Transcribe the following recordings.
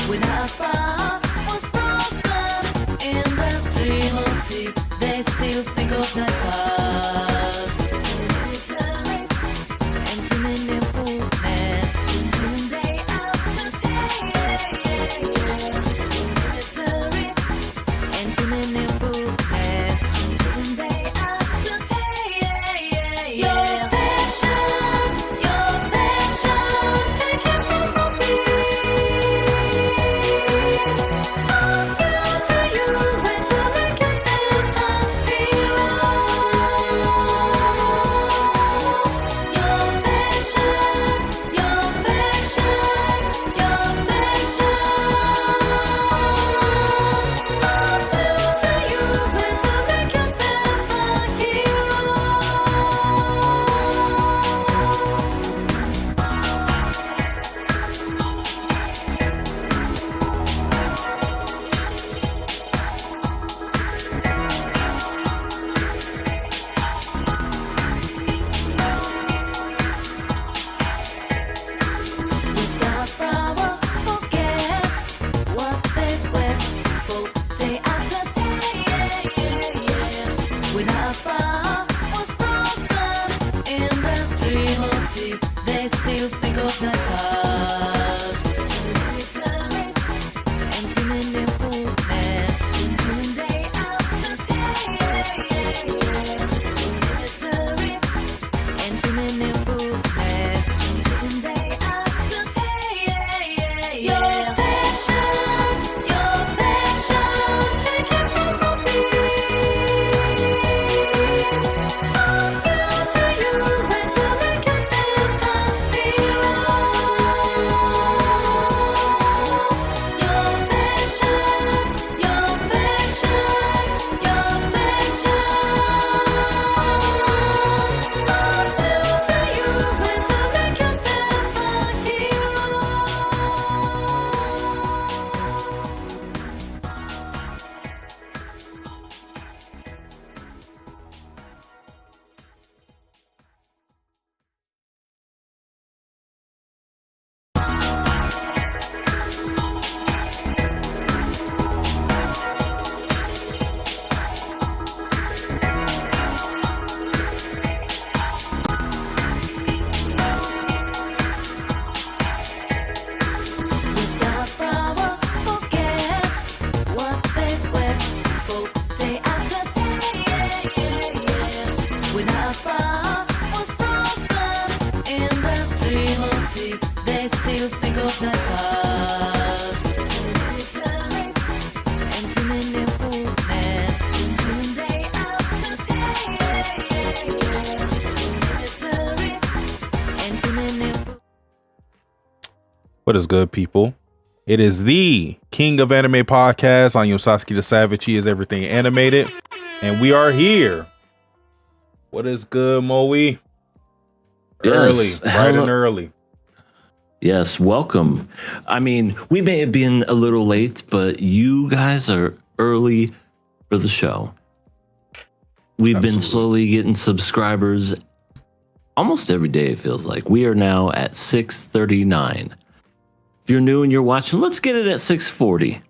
Without fire was frozen in the stream of tears. They still think of the past. And too many fullness, day after day. Misery. And too many fullness, day after day. Your passion, take it from me. I'll swear to you when to make yourself happy. Your passion, I'll swear to you when to make yourself a hero. Without flowers, forget what they've wept for day after day. Without fire was frozen in the stream of tears. They still think of the past. And too many fullness, day after day. Misery. And too many fullness, day after day. Your passion, take it from me. I'll swear to you when to make yourself happy. Your passion, I'll swear to you when to make yourself a hero. Without flowers, forget what they've wept for day after day. Without fire was frozen in the stream of tears. They still think of the past. And too many fullness, day after day. Misery. And too many What is good, people? It is the King of Anime podcast. I'm Yosasuke the Savage. He is everything animated. And we are here. What is good, Moe? Early, Yes, bright hello. and early. Yes, welcome. I mean, we may have been a little late, but you guys are early for the show. We've been Absolutely. slowly getting subscribers almost every day, it feels like. We are now at 639. If you're new and you're watching, let's get it at 640.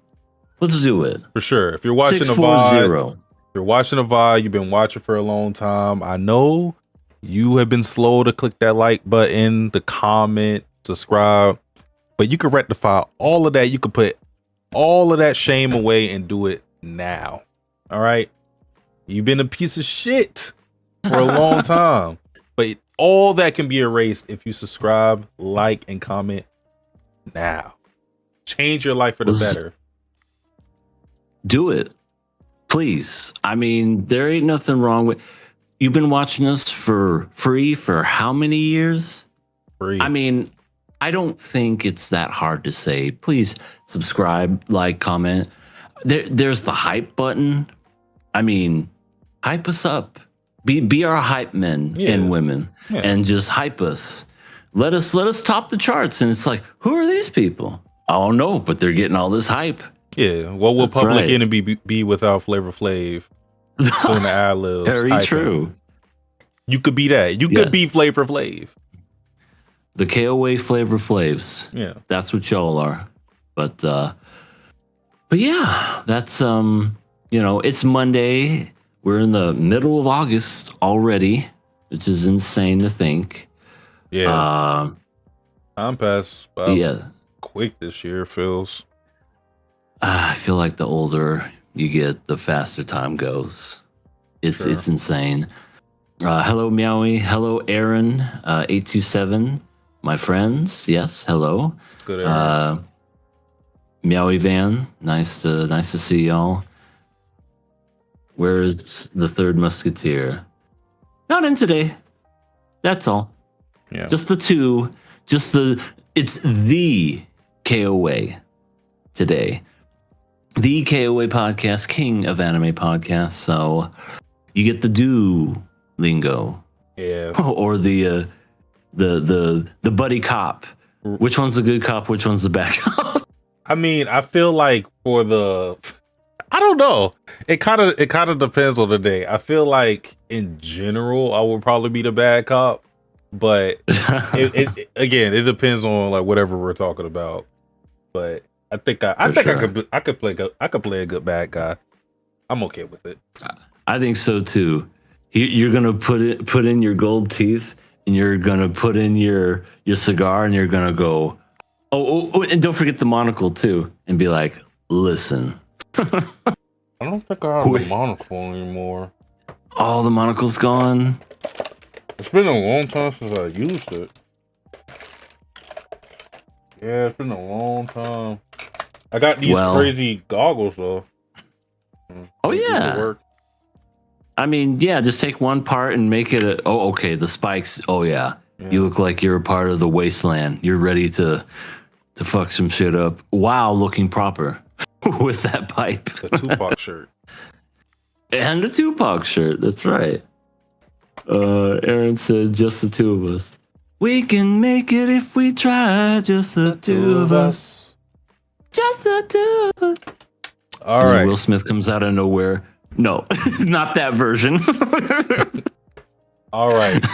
Let's do it. For sure. If you're watching a 640. VOD, you've been watching for a long time. I know you have been slow to click that like button, the comment, subscribe, but you can rectify all of that. You can put all of that shame away and do it now. All right. You've been a piece of shit for a long time, but all that can be erased if you subscribe, like, and comment now. Change your life for the better. Do it. Please. I mean, there ain't nothing wrong with. You've been watching us for free for how many years? Free. I mean, I don't think it's that hard to say. Please subscribe, like, comment. There's the hype button. I mean, hype us up. Be our hype men and women, and just hype us. Let us top the charts. And it's like, who are these people? I don't know, but they're getting all this hype. Yeah. What will That's Public right. Enemy be without Flavor Flav? Doing the ad libs. Very hyping. true. You could be that. You could be Flavor Flav. The KOA Flavor Flavs. Yeah. That's what y'all are. But yeah, that's it's Monday. We're in the middle of August already, which is insane to think. Yeah. Time passed by quick this year, feels. I feel like the older you get, the faster time goes. It's insane. Hello, Meowie. Hello, Aaron. 827. My friends. Yes, hello. Good, Aaron. Meowie Van. Nice to see y'all. Where's the third musketeer? Not in today. That's all. Yeah. Just the two. It's the KOA today. The KOA podcast, king of anime podcasts. So you get the do lingo. Yeah. Or the buddy cop. Which one's the good cop? Which one's the bad cop? I mean, I feel like I don't know. It kind of depends on the day. I feel like in general, I would probably be the bad cop, but it depends on like whatever we're talking about. But I think I could play a good bad guy. I'm okay with it. I think so too. You're gonna put in your gold teeth, and you're gonna put in your cigar, and you're gonna go. Oh, and don't forget the monocle too, and be like, listen. I don't think I have the monocle anymore. Oh, the monocle's gone. It's been a long time since I used it. Yeah, it's been a long time. I got these crazy goggles though. Oh yeah. I mean, yeah, just take one part and make it okay, the spikes. Oh yeah. You look like you're a part of the wasteland. You're ready to fuck some shit up while looking proper with that pipe. The Tupac shirt. And the Tupac shirt. That's right. Aaron said, just the two of us. We can make it if we try. Just the two of us. Just the two of us. All right. Will Smith comes out of nowhere. No, not that version. All right.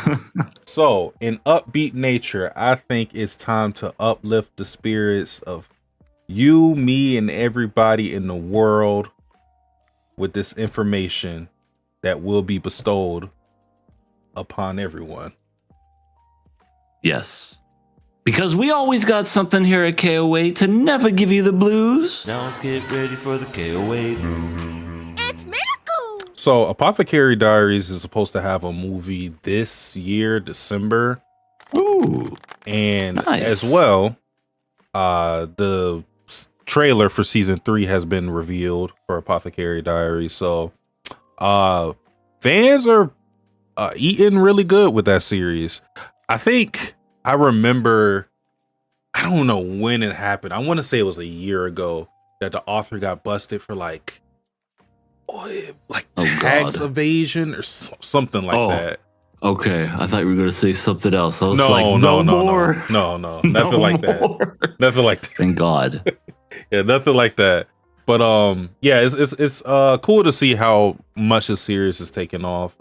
So, in upbeat nature, I think it's time to uplift the spirits of you, me, and everybody in the world with this information that will be bestowed upon everyone. Yes. Because we always got something here at KOA to never give you the blues. Now let's get ready for the KOA. It's miracle. So, Apothecary Diaries is supposed to have a movie this year, December. Ooh. And nice. as well, the trailer for season 3 has been revealed for Apothecary Diaries. So, fans are eating really good with that series. I remember, I don't know when it happened. I want to say it was a year ago that the author got busted for tax evasion or something like that. Okay, I thought you were going to say something else. I was No, nothing like that. Nothing like that. Thank God. Yeah, nothing like that. But yeah, it's cool to see how much the series is taking off.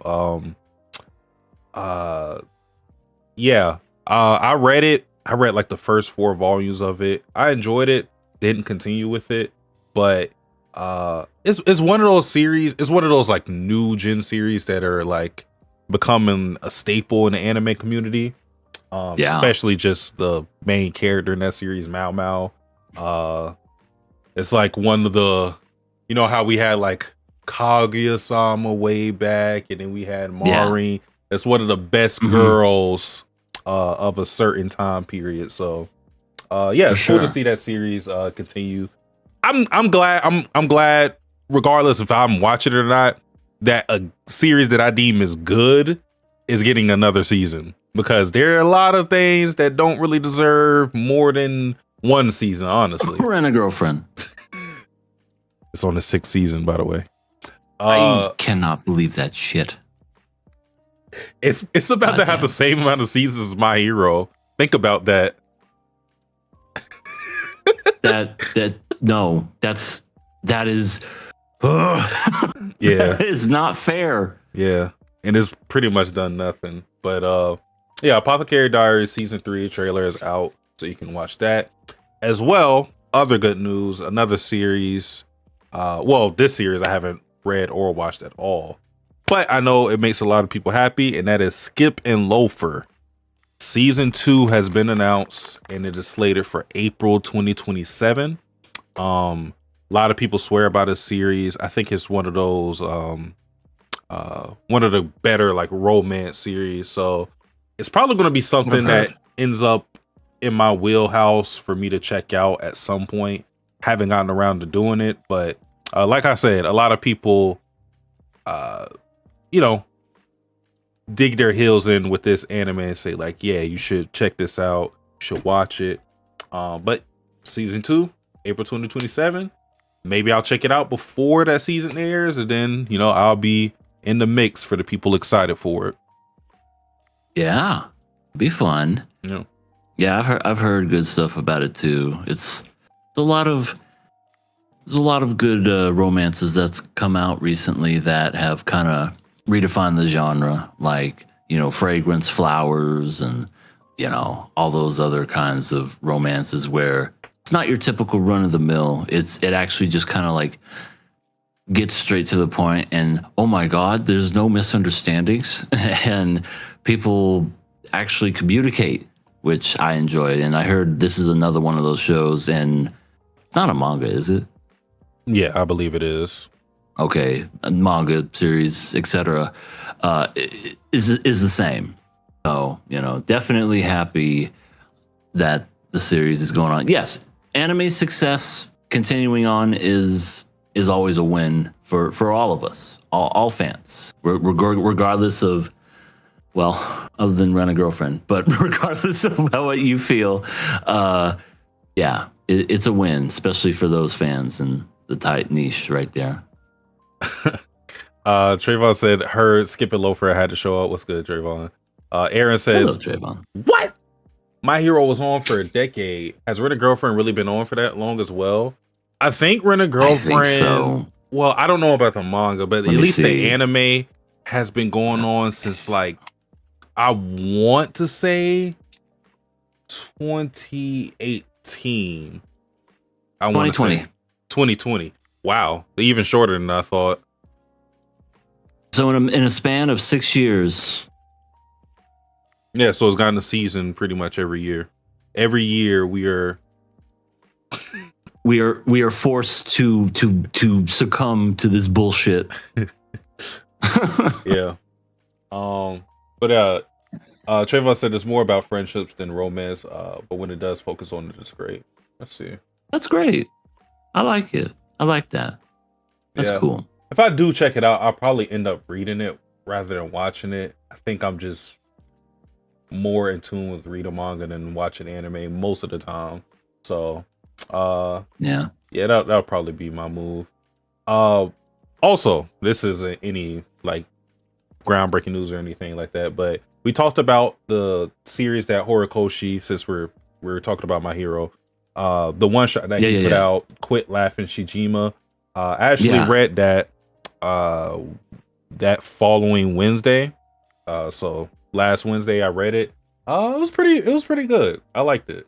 Yeah. I read it. I read like the first 4 volumes of it. I enjoyed it. Didn't continue with it, but it's one of those series. It's one of those like new gen series that are like becoming a staple in the anime community. Especially just the main character in that series, Mao Mao. It's like one of the, you know how we had like Kaguya-sama way back, and then we had Maureen. That's one of the best girls of a certain time period. So it's cool to see that series continue. I'm glad regardless if I'm watching it or not, that a series that I deem is good is getting another season, because there are a lot of things that don't really deserve more than one season, honestly. Rent a girlfriend. It's on the 6th season, by the way. I cannot believe that shit. It's about to have the same amount of seasons as My Hero. Think about that. that is yeah, it's not fair. Yeah, and it's pretty much done nothing. But yeah, Apothecary Diaries season 3 trailer is out, so you can watch that as well. other good news, another series. This series I haven't read or watched at all, but I know it makes a lot of people happy, and that is Skip and Loafer. Season 2 has been announced, and it is slated for April 2027. A lot of people swear by this series. I think it's one of those, one of the better like romance series. So it's probably going to be something that ends up in my wheelhouse for me to check out at some point. Haven't gotten around to doing it, but like I said, a lot of people, dig their heels in with this anime and say like, yeah, you should check this out, you should watch it. But season 2, April 2027, maybe I'll check it out before that season airs, and then I'll be in the mix for the people excited for it. Yeah, be fun. Yeah, I've heard good stuff about it too. There's a lot of good romances that's come out recently that have kind of redefined the genre, like Fragrance Flowers and all those other kinds of romances where it's not your typical run of the mill. It actually just kind of like gets straight to the point, and oh my god, there's no misunderstandings and people actually communicate, which I enjoy. And I heard this is another one of those shows, and it's not a manga, is it? Yeah, I believe it is. Okay, a manga series, etc. Is the same. So definitely happy that the series is going on. Yes, anime success continuing on is always a win for all of us, all fans, regardless of, well, other than Rent a Girlfriend, but regardless of what you feel, it's a win, especially for those fans and the tight niche right there. Trayvon said her Skip and Loafer had to show up. What's good, Trayvon? Aaron says, hello, Trayvon. What? My Hero was on for a decade. Has Rent a Girlfriend really been on for that long as well? I think Rent a Girlfriend. I think so. Well, I don't know about the manga, but Let at me least see. the anime has been going on since like, I want to say 2018. I want to 2020. say 2020. Wow, even shorter than I thought. So in a span of 6 years. Yeah, so it's gotten a season pretty much every year. Every year we are forced to succumb to this bullshit. Yeah. But Trayvon said it's more about friendships than romance. But when it does focus on it, it's great. Let's see. That's great. I like it. I like that. That's cool. If I do check it out, I'll probably end up reading it rather than watching it. I think I'm just more in tune with reading manga than watching anime most of the time. So, that'll probably be my move. Also, this isn't any like groundbreaking news or anything like that, but we talked about the series that Horikoshi, since we're talking about My Hero, the one shot that he put out, Quit Laughing Shijima. I actually read that that following Wednesday. So last Wednesday I read it. It was pretty good. I liked it.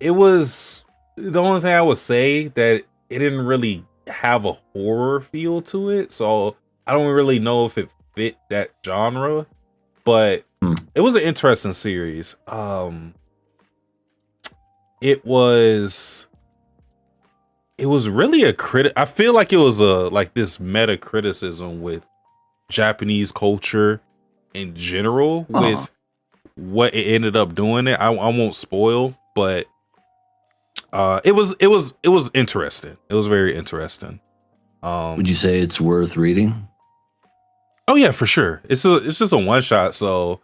It was the only thing I would say that it didn't really have a horror feel to it. So I don't really know if it fit that genre, but it was an interesting series. It was really a critic. I feel like it was like this meta criticism with Japanese culture in general, with what it ended up doing. I won't spoil, but it was interesting. It was very interesting. Would you say it's worth reading? Oh yeah, for sure. It's just a one shot, so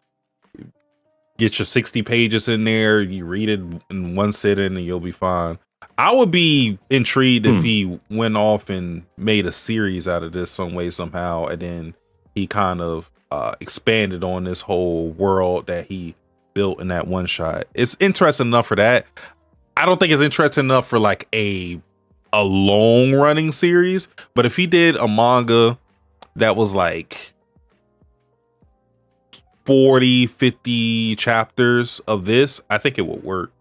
get your 60 pages in there, you read it in one sitting and you'll be fine. I would be intrigued if he went off and made a series out of this some way, somehow, and then he kind of expanded on this whole world that he built in that one shot. It's interesting enough for that. I don't think it's interesting enough for like a long running series, but if he did a manga that was like 40-50 chapters of this, I think it would work.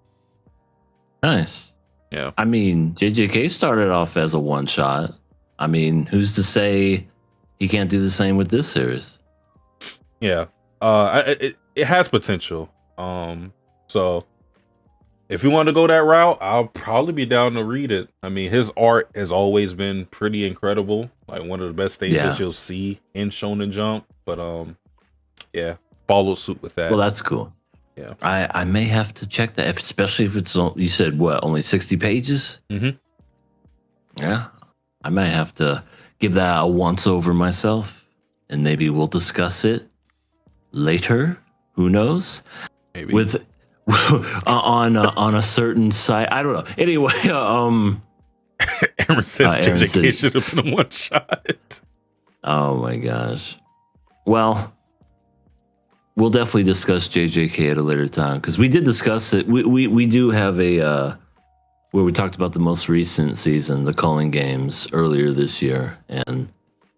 Nice. Yeah. I mean, JJK started off as a one shot. I mean, who's to say he can't do the same with this series? Yeah. It has potential. So if you want to go that route, I'll probably be down to read it. I mean, his art has always been pretty incredible. Like one of the best things that you'll see in Shonen Jump. But yeah, follow suit with that. Well, that's cool. Yeah. I may have to check that, especially if it's you said what, only 60 pages? Mm-hmm. Yeah. I might have to give that a once over myself, and maybe we'll discuss it later. Who knows? Maybe. With on a certain site. I don't know. Anyway, Aaron says Aaron JJK said- should have been a one shot. oh my gosh. Well, we'll definitely discuss JJK at a later time because we did discuss it. We do have a where we talked about the most recent season, the Calling Games, earlier this year, and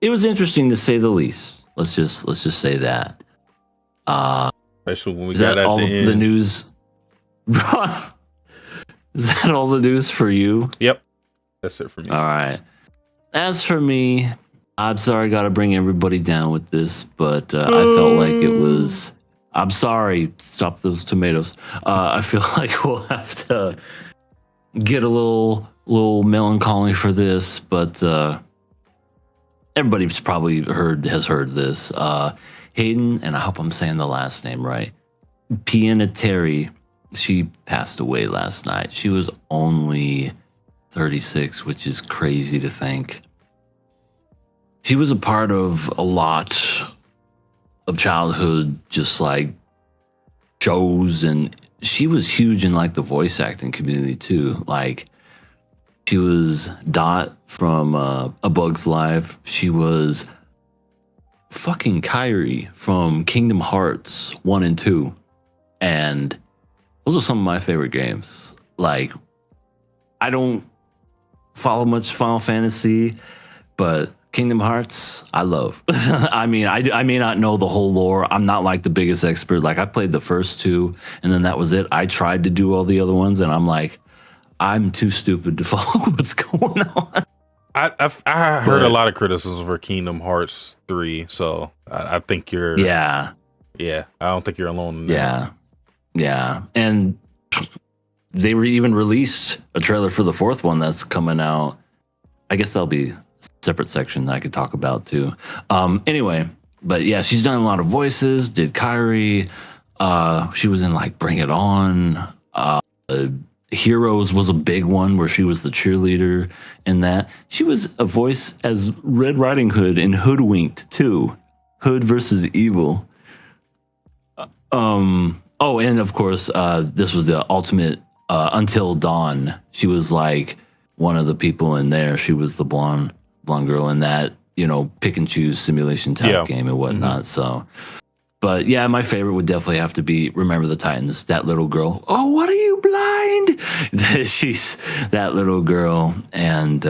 it was interesting to say the least. Let's just say that. Especially when we Is got that at all the of end. the news? Is that all the news for you? Yep. That's it for me. All right. As for me, I'm sorry I got to bring everybody down with this, but I felt like it was. I'm sorry. Stop those tomatoes. I feel like we'll have to get a little melancholy for this, but everybody's probably has heard this. Hayden, and I hope I'm saying the last name right, Pianetary, she passed away last night. She was only 36, which is crazy to think. She was a part of a lot of childhood, just like shows, and she was huge in like the voice acting community too. Like she was Dot from A Bug's Life. She was fucking Kyrie from Kingdom Hearts 1 and 2. And those are some of my favorite games. Like, I don't follow much Final Fantasy, but Kingdom Hearts, I love. I mean, I may not know the whole lore. I'm not like the biggest expert. Like, I played the first two, and then that was it. I tried to do all the other ones, and I'm like, I'm too stupid to follow what's going on. I heard a lot of criticism for Kingdom Hearts 3, so I think you're. Yeah. Yeah, I don't think you're alone in that. Yeah. And they even released a trailer for the fourth one that's coming out. I guess that'll be a separate section that I could talk about too. Anyway, but yeah, she's done a lot of voices, did Kyrie. She was in like Bring It On. Heroes was a big one where she was the cheerleader in that. She was a voice as Red Riding Hood in Hoodwinked too. Hood versus Evil. Oh, and of course, this was the ultimate Until Dawn. She was like one of the people in there. She was the blonde girl in that, pick and choose simulation type game and whatnot. Mm-hmm. So, but yeah, my favorite would definitely have to be Remember the Titans. That little girl. Oh, what are you blind? She's that little girl, and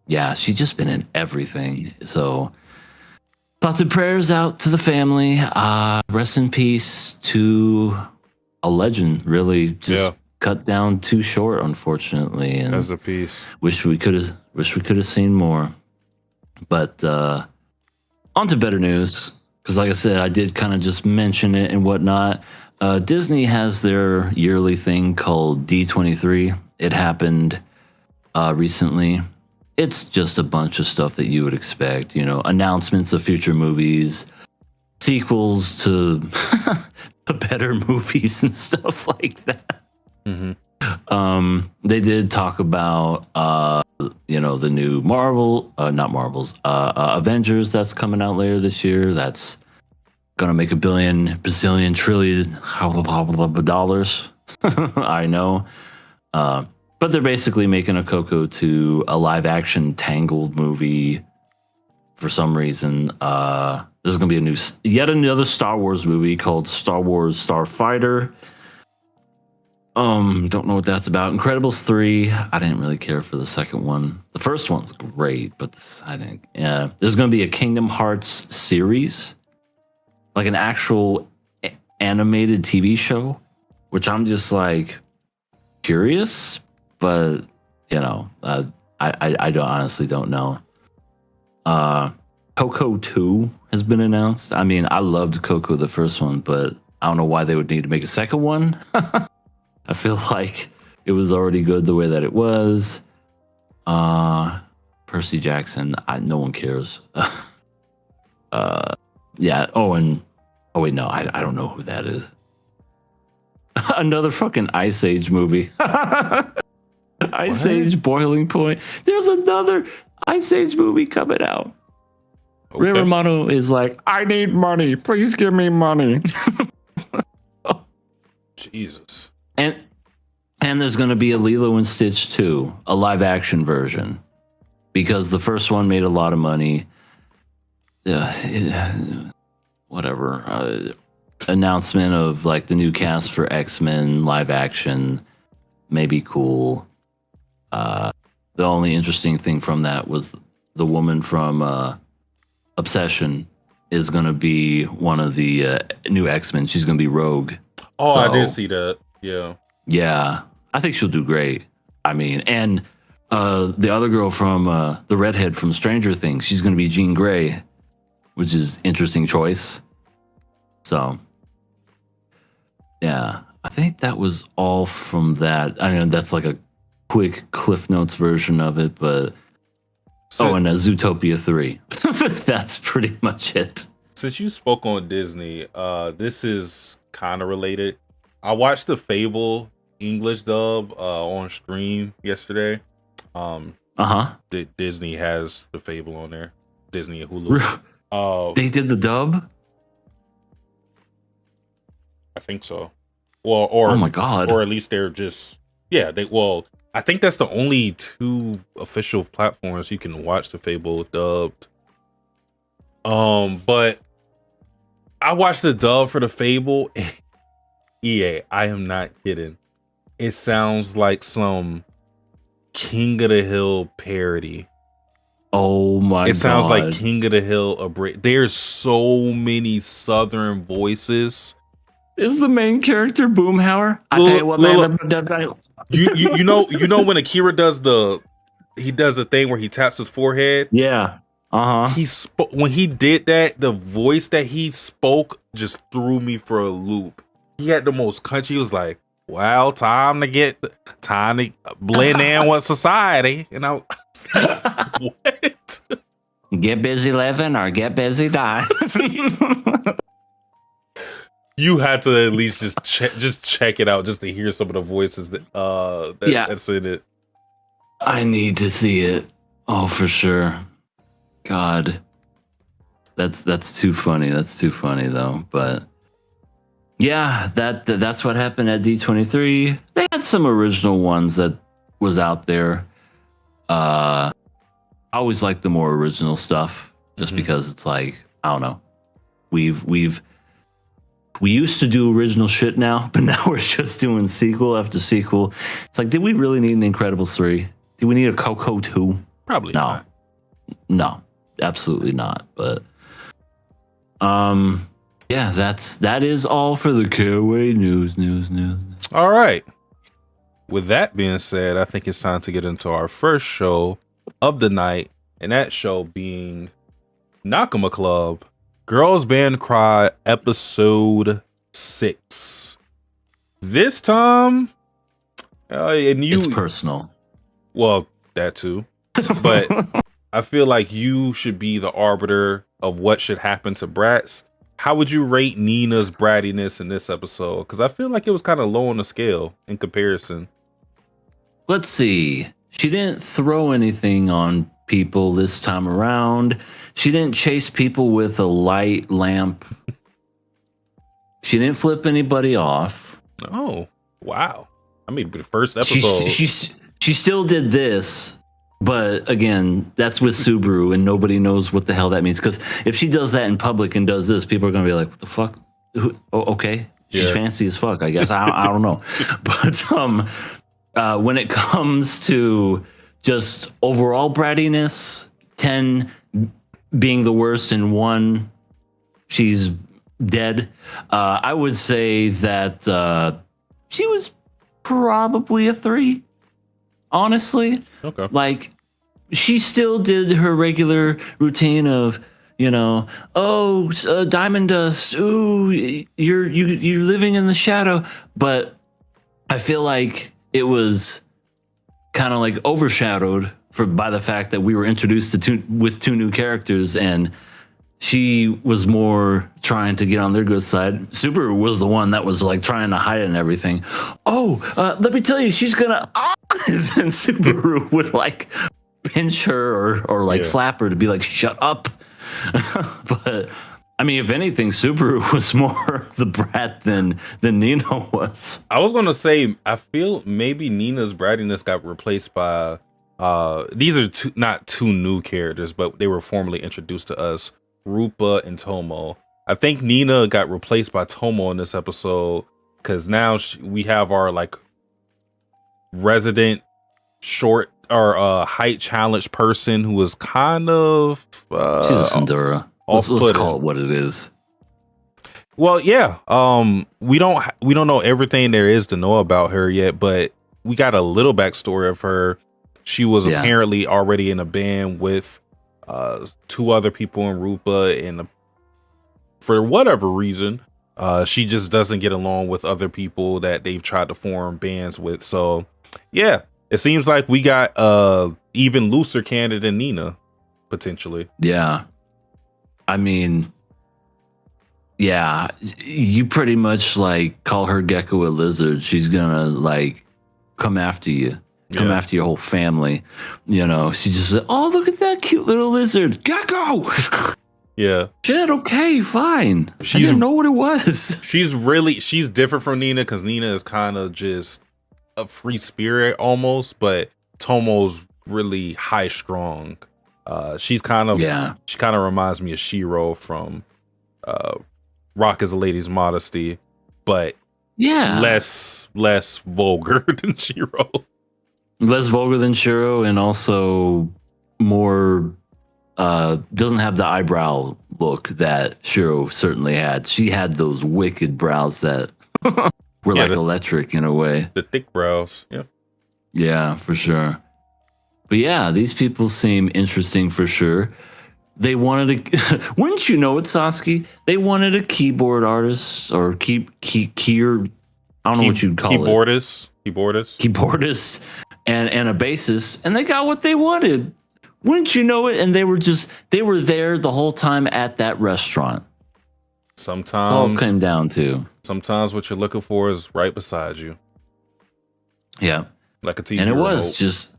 yeah, she's just been in everything. So. Thoughts and prayers out to the family. Rest in peace to a legend. Really, just cut down too short, unfortunately. And as a piece. Wish we could have seen more. But on to better news, because like I said, I did kind of just mention it and whatnot. Disney has their yearly thing called D23. It happened recently. It's just a bunch of stuff that you would expect, announcements of future movies, sequels to the better movies and stuff like that. Mm-hmm. They did talk about, the new Avengers that's coming out later this year. That's going to make $1 billion, bazillion, trillion dollars. I know. But they're basically making a Coco to a live action Tangled movie for some reason. There's going to be yet another Star Wars movie called Star Wars Starfighter. Don't know what that's about. Incredibles 3. I didn't really care for the second one. The first one's great, but I didn't. Yeah. There's going to be a Kingdom Hearts series, like an actual animated TV show, which I'm just like curious. but I honestly don't know. Coco 2 has been announced. I mean, I loved Coco the first one, but I don't know why they would need to make a second one. I feel like it was already good the way that it was. Percy Jackson, no one cares. Yeah. Oh wait, no, I don't know who that is. Another fucking Ice Age movie. Ice Age Boiling Point. There's another Ice Age movie coming out. Okay. Ray Romano is like, I need money. Please give me money. Jesus. And there's going to be a Lilo and Stitch 2, a live action version, because the first one made a lot of money. Whatever. Announcement of like the new cast for X-Men live action may be cool. The only interesting thing from that was the woman from Obsession is going to be one of the new X-Men. She's going to be Rogue. Oh, so, I did see that. Yeah. Yeah. I think she'll do great. I mean, and the other girl from the redhead from Stranger Things, she's going to be Jean Grey, which is interesting choice. So, yeah, I think that was all from that. I mean, that's like a quick Cliff Notes version of it, but and Zootopia 3. That's pretty much it. Since you spoke on Disney, this is kind of related. I watched the Fable English dub on stream yesterday. Disney has the Fable on there. Disney and Hulu. They did the dub? I think so. Well, or oh my god, or at least they're just I think that's the only 2 official platforms you can watch the Fable dubbed. But I watched the dub for the Fable. EA, I am not kidding. It sounds like some King of the Hill parody. Oh my god. It sounds like King of the Hill. There's so many Southern voices. Is the main character Boomhauer? I tell you what, man. You know when Akira does the thing where he taps his forehead? Yeah. When he did that, the voice that he spoke just threw me for a loop. He had the most country. He was like, well, time to blend in with society. And I was like, what? Get busy living or get busy dying. You had to at least just check it out just to hear some of the voices that's in it. I need to see it. Oh, for sure. God, that's too funny. That's too funny though. But yeah, that's what happened at D23. They had some original ones that was out there. I always like the more original stuff, just because it's like, I don't know. We used to do original shit now, but now we're just doing sequel after sequel. It's like, did we really need an Incredibles 3? Do we need a Coco 2? Probably not. No, absolutely not. But yeah, that is all for the KOA news. All right. With that being said, I think it's time to get into our first show of the night, and that show being Nakama Club Girls Band Cry episode 6. This time, it's personal. Well, that too. But I feel like you should be the arbiter of what should happen to brats. How would you rate Nina's brattiness in this episode? Because I feel like it was kind of low on the scale in comparison. Let's see. She didn't throw anything on people this time around. She didn't chase people with a light lamp. She didn't flip anybody off. Oh, wow. I mean, the first episode. She still did this, but again, that's with Subaru, and nobody knows what the hell that means. Because if she does that in public and does this, people are going to be like, what the fuck? Okay. She's fancy as fuck, I guess. I don't know. But when it comes to just overall brattiness, 10 being the worst and 1 she's dead, I would say that she was probably a 3. honestly. Okay. Like, she still did her regular routine of, diamond dust. Ooh, you're living in the shadow. But I feel like it was kind of like overshadowed by the fact that we were introduced to two new characters, and she was more trying to get on their good side. Subaru was the one that was like trying to hide it and everything. Let me tell you, she's gonna. And then Subaru would like pinch her or like slap her to be like, shut up. But I mean, if anything, Subaru was more the brat than Nina was. I was gonna say, I feel maybe Nina's brattiness got replaced by these are not two new characters, but they were formerly introduced to us, Rupa and Tomo. I think Nina got replaced by Tomo in this episode because now we have our like resident short or height challenge person who is kind of she's a Sindura. Let's call it what it is. Well, yeah. We don't know everything there is to know about her yet, but we got a little backstory of her. She was apparently already in a band with two other people in Rupa, and for whatever reason, she just doesn't get along with other people that they've tried to form bands with. So, yeah. It seems like we got even looser candidate than Nina, potentially. Yeah. I mean, yeah, you pretty much like call her Gecko a lizard. She's gonna like come after you, after your whole family. She just said, "Oh, look at that cute little lizard, Gecko." Yeah. Shit. Okay. Fine. I didn't know what it was. She's different from Nina because Nina is kind of just a free spirit almost, but Tomo's really high strung. She kind of reminds me of Shiro from Rock is a Lady's Modesty, but less vulgar than Shiro. Less vulgar than Shiro, and also more doesn't have the eyebrow look that Shiro certainly had. She had those wicked brows that were like electric in a way. The thick brows. Yeah. Yeah, for sure. But yeah, these people seem interesting for sure. They wanted a, wouldn't you know it, Sasuke? They wanted a keyboard artist or I don't know what you'd call it. Keyboardist and a bassist, and they got what they wanted. Wouldn't you know it? And they were there the whole time at that restaurant. Sometimes that's all it came down to. Sometimes what you're looking for is right beside you. Yeah. Like a TV and it remote. was just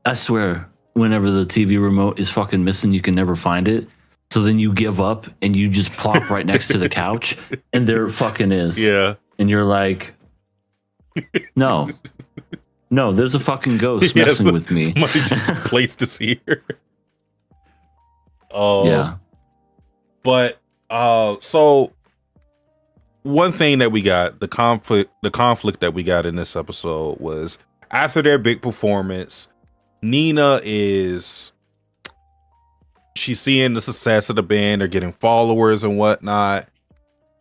I swear, whenever the TV remote is fucking missing, you can never find it. So then you give up and you just plop right next to the couch, and there it fucking is. Yeah. And you're like, no, there's a fucking ghost messing with me. Somebody just placed us here. Oh. Yeah. But so one thing that we got, the conflict that we got in this episode was after their big performance, Nina she's seeing the success of the band, they're getting followers and whatnot,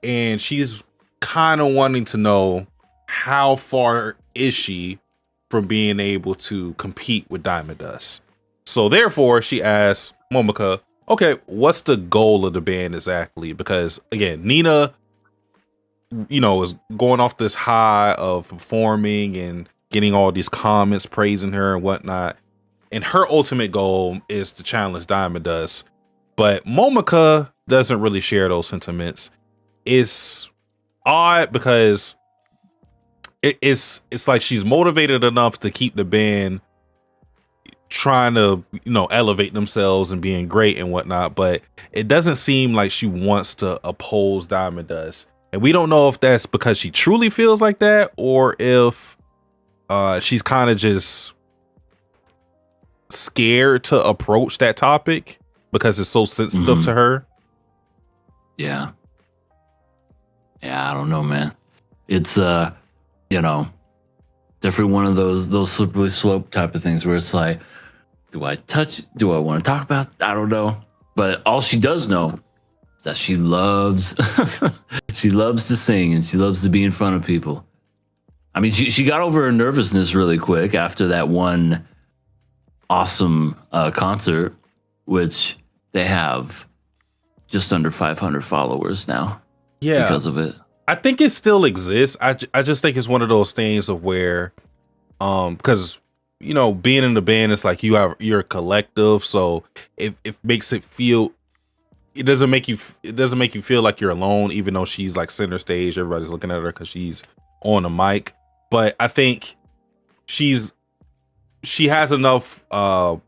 and she's kind of wanting to know how far is she from being able to compete with Diamond Dust. So therefore she asks Momika, okay, what's the goal of the band exactly? Because again, Nina, is going off this high of performing and getting all these comments praising her and whatnot. And her ultimate goal is to challenge Diamond Dust. But Momika doesn't really share those sentiments. It's odd because it's like she's motivated enough to keep the band trying to, elevate themselves and being great and whatnot. But it doesn't seem like she wants to oppose Diamond Dust. And we don't know if that's because she truly feels like that or if she's kind of just scared to approach that topic because it's so sensitive to her. Yeah, I don't know, man. It's definitely one of those slippery slope type of things where it's like, do I want to talk about? I don't know. But all she does know is that she loves to sing and she loves to be in front of people. I mean, she got over her nervousness really quick after that one awesome concert, which they have just under 500 followers now because of it. I think it still exists. I just think it's one of those things of where, because you know, being in the band, it's like you're a collective, so it makes it feel. It doesn't make you feel like you're alone, even though she's like center stage. Everybody's looking at her because she's on the mic. But I think she has enough, or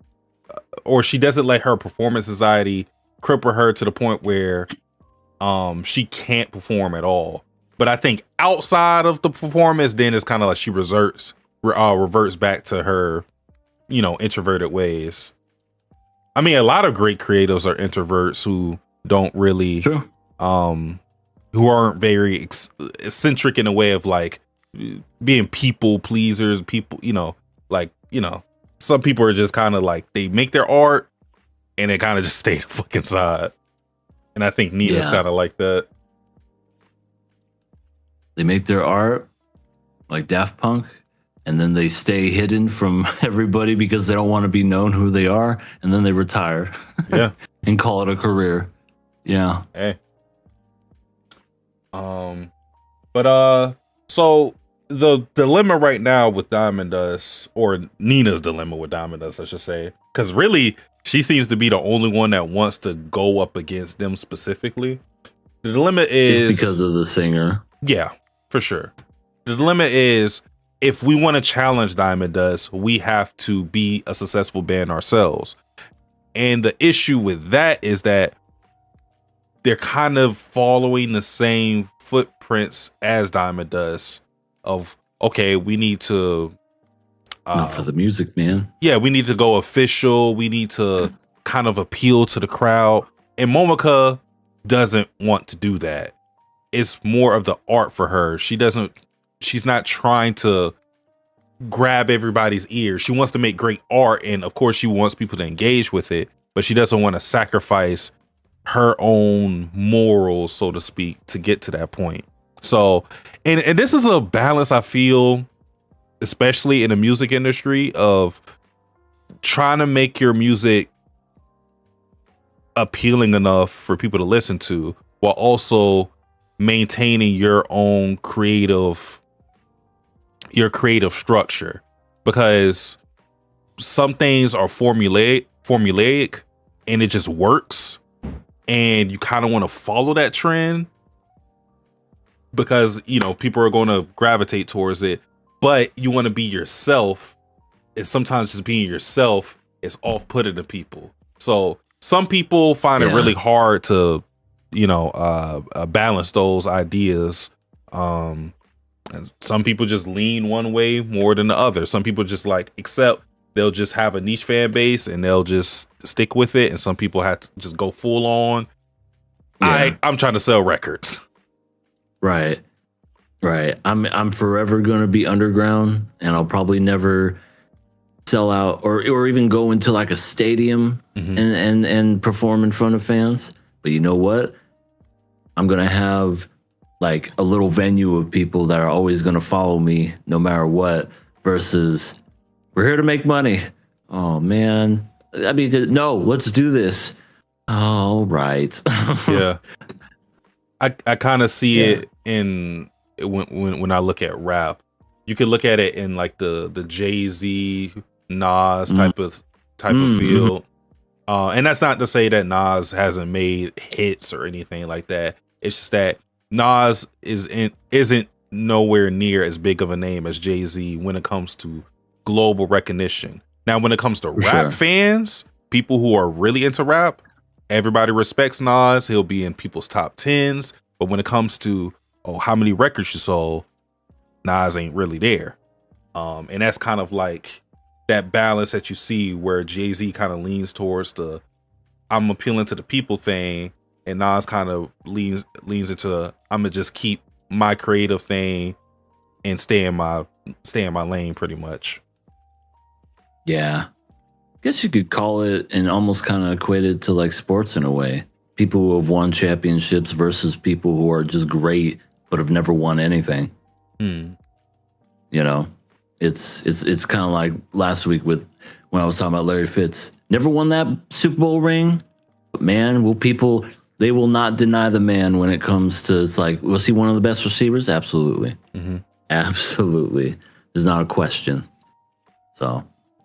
she doesn't let her performance anxiety cripple her to the point where she can't perform at all. But I think outside of the performance, then it's kind of like she reverts back to her, you know, introverted ways. I mean, a lot of great creatives are introverts who don't really, True. who aren't very eccentric in a way of like being people pleasers. People, you know, like, you know, some people are just kind of like they make their art and they kind of just stay the fuck inside. And I think Nina's kind of like that. They make their art like Daft Punk, and then they stay hidden from everybody because they don't want to be known who they are, and then they retire. Yeah. And call it a career. Yeah. Hey. But so the dilemma right now with Diamond Dust, or Nina's dilemma with Diamond Dust, I should say, because really she seems to be the only one that wants to go up against them specifically. The dilemma is it's because of the singer. Yeah, for sure. The dilemma is, if we want to challenge Diamond Dust, we have to be a successful band ourselves. And the issue with that is that they're kind of following the same footprints as Diamond Dust of, okay, we need to not for the music, man. Yeah, we need to go official. We need to kind of appeal to the crowd. And Momika doesn't want to do that. It's more of the art for her. She's not trying to grab everybody's ears. She wants to make great art, and of course she wants people to engage with it, but she doesn't want to sacrifice her own morals, so to speak, to get to that point. So, and this is a balance I feel, especially in the music industry, of trying to make your music appealing enough for people to listen to, while also maintaining your own creative structure, because some things are formulaic and it just works, and you kind of want to follow that trend because, you know, people are going to gravitate towards it, but you want to be yourself, and sometimes just being yourself is off-putting to people. So some people find it really hard to, you know, balance those ideas. And some people just lean one way more than the other. Some people just like accept, they'll just have a niche fan base and they'll just stick with it. And some people have to just go full on. I'm trying to sell records. Right. I'm forever going to be underground, and I'll probably never sell out or even go into like a stadium and perform in front of fans. But you know what? I'm going to have like a little venue of people that are always going to follow me no matter what, versus we're here to make money. Oh man. I mean, no, let's do this. All right. Yeah. I kind of see it in when I look at rap. You could look at it in like the Jay-Z, Nas type of feel. And that's not to say that Nas hasn't made hits or anything like that. It's just that Nas isn't nowhere near as big of a name as Jay-Z when it comes to global recognition. Now, when it comes to rap fans, people who are really into rap, everybody respects Nas. He'll be in people's top 10s. But when it comes to, how many records you sold, Nas ain't really there. And that's kind of like that balance that you see where Jay-Z kind of leans towards the I'm appealing to the people thing, and Nas kind of leans into I'm gonna just keep my creative thing and stay in my lane pretty much. Yeah. I guess you could call it and almost kind of equate it to like sports in a way. People who have won championships versus people who are just great but have never won anything. You know, it's kind of like last week with when I was talking about Larry Fitz. Never won that Super Bowl ring, but man, they will not deny the man when it comes to, it's like, was he one of the best receivers? Absolutely. Absolutely. There's not a question. So,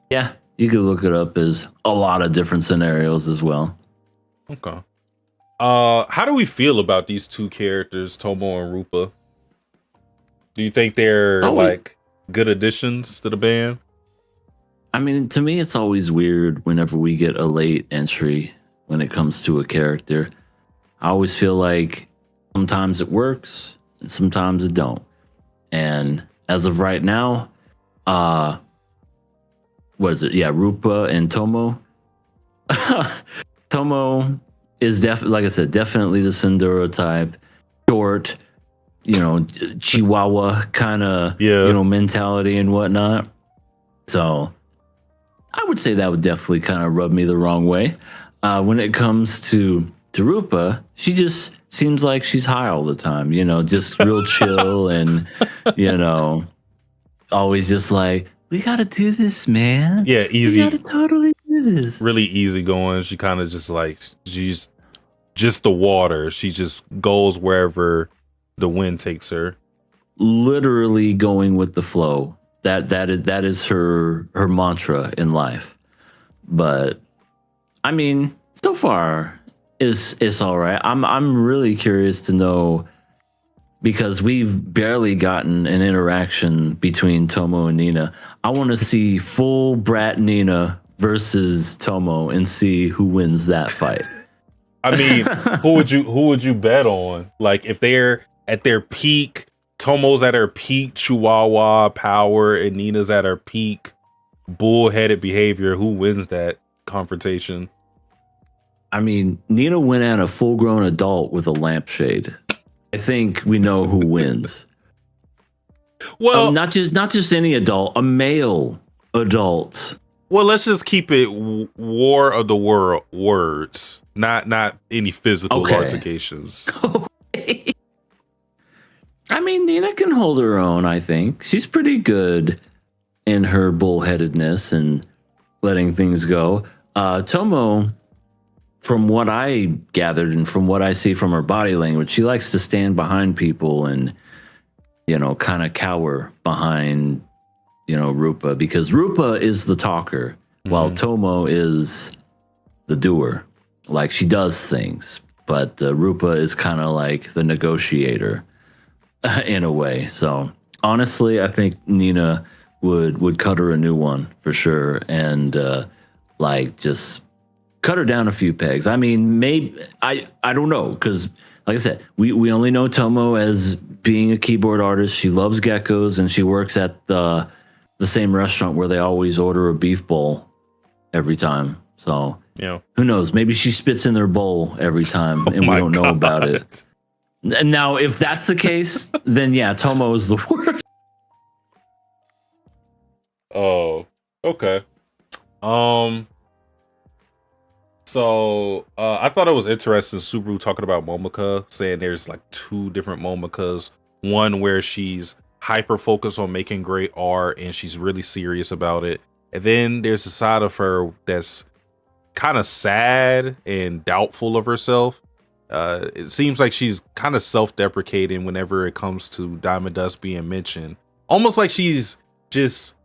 yeah, you could look it up as a lot of different scenarios as well. Okay. How do we feel about these two characters, Tomo and Rupa? Do you think they're like good additions to the band? I mean, to me, it's always weird whenever we get a late entry when it comes to a character. I always feel like sometimes it works and sometimes it don't. And as of right now, what is it? Yeah, Rupa and Tomo. Tomo is definitely, like I said, definitely the Sindura type, short, Chihuahua kind of, mentality and whatnot. So I would say that would definitely kind of rub me the wrong way. When it comes to Rupa, she just seems like she's high all the time, just real chill and, always just like, we got to do this, man. Yeah, easy. We got to totally do this. Really easy going. She kind of just like, she's just the water. She just goes wherever the wind takes her. Literally going with the flow. That is her mantra in life. But I mean, so far it's all right. I'm really curious to know, because we've barely gotten an interaction between Tomo and Nina. I want to see full brat Nina versus Tomo and see who wins that fight. I mean, who would you bet on? Like, if they're at their peak, Tomo's at her peak Chihuahua power and Nina's at her peak bullheaded behavior, who wins that confrontation? I mean, Nina went at a full-grown adult with a lampshade. I think we know who wins. Well, not just any adult, a male adult. Well, let's just keep it war of the words, not any physical altercations. Okay. I mean, Nina can hold her own, I think. She's pretty good in her bullheadedness and letting things go. Tomo, from what I gathered and from what I see from her body language, she likes to stand behind people and, kind of cower behind, Rupa, because Rupa is the talker while Tomo is the doer. Like, she does things, but Rupa is kind of like the negotiator in a way. So honestly, I think Nina would cut her a new one for sure. And just cut her down a few pegs. I mean, maybe I don't know, because like I said, we only know Tomo as being a keyboard artist. She loves geckos, and she works at the same restaurant where they always order a beef bowl every time. So who knows? Maybe she spits in their bowl every time, and we don't know about it. And now, if that's the case, then yeah, Tomo is the worst. Oh, okay. So I thought it was interesting, Subaru talking about Momika, saying there's like two different Momikas. One where she's hyper focused on making great art and she's really serious about it. And then there's a side of her that's kind of sad and doubtful of herself. It seems like she's kind of self-deprecating whenever it comes to Diamond Dust being mentioned. Almost like she's just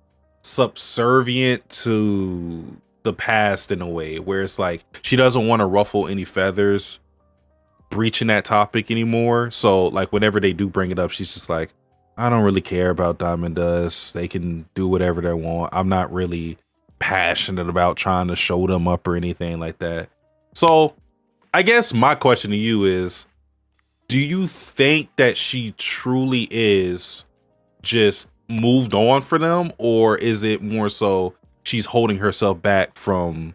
subservient to the past in a way, where it's like she doesn't want to ruffle any feathers breaching that topic anymore. So like whenever they do bring it up, she's just like, I don't really care about Diamond Dust. They can do whatever they want. I'm not really passionate about trying to show them up or anything like that. So I guess my question to you is, do you think that she truly is just moved on for them, or is it more so she's holding herself back from,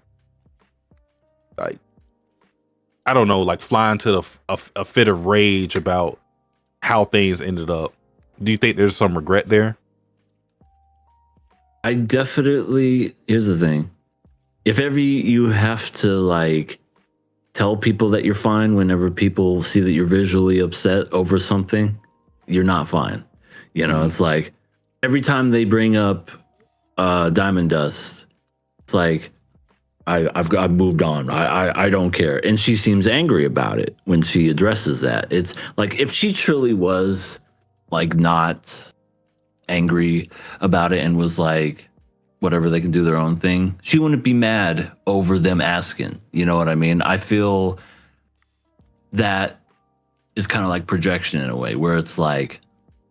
like, I don't know, like flying to a fit of rage about how things ended up? Do you think there's some regret there? I definitely, here's the thing. If ever you have to like tell people that you're fine whenever people see that you're visually upset over something, you're not fine. It's like, every time they bring up Diamond Dust, it's like I've moved on. I don't care. And she seems angry about it when she addresses that. It's like if she truly was like not angry about it and was like whatever, they can do their own thing, she wouldn't be mad over them asking. You know what I mean? I feel that is kind of like projection in a way, where it's like,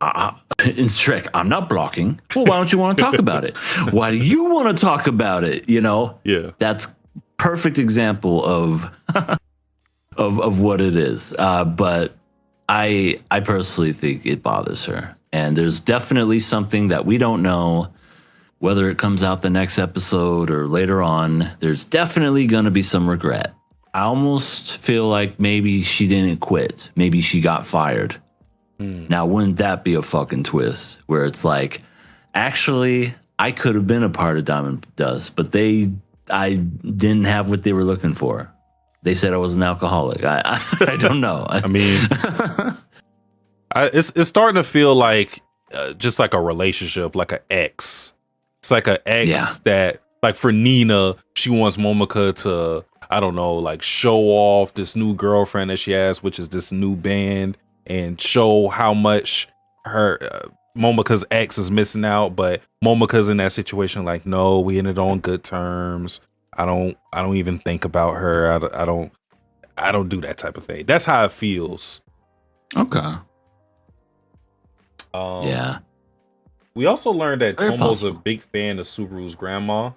in Shrek, I'm not blocking. Well, why don't you want to talk about it? Why do you want to talk about it? You know? Yeah. That's perfect example of of what it is. But I personally think it bothers her. And there's definitely something that we don't know, whether it comes out the next episode or later on. There's definitely going to be some regret. I almost feel like maybe she didn't quit. Maybe she got fired. Now, wouldn't that be a fucking twist where it's like, actually, I could have been a part of Diamond Dust, but I didn't have what they were looking for. They said I was an alcoholic. I don't know. I mean, it's starting to feel like just like a relationship, like an ex. It's like an ex that, like for Nina, she wants Momoko to, I don't know, like show off this new girlfriend that she has, which is this new band, and show how much her Momoko's ex is missing out. But Momoko's in that situation like, no, we ended on good terms. I don't even think about her. I don't do that type of thing. That's how it feels. Okay. Yeah. We also learned that Very Tomo's possible. a big fan of Subaru's grandma,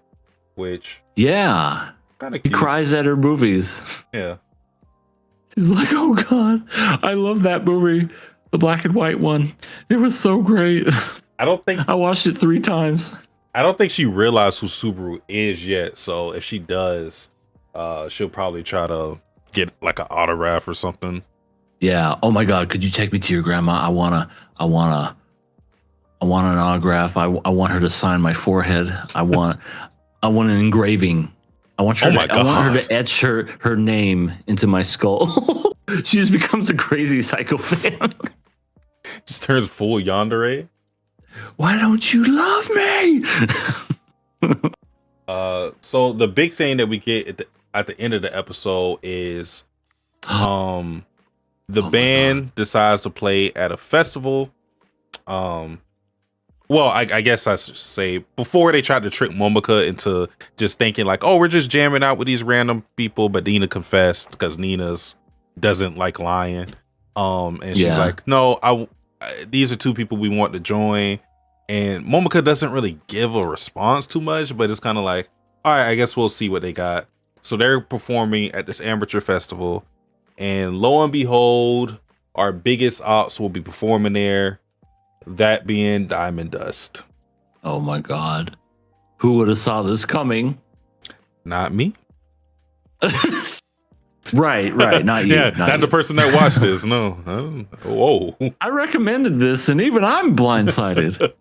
which Yeah. kind of He cries at her movies. Yeah. She's like, oh God, I love that movie. The black and white one. It was so great. I watched it 3 times. I don't think she realized who Subaru is yet. So if she does, she'll probably try to get like an autograph or something. Yeah. Oh my God, could you take me to your grandma? I want an autograph. I want her to sign my forehead. I want an engraving. I want her to etch her name into my skull. She just becomes a crazy psycho fan. Just turns full yandere. Why don't you love me? So the big thing that we get at the end of the episode is the band decides to play at a festival. Well, I guess I should say before they tried to trick Momoko into just thinking like, oh, we're just jamming out with these random people, but Nina confessed because Nina's doesn't like lying. And she's like, no, these are 2 people we want to join. And Momoko doesn't really give a response too much, but it's kind of like, all right, I guess we'll see what they got. So they're performing at this amateur festival, and lo and behold, our biggest ops will be performing there. That being Diamond Dust. Oh my God. Who would have saw this coming? Not me. Right. Not you. Yeah, not the person that watched this. No. Whoa. I recommended this, and even I'm blindsided.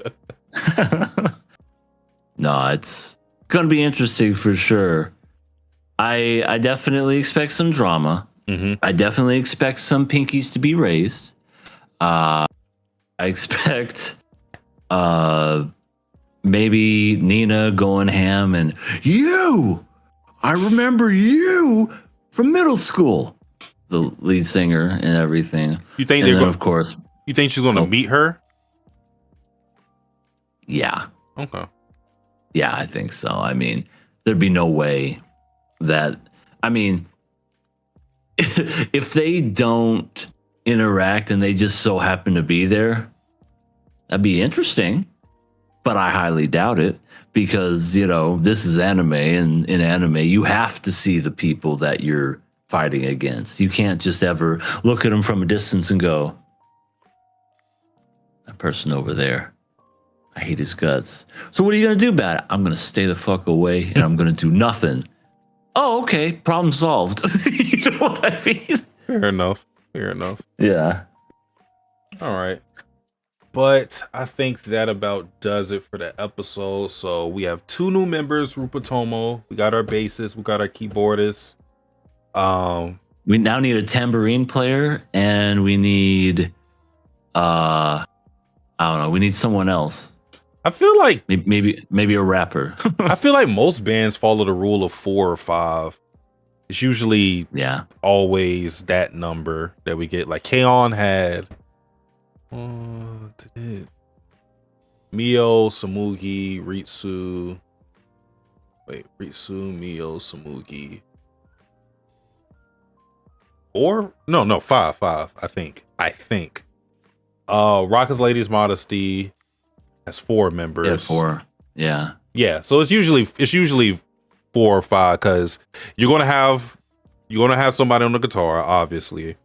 No, it's gonna be interesting for sure. I definitely expect some drama. Mm-hmm. I definitely expect some pinkies to be raised. I expect maybe Nina going ham and I remember you from middle school, the lead singer and everything. You think and they're going? Of course. You think she's going to meet her? Yeah. Okay. Yeah, I think so. I mean, there'd be no way that. I mean, if they don't interact and they just so happen to be there, that'd be interesting. But I highly doubt it because, this is anime, and in anime, you have to see the people that you're fighting against. You can't just ever look at them from a distance and go, that person over there, I hate his guts. So what are you going to do about it? I'm going to stay the fuck away and I'm going to do nothing. Oh, okay. Problem solved. You know what I mean? Fair enough. Yeah. All right. But I think that about does it for the episode. So we have 2 new members, Rupatomo. We got our bassist. We got our keyboardist. We now need a tambourine player, and we need, I don't know. We need someone else. I feel like Maybe a rapper. I feel like most bands follow the rule of 4 or 5. It's usually Yeah. always that number that we get. Like KOA had Mio, Samugi, Ritsu. Wait, Ritsu, Mio, Samugi. 4? No, 5, I think. Rocket's Lady's Modesty has 4 members. Yeah, 4. Yeah. Yeah, so it's usually 4 or 5 because you're gonna have somebody on the guitar, obviously.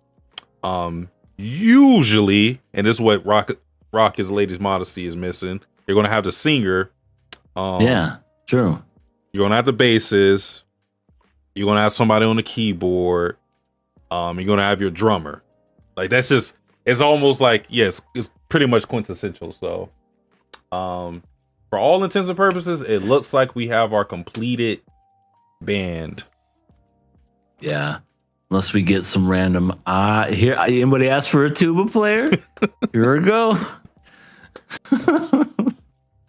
Usually, and this is what Rocket's Lady's Modesty is missing. You're gonna have the singer. Yeah, true. You're gonna have the basses. You're gonna have somebody on the keyboard. You're gonna have your drummer. Like that's just, it's almost like, yes, it's pretty much quintessential. So, for all intents and purposes, it looks like we have our completed band. Yeah. Unless we get some random here anybody asked for a tuba player? Here we go. I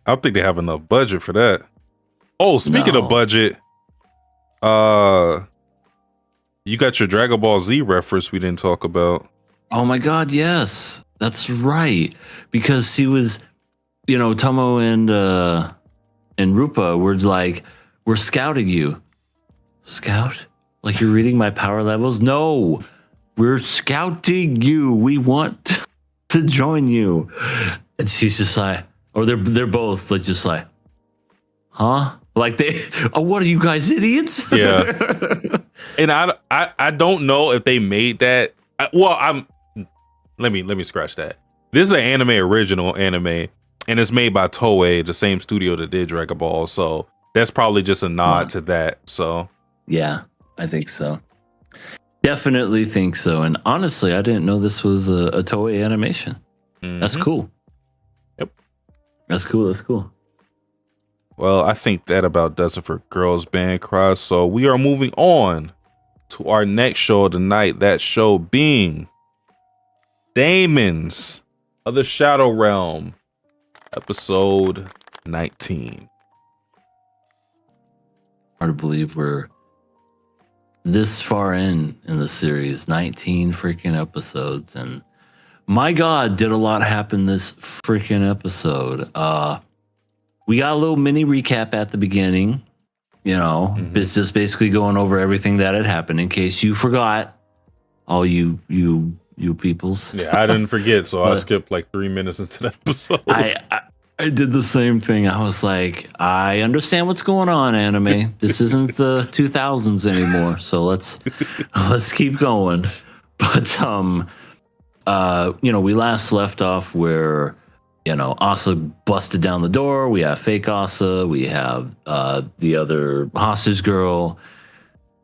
don't think they have enough budget for that. Oh, speaking of budget, you got your Dragon Ball Z reference we didn't talk about. Oh my god, yes. That's right. Because he was, Tomo and Rupa were like, we're scouting you. Scout? Like you're reading my power levels? No. We're scouting you. We want to join you. And she's just like, or they're both like just like, huh? Like what are you guys, idiots? Yeah. And I don't know if they made that. Let me scratch that. This is an original anime, and it's made by Toei, the same studio that did Dragon Ball. So that's probably just a nod to that. So yeah, I think so. Definitely think so. And honestly, I didn't know this was a Toei animation. Mm-hmm. That's cool. Yep. That's cool. Well, I think that about does it for Girls Band Cry. So we are moving on to our next show of the night. That show being Daemons of the Shadow Realm, episode 19. Hard to believe we're this far in the series. 19 freaking episodes. And my God, did a lot happen this freaking episode. We got a little mini recap at the beginning, It's just basically going over everything that had happened in case you forgot, all you peoples. Yeah, I didn't forget, so I skipped like 3 minutes into the episode. I did the same thing. I was like, I understand what's going on, anime. This isn't the 2000s anymore, so let's keep going. But we last left off where Asa busted down the door. We have fake Asa. We have the other hostage girl.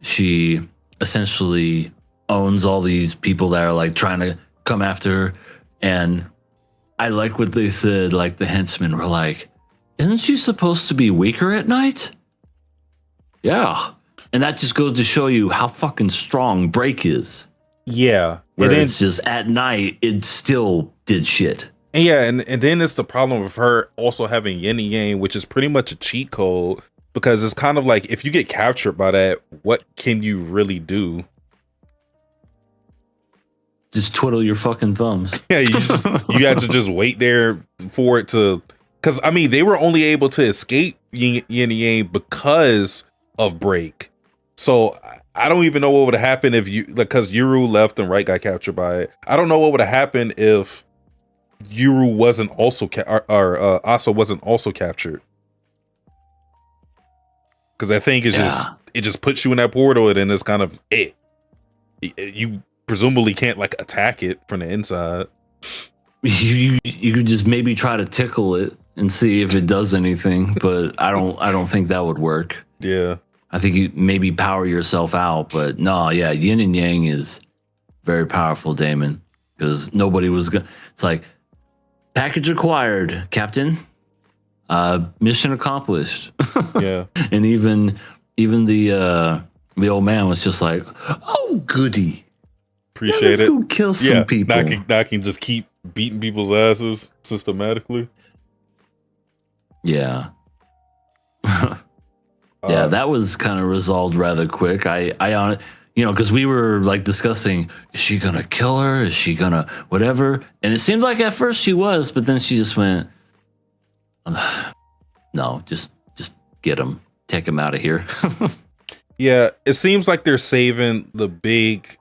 She essentially owns all these people that are like trying to come after her. And I like what they said. Like the henchmen were like, isn't she supposed to be weaker at night? Yeah. And that just goes to show you how fucking strong Break is. Yeah. Where it's just at night, it still did shit. And yeah, and then it's the problem of her also having yin and yang, which is pretty much a cheat code, because it's kind of like if you get captured by that, what can you really do? Just twiddle your fucking thumbs. Yeah, you have to just wait there for it to, because I mean they were only able to escape yin and yang because of Break. So I don't even know what would have happened if because Yuru left and Right got captured by it. I don't know what would have happened if Yuru wasn't also Asa wasn't also captured, because I think it just puts you in that portal, and then it's kind of it. You presumably can't like attack it from the inside. You could just maybe try to tickle it and see if it does anything, but I don't think that would work. Yeah, I think you maybe power yourself out, but no, yeah, yin and yang is very powerful, Damon, because nobody was gonna. It's like, package acquired, Captain. Mission accomplished. Yeah. And even the old man was just like, "Oh, goody, appreciate let's it. go kill some people." Now I can just keep beating people's asses systematically. Yeah. Yeah, that was kind of resolved rather quick. Because we were like discussing, is she gonna kill her? Is she gonna whatever? And it seemed like at first she was, but then she just went, no, just get him, take him out of here. Yeah, it seems like they're saving the big,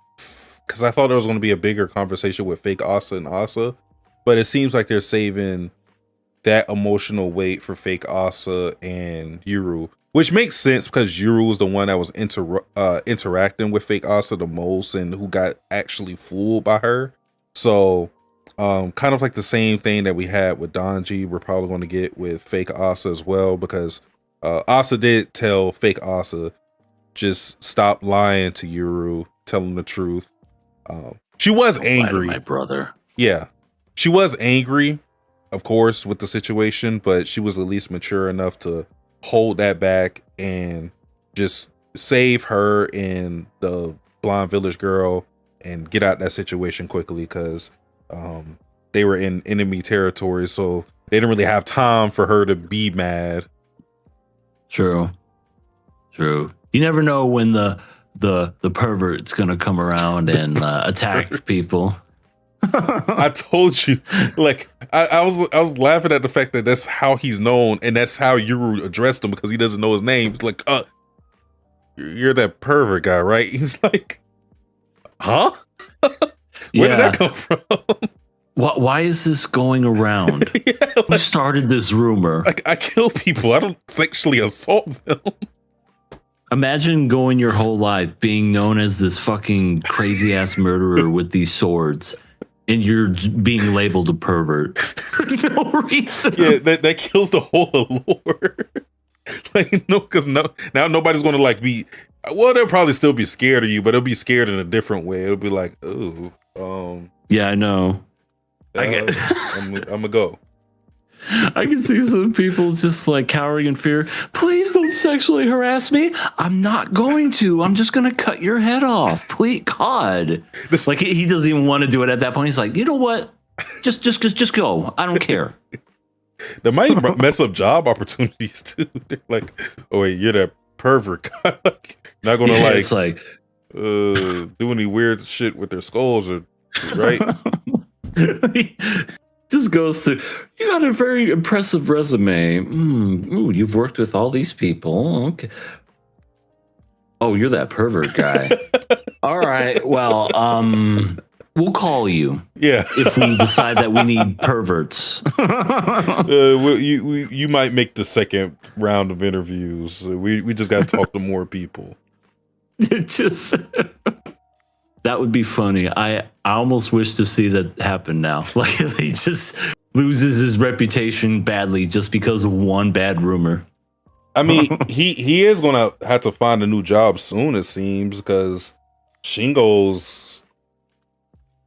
because I thought there was going to be a bigger conversation with fake Asa and Asa, but it seems like they're saving that emotional weight for fake Asa and Yuru, which makes sense because Yuru was the one that was interacting with fake Asa the most and who got actually fooled by her. So kind of like the same thing that we had with Donji, we're probably going to get with fake Asa as well, because Asa did tell fake Asa, just stop lying to Yuru, tell him the truth. She was angry. My brother. Yeah. She was angry, of course, with the situation, but she was at least mature enough to hold that back and just save her and the blonde village girl and get out that situation quickly, because they were in enemy territory, so they didn't really have time for her to be mad. True. You never know when the pervert's gonna come around and attack people. I told you, like I was laughing at the fact that that's how he's known, and that's how Yuru addressed him, because he doesn't know his name. It's like, you're that pervert guy, right? He's like, huh? Where did that come from? Why is this going around? Yeah, like, who started this rumor? Like, I kill people, I don't sexually assault them. Imagine going your whole life being known as this fucking crazy ass murderer with these swords, and you're being labeled a pervert for no reason. Yeah, that kills the whole allure. Like, no, because now nobody's going to like be. Well, they'll probably still be scared of you, but they'll be scared in a different way. It'll be like, oh, yeah, I know. I'm gonna go. I can see some people just like cowering in fear. Please don't sexually harass me. I'm not going to. I'm just going to cut your head off. Please, God. Like he doesn't even want to do it at that point. He's like, you know what? Just go. I don't care. That might mess up job opportunities too. They're like, oh wait, you're that pervert guy. Like, not going to it's like do any weird shit with their skulls, or right? Just goes to, you got a very impressive resume. Ooh, you've worked with all these people. Okay. Oh, you're that pervert guy. All right. Well, we'll call you. Yeah. If we decide that we need perverts. You might make the second round of interviews. We just got to talk to more people. Just that would be funny. I almost wish to see that happen now. Like he just loses his reputation badly just because of one bad rumor. I mean, he is gonna have to find a new job soon, it seems, because Shingo's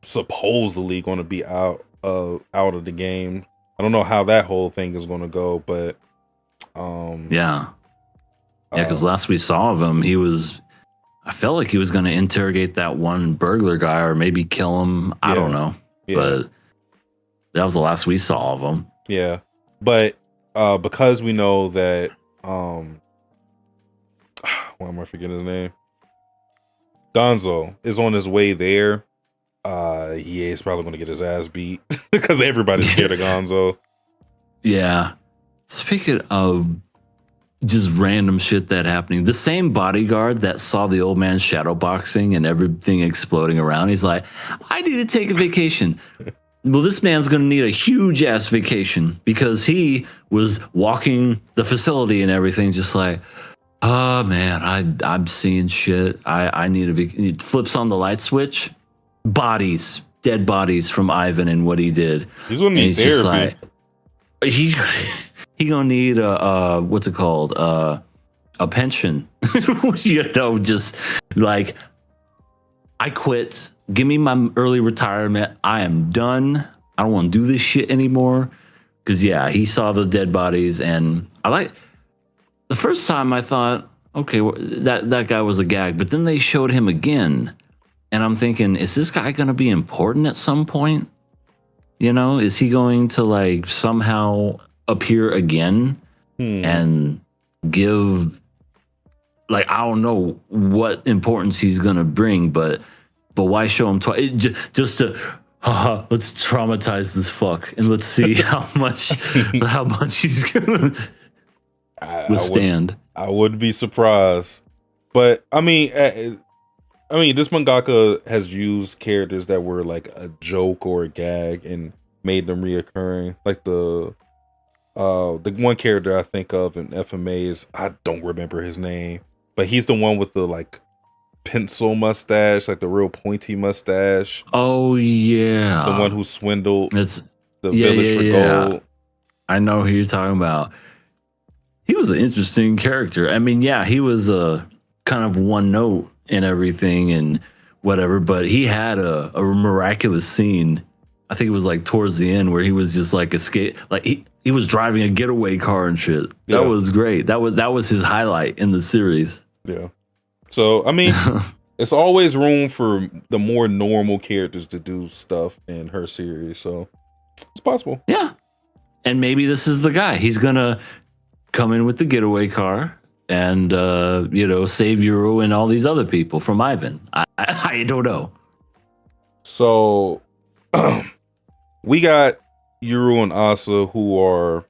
supposedly going to be out of the game. I don't know how that whole thing is going to go, but yeah, because last we saw of him, I felt like he was going to interrogate that one burglar guy or maybe kill him. I don't know. Yeah. But that was the last we saw of him. Yeah. But because we know that why am I forgetting his name? Gonzo is on his way there. He's probably going to get his ass beat because everybody's scared of Gonzo. Yeah. Speaking of just random shit that happening, the same bodyguard that saw the old man shadowboxing and everything exploding around, he's like, I need to take a vacation. Well, this man's going to need a huge ass vacation because he was walking the facility and everything, just like, oh man, I'm seeing shit. I need a vacation. Flips on the light switch, dead bodies from Ivan and what he did. He's going to need therapy. Just like, he gonna need a what's it called, a pension. Just like, I quit, give me my early retirement, I am done, I don't want to do this shit anymore. Because yeah, he saw the dead bodies, and the first time I thought, okay, that guy was a gag, but then they showed him again and I'm thinking, is this guy gonna be important at some point? Is he going to like somehow appear again Hmm. and give, like, I don't know what importance he's gonna bring, but why show him twice? Just to let's traumatize this fuck and let's see how much he's gonna withstand. I would be surprised, but I mean, this mangaka has used characters that were like a joke or a gag and made them reoccurring. Like the one character I think of in FMA is, I don't remember his name, but he's the one with the like pencil mustache, like the real pointy mustache. Oh yeah, The one who swindled it's the village for gold. I know who you're talking about. He was an interesting character. I mean, yeah, he was a kind of one note and everything and whatever, but he had a miraculous scene. I think it was like towards the end where he was just like escape, like he was driving a getaway car and shit. Yeah. That was great. That was his highlight in the series. Yeah. So I mean, it's always room for the more normal characters to do stuff in her series. So it's possible. Yeah. And maybe this is the guy. He's gonna come in with the getaway car and save Yuri and all these other people from Ivan. I don't know. So we got Yuri and Asa, who are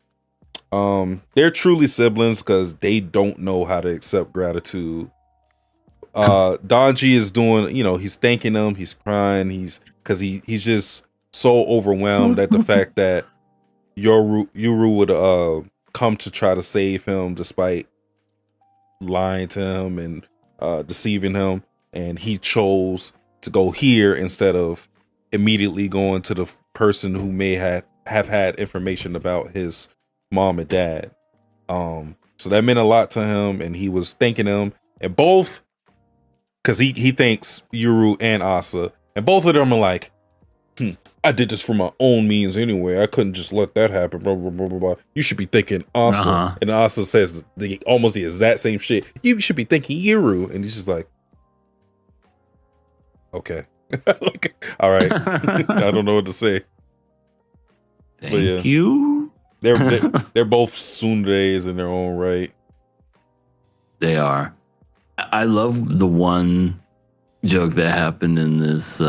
they're truly siblings because they don't know how to accept gratitude. Donji is doing, he's thanking them, he's crying, he's just so overwhelmed at the fact that Yuri would come to try to save him despite lying to him and deceiving him, and he chose to go here instead of immediately going to the person who may have had information about his mom and dad. So that meant a lot to him, and he was thanking them, and both, because he thanks Yuri and Asa, and both of them are like, I did this for my own means anyway. I couldn't just let that happen. Blah, blah, blah, blah, blah. You should be thinking Asa. And Asa says almost the exact same shit. You should be thinking Yuri. And he's just like, okay. Like, all right. I don't know what to say. Thank you. They're both tsunderes in their own right. They are. I love the one joke that happened in this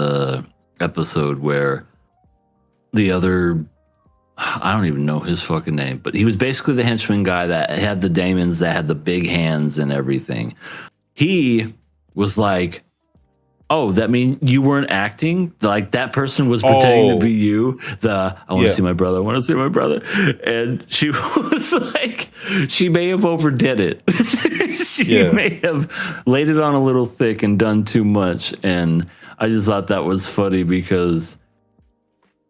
episode where the other, I don't even know his fucking name, but he was basically the henchman guy that had the Daemons, that had the big hands and everything. He was like, oh, that mean you weren't acting? Like that person was pretending to be you. I want to see my brother. I want to see my brother. And she was like, she may have overdid it. She may have laid it on a little thick and done too much. And I just thought that was funny because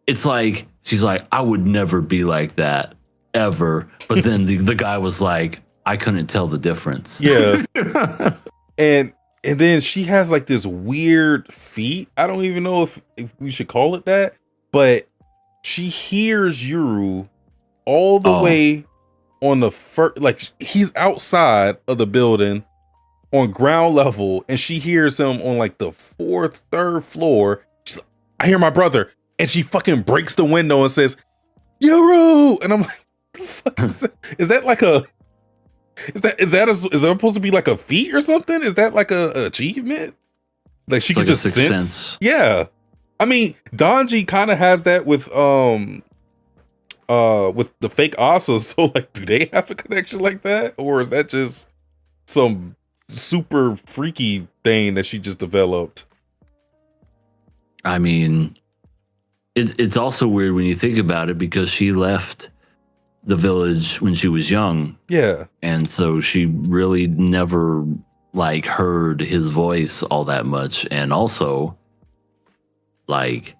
it's like, she's like, I would never be like that ever. But then the guy was like, I couldn't tell the difference. Yeah. And then she has like this weird feat. I don't even know if we should call it that, but she hears Yuri all the way on the first, like he's outside of the building on ground level, and she hears him on like the third floor. She's like, I hear my brother, and she fucking breaks the window and says, Yuri! And I'm like, the fuck is that? Is that like a... Is that supposed to be like a feat or something? Is that like a achievement? Like she could just sense. Yeah, I mean, Donji kind of has that with the fake Asa. So like, do they have a connection like that, or is that just some super freaky thing that she just developed? I mean, it's also weird when you think about it because she left the village when she was young. Yeah. And so she really never like heard his voice all that much. And also like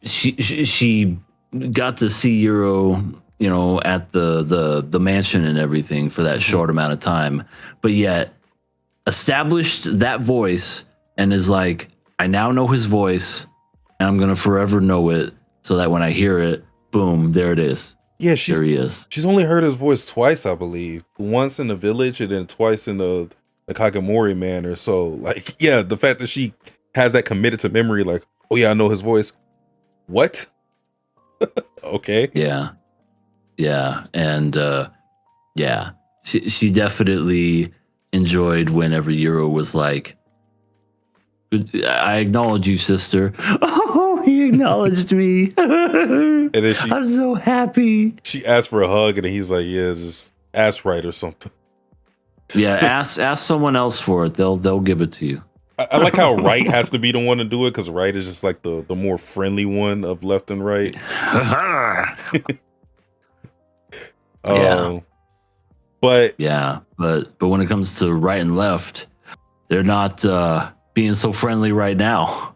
she got to see Yuri, at the mansion and everything for that short amount of time, but yet established that voice and is like, I now know his voice and I'm going to forever know it so that when I hear it, boom, there it is. Yeah, there he is. She's only heard his voice twice, I believe. Once in the village and then twice in the Kagemori manor. So, like, yeah, the fact that she has that committed to memory, like, oh yeah, I know his voice. What? Okay. Yeah. Yeah, and yeah, she definitely enjoyed whenever Euro was like, "I acknowledge you, sister." Oh, he acknowledged me. And then I'm so happy. she asked for a hug, and he's like, "Yeah, just ask right or something." Yeah, ask someone else for it. They'll give it to you. I like how Right has to be the one to do it because Right is just like the more friendly one of left and right. Yeah. But Yeah, but when it comes to right and left, they're not being so friendly right now.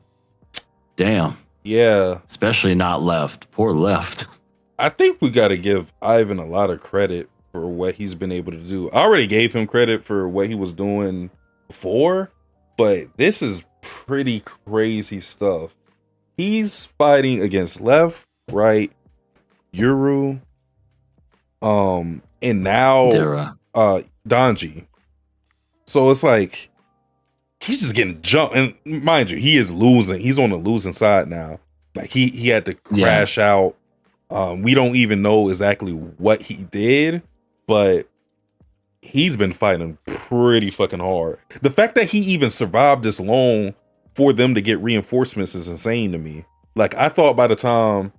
Damn. yeah, Especially not left. Poor left. I think we got to give Ivan a lot of credit for what he's been able to do. I already gave him credit for what he was doing before, but this is pretty crazy stuff. He's fighting against left, right, Yuru, and now Dara. Donji. So it's like he's just getting jumped, and mind you, he is losing. He's on the losing side now. Like he had to crash out. We don't even know exactly what he did, but he's been fighting pretty fucking hard. The fact that he even survived this long for them to get reinforcements is insane to me. Like, I thought by the time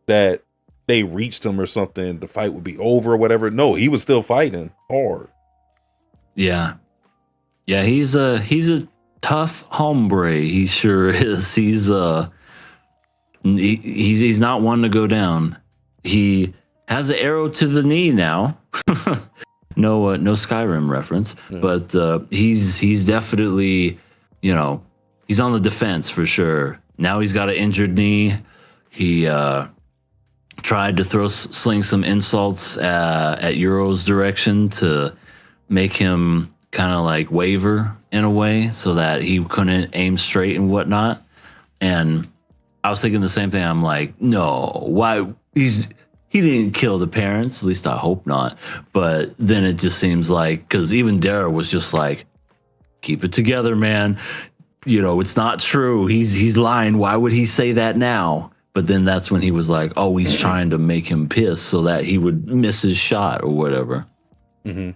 that they reached him or something, the fight would be over or whatever. No, he was still fighting hard. Yeah. Yeah, he's a tough hombre. He sure is. He's not one to go down. He has an arrow to the knee now. No Skyrim reference, but he's definitely, he's on the defense for sure. Now he's got an injured knee. He tried to sling some insults at Euro's direction to make him kind of like waver in a way so that he couldn't aim straight and whatnot. And I was thinking the same thing. I'm like, no, why? He didn't kill the parents. At least I hope not. But then it just seems like, because even Dara was just like, keep it together, man. It's not true. He's lying. Why would he say that now? But then that's when he was like, oh, he's trying to make him piss so that he would miss his shot or whatever. Mm-hmm.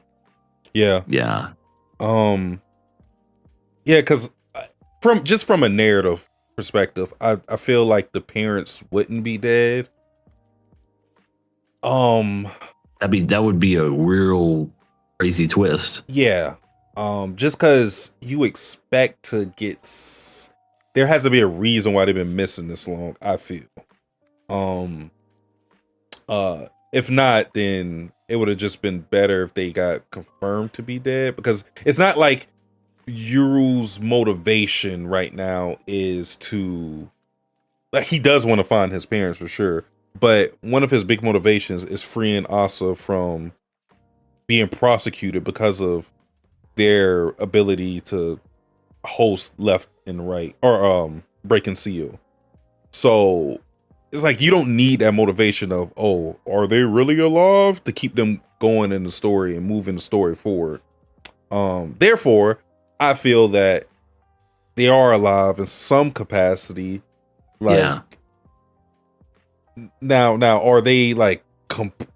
Yeah. Yeah. Yeah, because from a narrative perspective, I feel like the parents wouldn't be dead. That would be a real crazy twist. Yeah. Just because you expect to get, there has to be a reason why they've been missing this long, I feel. If not, then it would have just been better if they got confirmed to be dead, because it's not like Yuru's motivation right now is to, like, he does want to find his parents for sure, but one of his big motivations is freeing Asa from being prosecuted because of their ability to host left and right, or break and seal. So it's like you don't need that motivation of, oh, are they really alive, to keep them going in the story and moving the story forward. Therefore, I feel that they are alive in some capacity. Like, yeah. Now, are they like,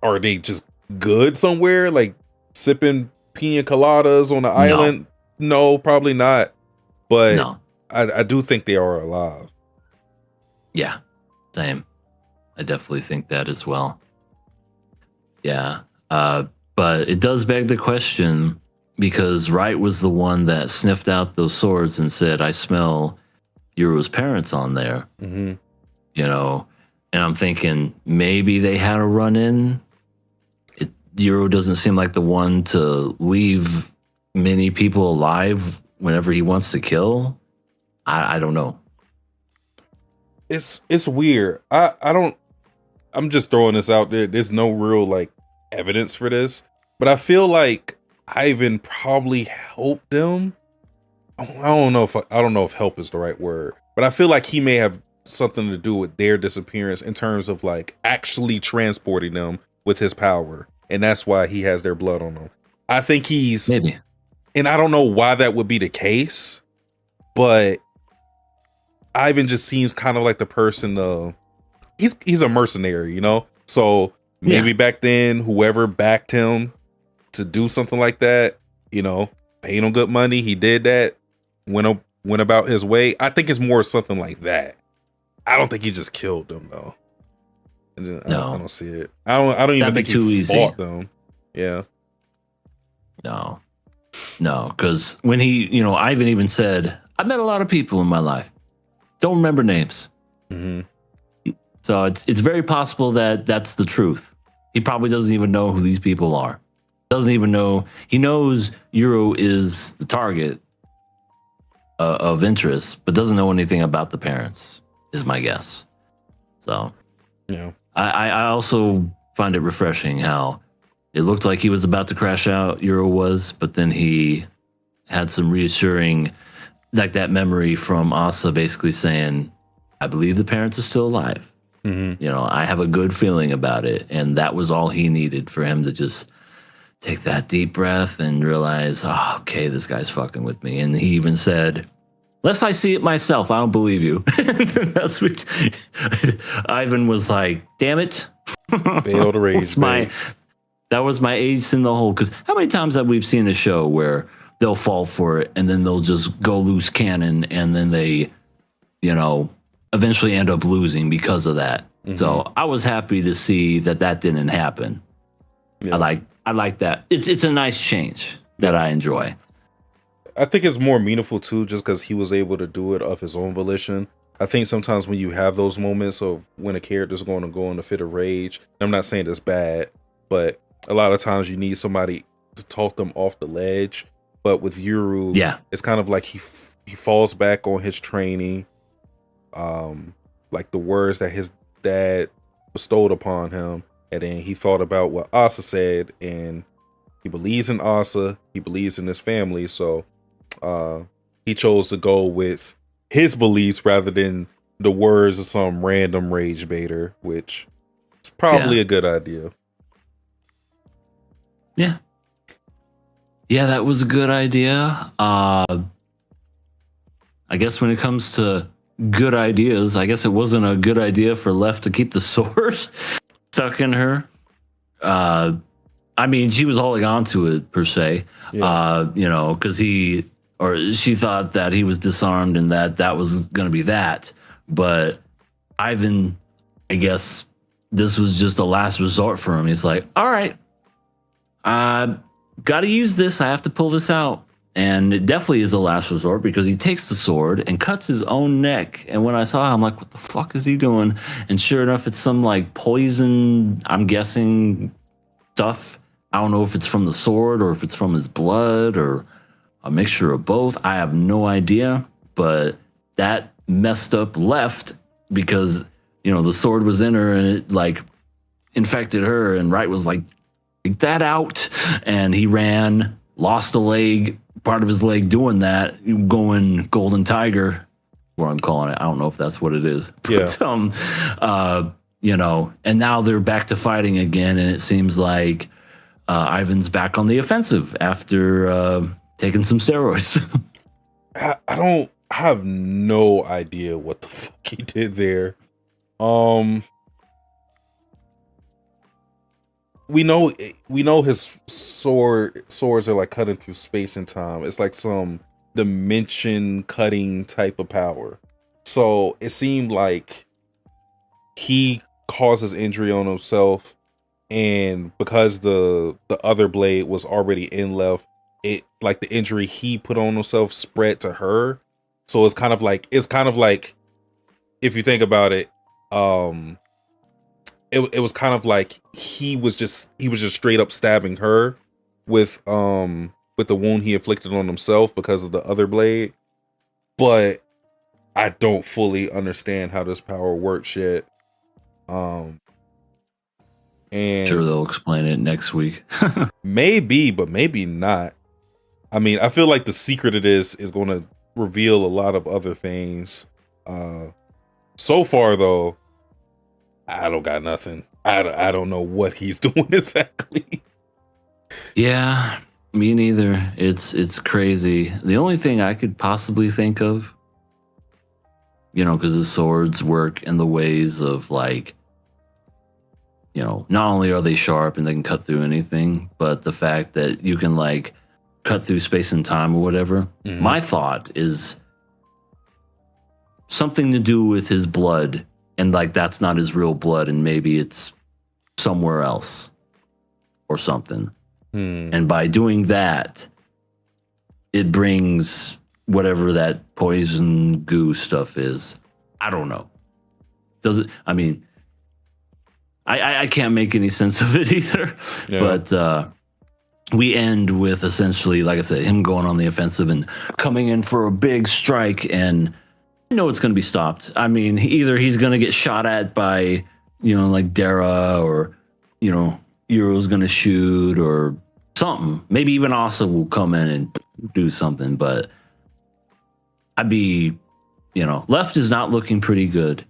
are they just good somewhere, like sipping pina coladas on the island? No, probably not. But No. I do think they are alive. Yeah, same. I definitely think that as well. Yeah, but it does beg the question, because Wright was the one that sniffed out those swords and said, I smell Euro's parents on there. Mm-hmm. And I'm thinking maybe they had a run-in. Euro doesn't seem like the one to leave many people alive whenever he wants to kill. I don't know. It's weird. I'm just throwing this out there. There's no real like evidence for this, but I feel like Ivan probably helped them. I don't know if help is the right word, but I feel like he may have something to do with their disappearance in terms of like actually transporting them with his power, and that's why he has their blood on him. I think he's Maybe, and I don't know why that would be the case, but Ivan just seems kind of like the person. He's a mercenary, so Maybe back then, whoever backed him to do something like that, you know, paid him good money. He did that, went about his way. I think it's more something like that. I don't think he just killed them though. I don't see it. I don't even think he fought them. Yeah. No, because when he, Ivan even said, "I've met a lot of people in my life. Don't remember names." Mm-hmm. So it's very possible that that's the truth. He probably doesn't even know who these people are. Doesn't even know. He knows Yuri is the target of interest, but doesn't know anything about the parents, is my guess. So, yeah. I also find it refreshing how it looked like he was about to crash out, Yuri was, but then he had some reassuring, like that memory from Asa basically saying, "I believe the parents are still alive." Mm-hmm. I have a good feeling about it. And that was all he needed for him to just take that deep breath and realize, oh, okay, this guy's fucking with me. And he even said, "Unless I see it myself, I don't believe you." That's what Ivan was like, damn it. Failed to raise That was my ace in the hole. Because how many times have we seen a show where they'll fall for it and then they'll just go loose cannon and then they, eventually end up losing because of that. Mm-hmm. So I was happy to see that didn't happen. Yeah. I like that. It's a nice change that I enjoy. I think it's more meaningful too, just because he was able to do it of his own volition. I think sometimes when you have those moments of when a character's going to go in a fit of rage, I'm not saying it's bad, but a lot of times you need somebody to talk them off the ledge. But with Yuri, it's kind of like he falls back on his training. Like the words that his dad bestowed upon him, and then he thought about what Asa said, and he believes in Asa, he believes in his family, so he chose to go with his beliefs rather than the words of some random rage baiter, which is probably a good idea. Yeah, that was a good idea. I guess when it comes to good ideas, I guess it wasn't a good idea for Left to keep the sword stuck in her. I mean, she was holding on to it per se, because she thought that he was disarmed and that was going to be that. But Ivan, I guess this was just a last resort for him. He's like, all right, I got to use this. I have to pull this out. And it definitely is a last resort because he takes the sword and cuts his own neck. And when I saw it, I'm like, what the fuck is he doing? And sure enough, it's some like poison, I'm guessing, stuff. I don't know if it's from the sword or if it's from his blood or a mixture of both. I have no idea. But that messed up Left because, the sword was in her and it like infected her. And Wright was like, take that out. And he ran, lost a leg. Part of his leg doing that, going Golden Tiger, what I'm calling it. I don't know if that's what it is. But, and now they're back to fighting again, and it seems like Ivan's back on the offensive after taking some steroids. I have no idea what the fuck he did there. We know his swords are like cutting through space and time. It's like some dimension cutting type of power. So it seemed like he causes injury on himself, and because the other blade was already in Left, it like the injury he put on himself spread to her. So it's kind of like if you think about it, it was kind of like he was just straight up stabbing her with the wound he inflicted on himself because of the other blade. But I don't fully understand how this power works yet. And sure they'll explain it next week. Maybe, but maybe not. I mean, I feel like the secret of this is going to reveal a lot of other things. So far though, I don't got nothing. I don't know what he's doing exactly. Yeah, me neither. It's crazy. The only thing I could possibly think of, because the swords work in the ways of like, you know, not only are they sharp and they can cut through anything, but the fact that you can like cut through space and time or whatever. Mhm. My thought is something to do with his blood, and like that's not his real blood, and maybe it's somewhere else or something. And by doing that, it brings whatever that poison goo stuff is. I don't know. Does it? I mean, I can't make any sense of it either. Yeah. But we end with essentially, like I said, him going on the offensive and coming in for a big strike, and I know it's going to be stopped. I mean, either he's going to get shot at by, you know, like Dara, or, you know, Yuro's going to shoot or something. Maybe even Asa will come in and do something, but I'd be, you know, left is not looking pretty good.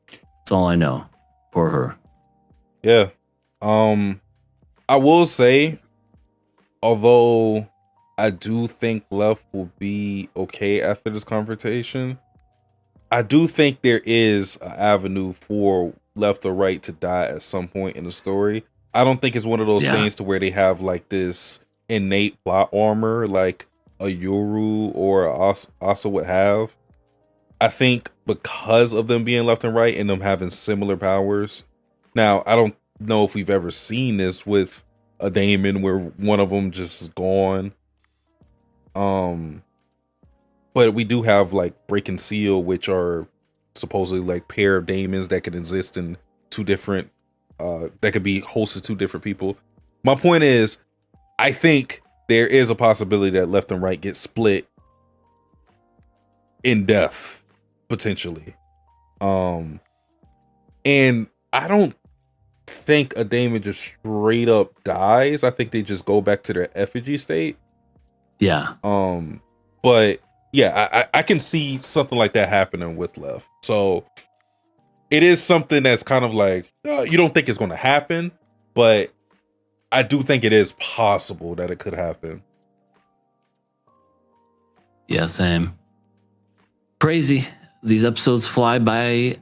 That's all I know for her. Yeah. I will say, although I do think left will be okay after this confrontation, I do think there is an avenue for left or right to die at some point in the story. I don't think it's one of those things to where they have like this innate plot armor like a Yuru or a Asa would have. I think because of them being left and right and them having similar powers. Now, I don't know if we've ever seen this with a Daemon where one of them just is gone. But we do have like Break and Seal, which are supposedly like pair of Daemons that can exist in two different that could be hosted to different people. My point is, I think there is a possibility that left and right get split in death, potentially. And I don't think a Daemon just straight up dies. I think they just go back to their effigy state. Yeah. But yeah, I can see something like that happening with left. So it is something that's kind of like, you don't think it's going to happen, but I do think it is possible that it could happen. Yeah, same. Crazy. These episodes fly by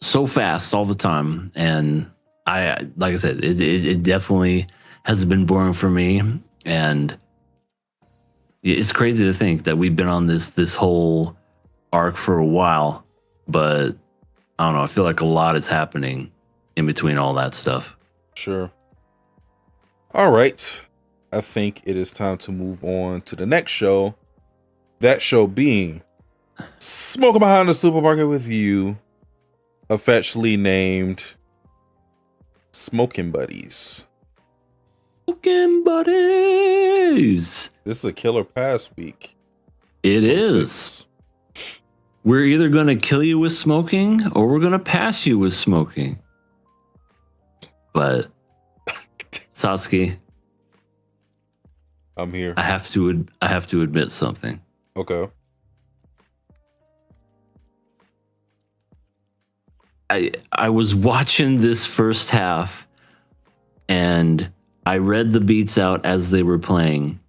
so fast all the time. And I, like I said, it definitely has been boring for me. And it's crazy to think that we've been on this whole arc for a while, but I don't know. I feel like a lot is happening in between all that stuff. Sure. All right. I think it is time to move on to the next show. That show being Smoking Behind the Supermarket with You, affectionately named Smoking Buddies. Smoking Buddies. This is a killer pass week. It So is. 6. We're either going to kill you with smoking or we're going to pass you with smoking. But Satsuki, I'm here. I have to admit something. Okay. I was watching this first half and I read the beats out as they were playing.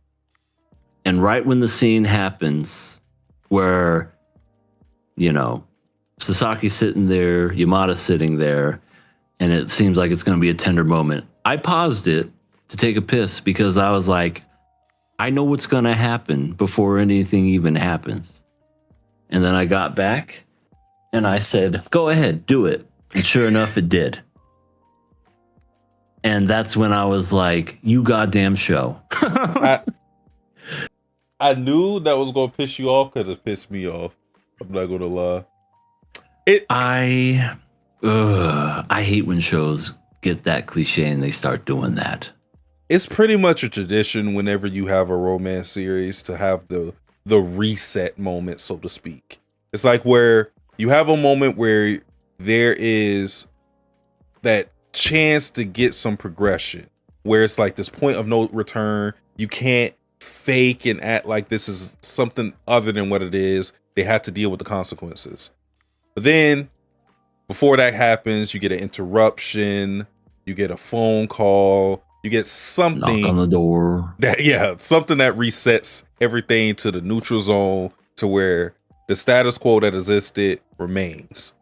And right when the scene happens where, you know, Sasaki's sitting there, Yamada's sitting there, and it seems like it's going to be a tender moment, I paused it to take a piss because I was like, I know what's going to happen before anything even happens. And then I got back and I said, go ahead, do it. And sure enough, it did. And that's when I was like, you goddamn show. I knew that was going to piss you off because it pissed me off. I'm not going to lie. I hate when shows get that cliche and they start doing that. It's pretty much a tradition whenever you have a romance series to have the reset moment, so to speak. It's like where you have a moment where there is that chance to get some progression, where it's like this point of no return. You can't fake and act like this is something other than what it is. They have to deal with the consequences. But then before that happens, you get an interruption, you get a phone call, you get something Knock on the door. something that resets everything to the neutral zone to where the status quo that existed remains.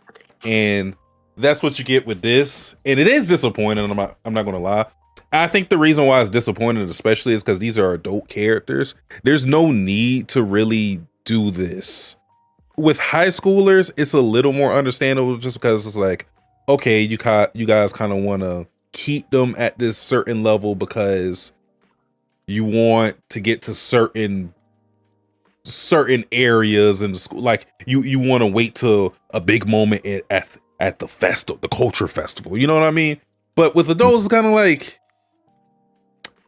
And that's what you get with this, and it is disappointing. I'm not gonna lie. I think the reason why it's disappointing, especially, is because these are adult characters. There's no need to really do this. With high schoolers, it's a little more understandable just because it's like, okay, you guys kind of want to keep them at this certain level because you want to get to certain areas in the school. Like you want to wait till a big moment at the festival, the culture festival. You know what I mean? But with adults, it's kind of like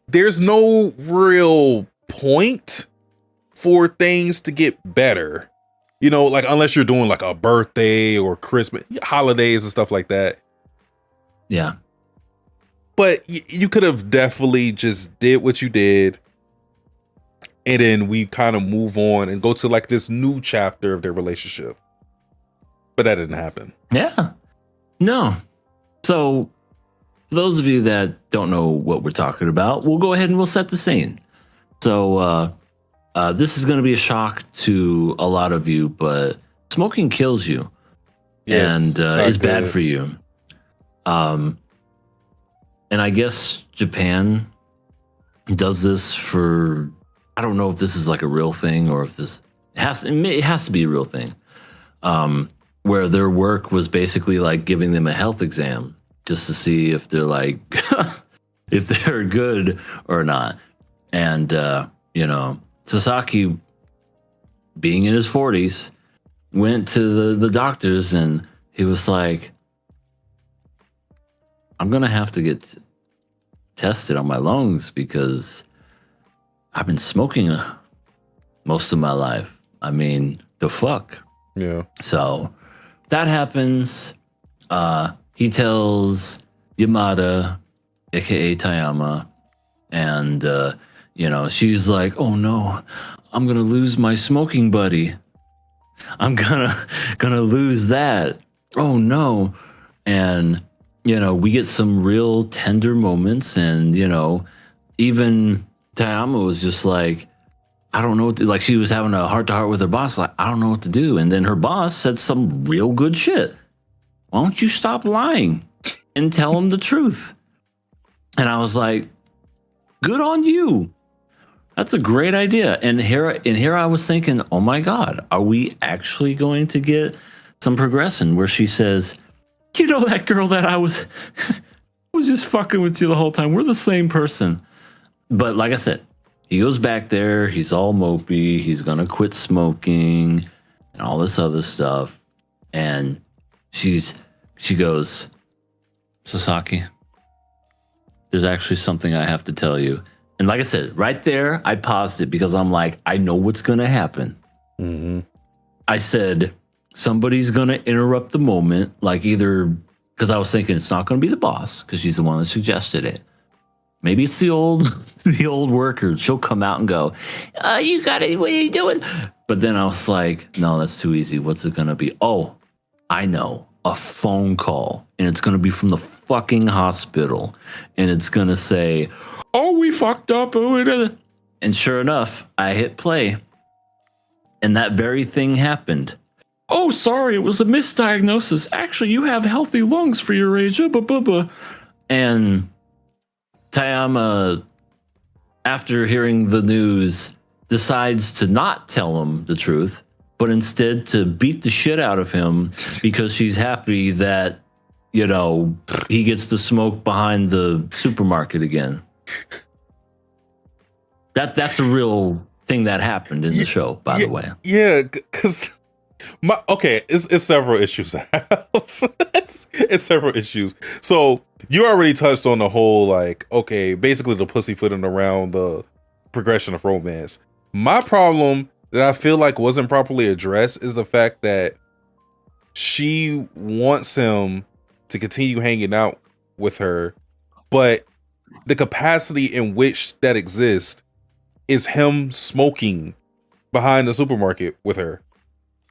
there's no real point for things to get better. You know, like unless you're doing like a birthday or Christmas holidays and stuff like that. Yeah. But you could have definitely just did what you did. And then we kind of move on and go to like this new chapter of their relationship. But that didn't happen. Yeah. No. So for those of you that don't know what we're talking about, we'll go ahead and we'll set the scene. So this is going to be a shock to a lot of you, but smoking kills you. Yes, and is bad for you. And I guess Japan does this for, I don't know if this is like a real thing or if this it has to be a real thing. Where their work was basically like giving them a health exam just to see if they're like, if they're good or not. And, you know, Sasaki, being in his 40s, went to the doctors and he was like, I'm going to have to get tested on my lungs because I've been smoking most of my life. I mean, the fuck? Yeah. So that happens. He tells Yamada, aka Tayama, and you know, she's like, "Oh no, I'm gonna lose my smoking buddy. I'm gonna lose that. Oh no!" And you know, we get some real tender moments, and you know, even Tayama was just like, I don't know what to, like she was having a heart-to-heart with her boss, like, I don't know what to do. And then her boss said some real good shit. Why don't you stop lying and tell him the truth? And I was like, good on you. That's a great idea. And here I was thinking, oh my God, are we actually going to get some progression where she says, you know, that girl that I was just fucking with you the whole time. We're the same person. But like I said, he goes back there. He's all mopey. He's going to quit smoking and all this other stuff. And she goes, Sasaki, there's actually something I have to tell you. And like I said, right there, I paused it because I'm like, I know what's going to happen. Mm-hmm. I said, somebody's going to interrupt the moment. Like either, because I was thinking it's not going to be the boss because she's the one that suggested it. Maybe it's the old worker. She'll come out and go, you got it. What are you doing? But then I was like, no, that's too easy. What's it going to be? Oh, I know. A phone call. And it's going to be from the fucking hospital. And it's going to say, oh, we fucked up. And sure enough, I hit play. And that very thing happened. Oh, sorry. It was a misdiagnosis. Actually, you have healthy lungs for your age. And Tayama, after hearing the news, decides to not tell him the truth, but instead to beat the shit out of him because she's happy that, you know, he gets to smoke behind the supermarket again. That's a real thing that happened in the show, by the way. Yeah, because it's several issues I have. it's several issues. So you already touched on the whole, like, okay, basically the pussyfooting around the progression of romance. My problem that I feel like wasn't properly addressed is the fact that she wants him to continue hanging out with her, but the capacity in which that exists is him smoking behind the supermarket with her,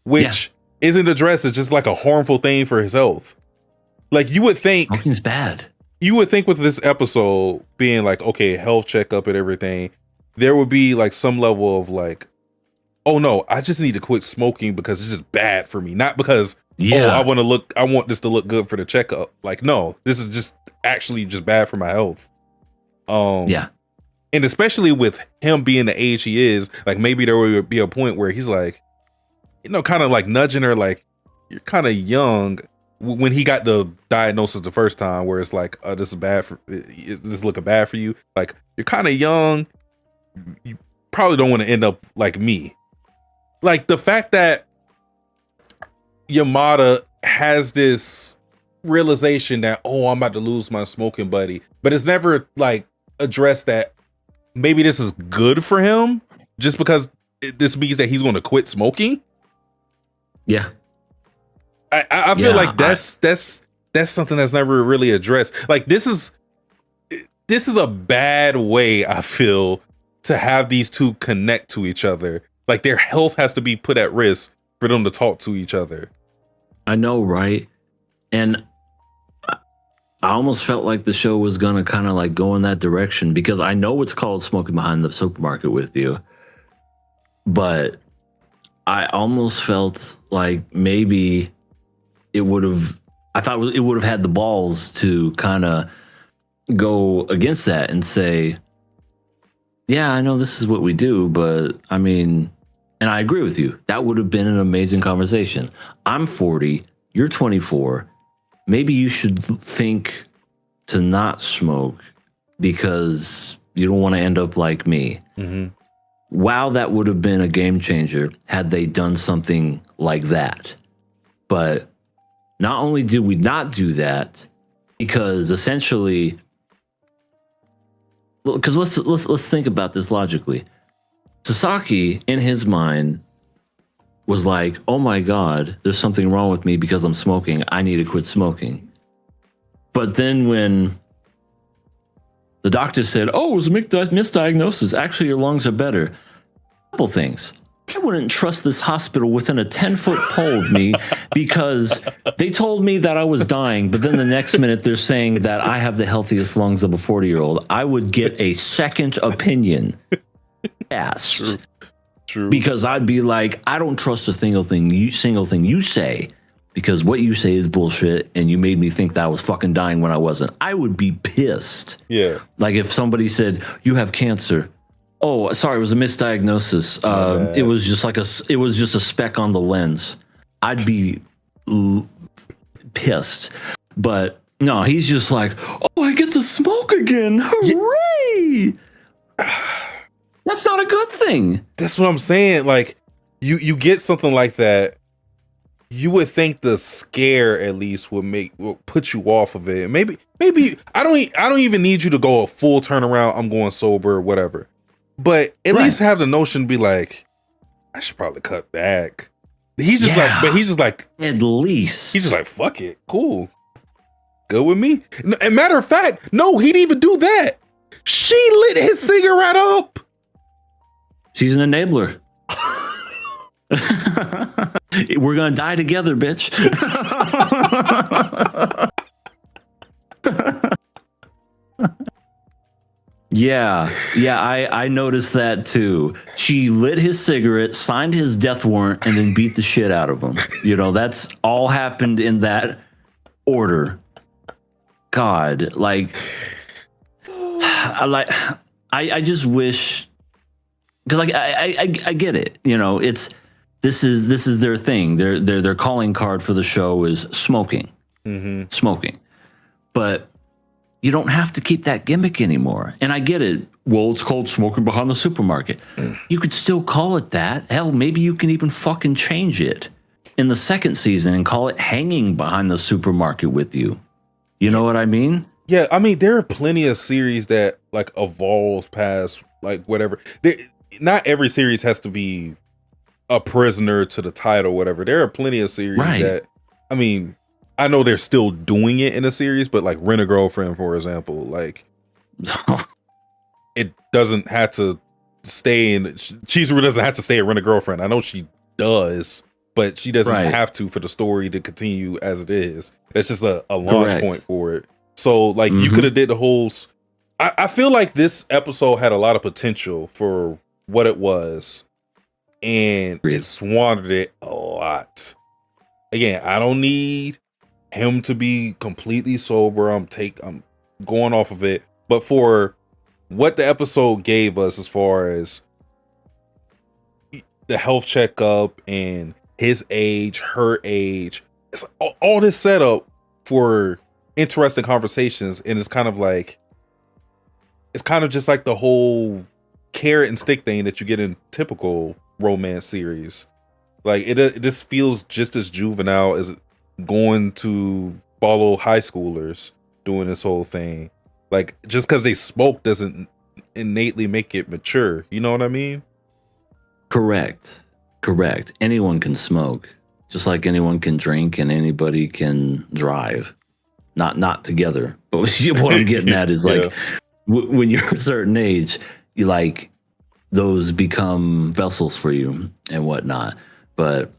which isn't addressed as just like a harmful thing for his health. Like you would think smoking's bad. You would think with this episode being like, okay, health checkup and everything, there would be like some level of like, oh no, I just need to quit smoking because it's just bad for me. Not because Yeah. I want this to look good for the checkup. Like, no, this is just actually just bad for my health. Yeah. And especially with him being the age he is, like maybe there would be a point where he's like, kind of like nudging her, like, you're kind of young. When he got the diagnosis the first time, where it's like, this is looking bad for you. Like, you're kind of young. You probably don't want to end up like me. Like, the fact that Yamada has this realization that, I'm about to lose my smoking buddy, but it's never like addressed that maybe this is good for him just because this means that he's going to quit smoking. Yeah. I feel like that's something that's never really addressed. Like, this is a bad way, I feel, to have these two connect to each other. Like, their health has to be put at risk for them to talk to each other. I know, right? And I almost felt like the show was gonna kind of like go in that direction, because I know it's called Smoking Behind the Supermarket with You, but I almost felt like maybe it would have had the balls to kind of go against that and say, yeah, I know this is what we do, but I mean, and I agree with you, that would have been an amazing conversation. I'm 40, you're 24. Maybe you should think to not smoke because you don't want to end up like me. Mm-hmm. Wow, that would have been a game changer had they done something like that. But not only did we not do that, because essentially, because let's think about this logically. Sasaki, in his mind, was like, oh my God, there's something wrong with me because I'm smoking. I need to quit smoking. But then when the doctor said, oh, it was a misdiagnosis. Actually, your lungs are better. Couple things. I wouldn't trust this hospital within a 10-foot pole of me because they told me that I was dying, but then the next minute they're saying that I have the healthiest lungs of a 40-year-old. I would get a second opinion asked. True. Because I'd be like, I don't trust a single thing you say, because what you say is bullshit, and you made me think that I was fucking dying when I wasn't. I would be pissed. Yeah. Like if somebody said, you have cancer. Oh, sorry, it was a misdiagnosis. It was just a speck on the lens. I'd be pissed. But no, he's just like, oh, I get to smoke again. Hooray! That's not a good thing. That's what I'm saying. Like, you get something like that, you would think the scare at least will put you off of it. Maybe I don't even need you to go a full turnaround. I'm going sober or whatever. But at least have the notion, be like, I should probably cut back. He's just like, at least he's just like, fuck it, cool, good with me. And matter of fact, no, he didn't even do that. She lit his cigarette up. She's an enabler. We're gonna die together, bitch. Yeah, I noticed that too. She lit his cigarette, signed his death warrant, and then beat the shit out of him. You know, that's all happened in that order. God, like, I just wish, because like I get it. You know, this is their thing. Their calling card for the show is smoking, smoking, but you don't have to keep that gimmick anymore. And I get it. Well, it's called Smoking Behind the Supermarket. You could still call it that. Hell, maybe you can even fucking change it in the second season and call it Hanging Behind the Supermarket with You. You know what I mean? Yeah, I mean, there are plenty of series that like evolve past like whatever. Not every series has to be a prisoner to the title, whatever. There are plenty of series that, I mean, I know they're still doing it in a series, but like Rent a Girlfriend, for example, like it doesn't have to stay in. Chizuru doesn't have to stay at Rent a Girlfriend. I know she does, but she doesn't have to for the story to continue as it is. It's just a launch point for it. So like you could have did the whole. I feel like this episode had a lot of potential for what it was, and it squandered it a lot. again, I don't need him to be completely sober. I'm going off of it. But for what the episode gave us as far as the health checkup and his age, her age, it's all this setup for interesting conversations. And it's kind of just like the whole carrot and stick thing that you get in typical romance series. Like this feels just as juvenile as going to follow high schoolers doing this whole thing. Like, just because they smoke doesn't innately make it mature. You know what I mean? Correct. Anyone can smoke, just like anyone can drink and anybody can drive. Not together. But what I'm getting at is like, when you're a certain age, you like those become vessels for you and whatnot. But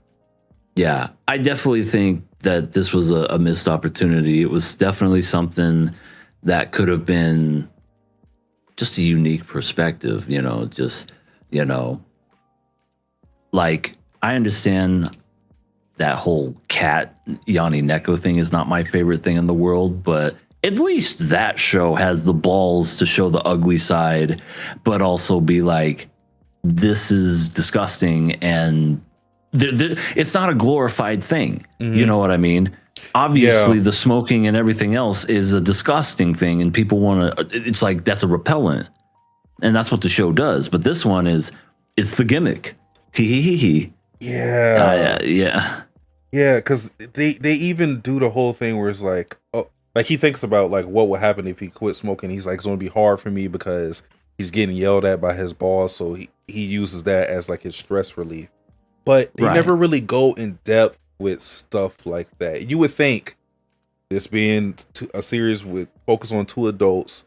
yeah, I definitely think that this was a missed opportunity. It was definitely something that could have been just a unique perspective, like, I understand that whole cat Yanni Neko thing is not my favorite thing in the world, but at least that show has the balls to show the ugly side, but also be like, this is disgusting, and it's not a glorified thing. Mm-hmm. You know what I mean? Obviously, the smoking and everything else is a disgusting thing, and people want to. It's like that's a repellent, and that's what the show does. But this one it's the gimmick. Tee. Yeah. Yeah. Yeah, because they even do the whole thing where it's like, oh, like he thinks about like what would happen if he quit smoking. He's like, it's going to be hard for me because he's getting yelled at by his boss, so he uses that as like his stress relief. But they never really go in depth with stuff like that. You would think, this being a series with focus on two adults,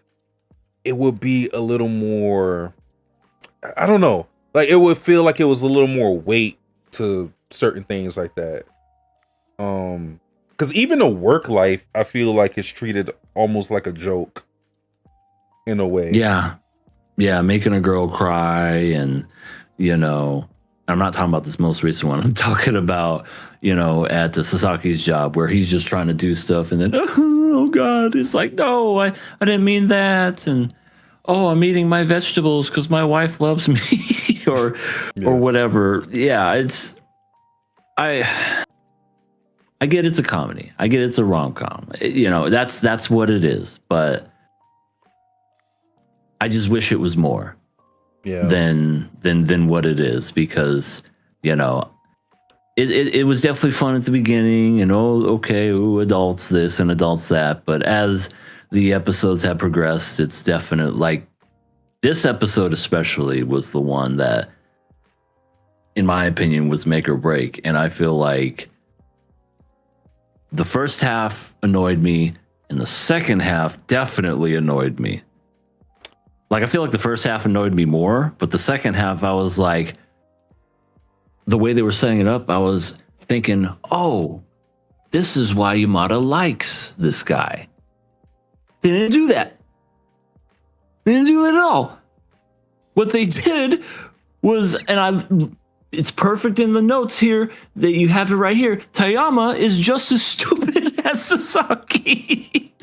it would be a little more, I don't know, like it would feel like it was a little more weight to certain things like that. Because even the work life, I feel like it's treated almost like a joke in a way. Yeah, making a girl cry, and I'm not talking about this most recent one. I'm talking about, at the Sasaki's job where he's just trying to do stuff, and then, oh God, it's like, no, I didn't mean that. And, oh, I'm eating my vegetables because my wife loves me or whatever. Yeah, I get it's a comedy. I get it's a rom-com. That's what it is. But I just wish it was more. Than what it is, because it was definitely fun at the beginning, and adults this and adults that, but as the episodes have progressed, it's definite, like this episode especially was the one that, in my opinion, was make or break. And I feel like the first half annoyed me and the second half definitely annoyed me. Like, I feel like the first half annoyed me more, but the second half, I was like, the way they were setting it up, I was thinking, oh, this is why Yamada likes this guy. They didn't do that. They didn't do that at all. What they did was, it's perfect in the notes here that you have it right here. Tayama is just as stupid as Sasaki.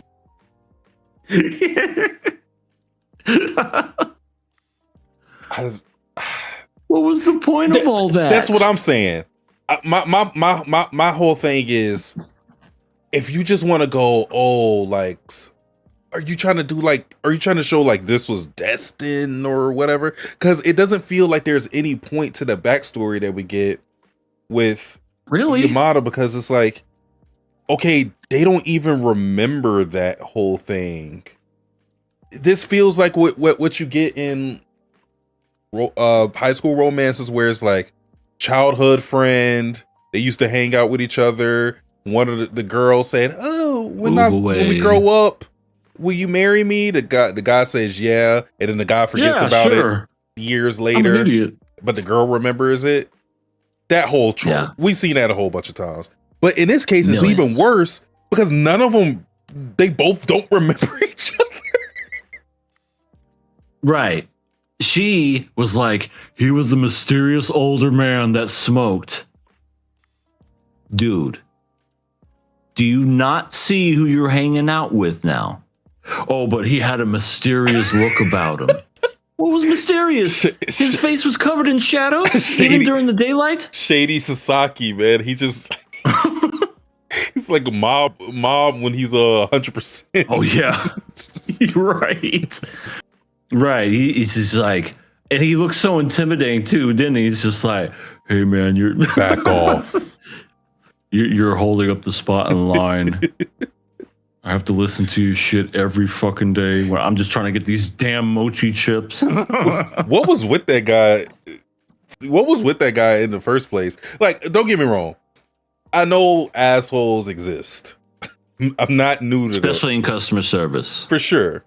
What was the point of all that? That's what I'm saying. My whole thing is, if you just want to go, are you trying to show like this was destined or whatever? Because it doesn't feel like there's any point to the backstory that we get with Yamada, because it's like, okay, they don't even remember that whole thing. This feels like what you get in high school romances, where it's like childhood friend. They used to hang out with each other. One of the girls said, "Oh, when we grow up, will you marry me?" The guy says, "Yeah," and then the guy forgets about it years later. I'm an idiot. But the girl remembers it. That whole trope, we've seen that a whole bunch of times. But in this case, it's even worse because none of them, they both don't remember each other. Right. She was like, he was a mysterious older man that smoked. Dude, Do you not see who you're hanging out with now? Oh, but he had a mysterious look about him. What was mysterious? His face was covered in shadows, even during the daylight. Shady Sasaki, man. He just he's like a mob when he's 100%. Oh yeah, you're right. Right. He's just like, and he looks so intimidating too, didn't he? He's just like, hey man, you're Back off. You're holding up the spot in line. I have to listen to your shit every fucking day when I'm just trying to get these damn mochi chips. What was with that guy? What was with that guy in the first place? Like, don't get me wrong. I know assholes exist. I'm not new to Especially in customer service. For sure.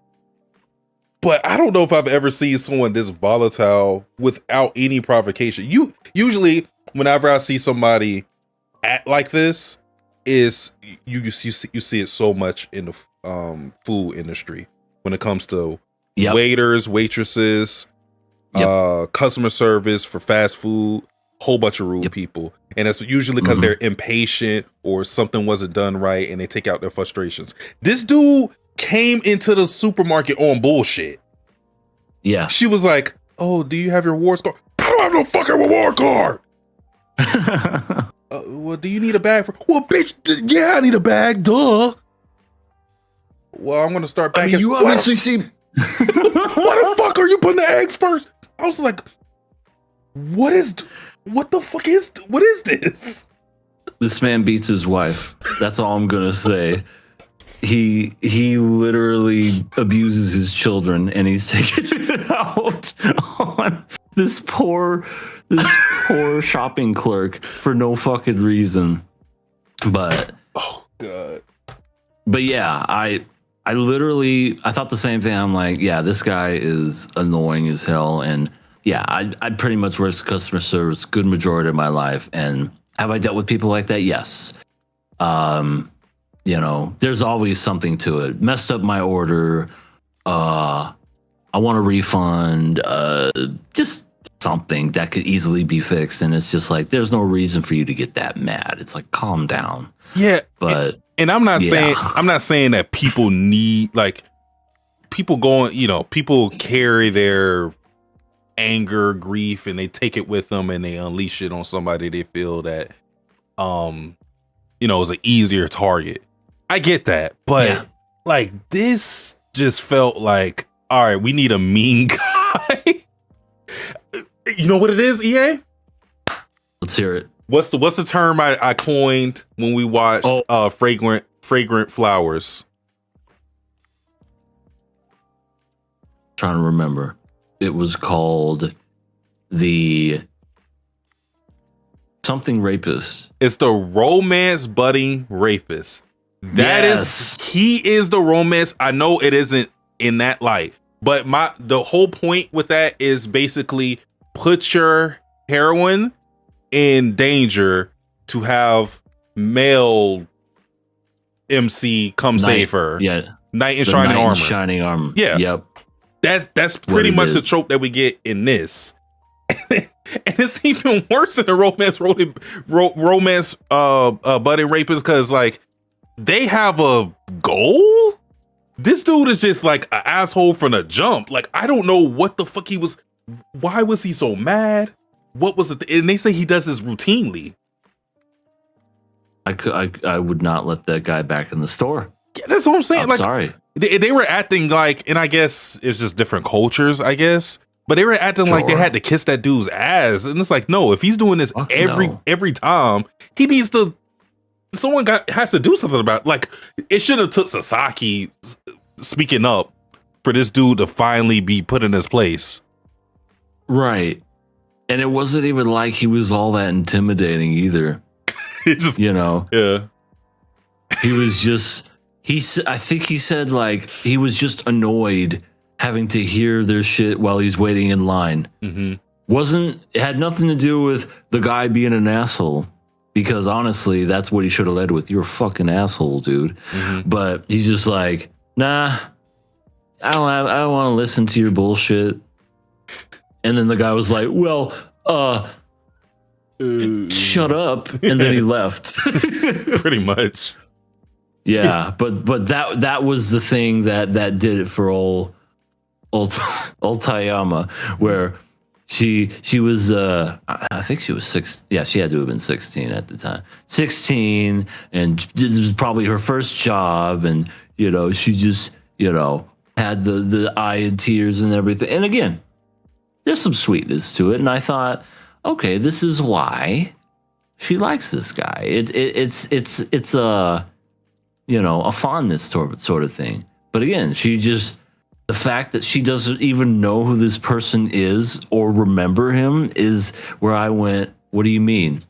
But I don't know if I've ever seen someone this volatile without any provocation. Usually, whenever I see somebody act like this, is you see it so much in the food industry when it comes to waiters, waitresses, customer service for fast food, whole bunch of rude people. And that's usually because they're impatient or something wasn't done right and they take out their frustrations. This dude came into the supermarket on bullshit. Yeah. She was like, oh, do you have your rewards card? I don't have no fucking reward card. Well, do you need a bag for? Well, bitch, yeah, I need a bag. Duh. Well, I'm gonna start back. You obviously see. Why the fuck are you putting the eggs first? I was like, what the fuck is this? This man beats his wife. That's all I'm gonna say. He literally abuses his children, and he's taking it out on this poor shopping clerk for no fucking reason. But oh god. But yeah, I thought the same thing. I'm like, yeah, this guy is annoying as hell. And yeah, I pretty much worked customer service good majority of my life. And have I dealt with people like that? Yes. You know, there's always something to it. Messed up my order. I want a refund. Just something that could easily be fixed. And it's just like, there's no reason for you to get that mad. It's like, calm down. Yeah. But and I'm not saying that people need, like, people going, you know, people carry their anger, grief, and they take it with them and they unleash it on somebody they feel that you know, is an easier target. I get that, but like, this just felt like, all right, we need a mean guy. You know what it is, EA? Let's hear it. What's the term I coined when we watched fragrant flowers? Trying to remember. It was called the something rapist. It's the romance budding rapist. He is the romance. I know it isn't in that light, but the whole point with that is basically put your heroine in danger to have male MC come save her. Yeah. Knight in shining armor. Yeah. Yep. That's pretty much the trope that we get in this. And it's even worse than the romance budding rapist, because like, they have a goal. This dude is just like an asshole from the jump. Like, I don't know what the fuck he was. Why was he so mad? What was it? And they say he does this routinely. I would not let that guy back in the store. Yeah, that's what I'm saying. I'm like, sorry. They were acting like, and I guess it's just different cultures, I guess. But they were acting like they had to kiss that dude's ass, and it's like, no. If he's doing this every time, he needs to. Someone has to do something about it. Like, it should have took Sasaki speaking up for this dude to finally be put in his place. Right. And it wasn't even like he was all that intimidating either. It just, you know. Yeah. He was just I think he said like he was just annoyed having to hear their shit while he's waiting in line. Mm-hmm. It had nothing to do with the guy being an asshole. Because honestly, that's what he should have led with. You're a fucking asshole, dude. Mm-hmm. But he's just like, nah, I don't want to listen to your bullshit. And then the guy was like, well, shut up. And then he left. Pretty much. Yeah, but that was the thing that did it for old Tayama, where she was I think she was 6. Yeah, she had to have been 16 at the time. 16, and this was probably her first job, and she just had the eye and tears and everything. And again, there's some sweetness to it, and I thought, okay, this is why she likes this guy. It's a a fondness sort of thing. But again, the fact that she doesn't even know who this person is or remember him is where I went, what do you mean?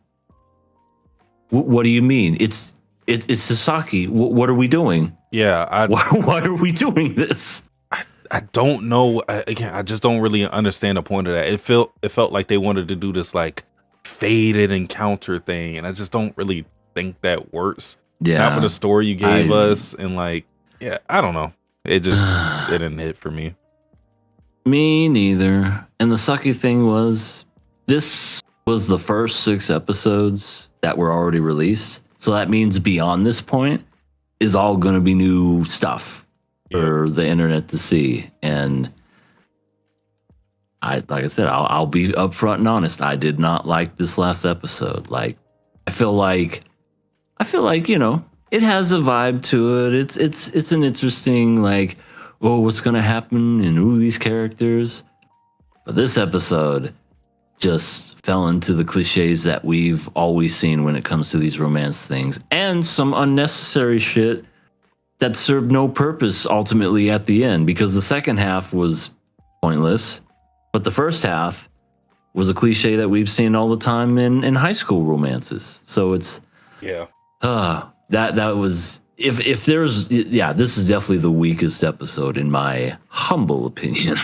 What do you mean? It's Sasaki. What are we doing? Yeah. Why are we doing this? I don't know. Again, I just don't really understand the point of that. It felt like they wanted to do this like faded encounter thing, and I just don't really think that works. Yeah. Not for the story you gave us, and like, yeah, I don't know. It just it didn't hit for me. Me neither. And the sucky thing was, this was the first 6 episodes that were already released. So that means beyond this point is all going to be new stuff for the internet to see. And like I said, I'll be upfront and honest. I did not like this last episode. Like, I feel like it has a vibe to it. It's an interesting, like, oh, what's gonna happen and who these characters. But this episode just fell into the cliches that we've always seen when it comes to these romance things, and some unnecessary shit that served no purpose ultimately at the end, because the second half was pointless, but the first half was a cliche that we've seen all the time in high school romances. So it's that was, if there's, this is definitely the weakest episode in my humble opinion.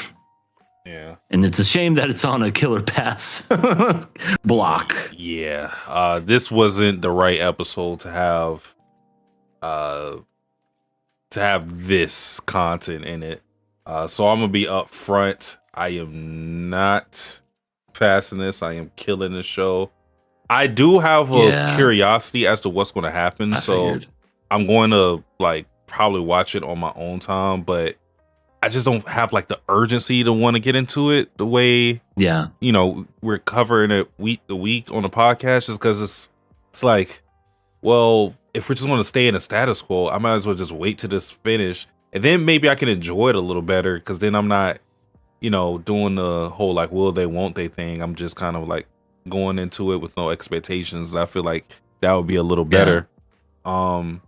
Yeah. And it's a shame that it's on a Killer Pass block. Yeah. This wasn't the right episode to have this content in it. So I'm gonna be upfront. I am not passing this. I am killing the show. I do have a curiosity as to what's going to happen, I'm going to like probably watch it on my own time, but I just don't have like the urgency to want to get into it the way we're covering it week to week on the podcast, just because it's like, well, if we're just going to stay in a status quo, I might as well just wait till this finish, and then maybe I can enjoy it a little better, because then I'm not doing the whole like will they won't they thing. I'm just kind of like going into it with no expectations, and I feel like that would be a little better. And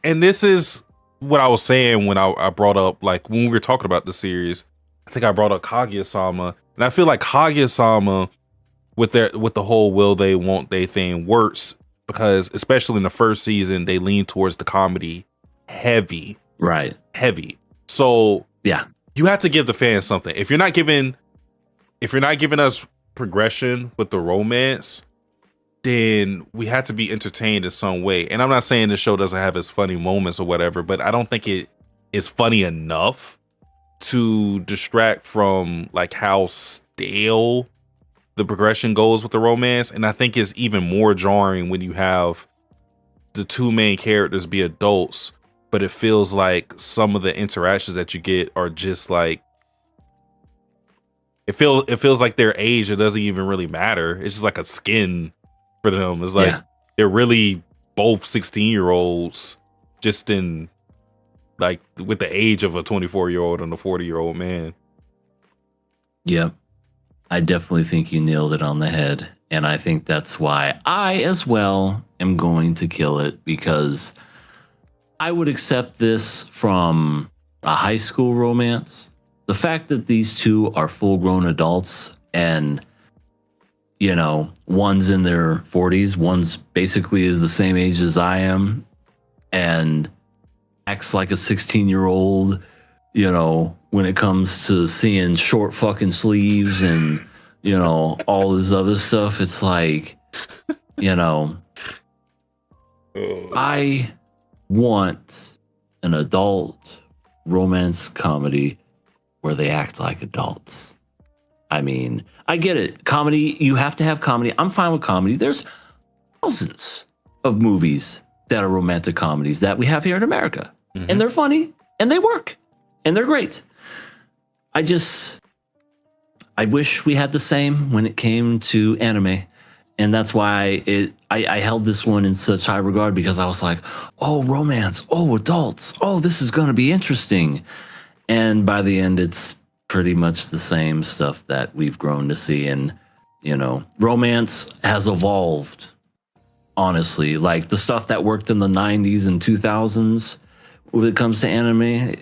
this is what I was saying when I brought up, like, when we were talking about the series, I think I brought up Kaguya-sama, and I feel like Kaguya-sama with the whole will they won't they thing works because, especially in the first season, they lean towards the comedy heavy. So you have to give the fans something. If you're not giving us progression with the romance, then we had to be entertained in some way. And I'm not saying the show doesn't have its funny moments or whatever, but I don't think it is funny enough to distract from like how stale the progression goes with the romance. And I think it's even more jarring when you have the two main characters be adults, but it feels like some of the interactions that you get are just like, it feels like their age, it doesn't even really matter. It's just like a skin for them. It's like they're really both 16-year-olds, just in like with the age of a 24-year-old and a 40-year-old man. Yep. I definitely think you nailed it on the head. And I think that's why I as well am going to kill it, because I would accept this from a high school romance. The fact that these two are full-grown adults and, one's in their 40s, one's basically is the same age as I am and acts like a 16-year-old, when it comes to seeing short fucking sleeves and, all this other stuff. It's like, I want an adult romance comedy where they act like adults. I mean, I get it. Comedy, you have to have comedy. I'm fine with comedy. There's thousands of movies that are romantic comedies that we have here in America. And they're funny and they work and they're great. I wish we had the same when it came to anime. And that's why I held this one in such high regard, because I was like, oh, romance, oh, adults, oh, this is going to be interesting. And by the end, it's pretty much the same stuff that we've grown to see. And, you know, romance has evolved, honestly. Like the stuff that worked in the 90s and 2000s when it comes to anime,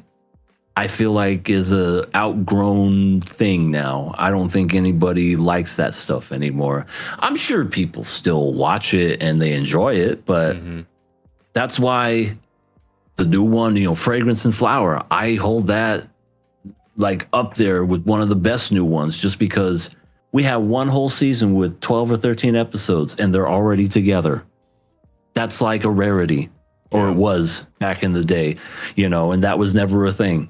I feel like is a outgrown thing now. I don't think anybody likes that stuff anymore. I'm sure people still watch it and they enjoy it, but that's why the new one, you know, Fragrance and Flower, I hold that like up there with one of the best new ones, just because we have one whole season with 12 or 13 episodes and they're already together. That's like a rarity, or it was back in the day, you know, and that was never a thing.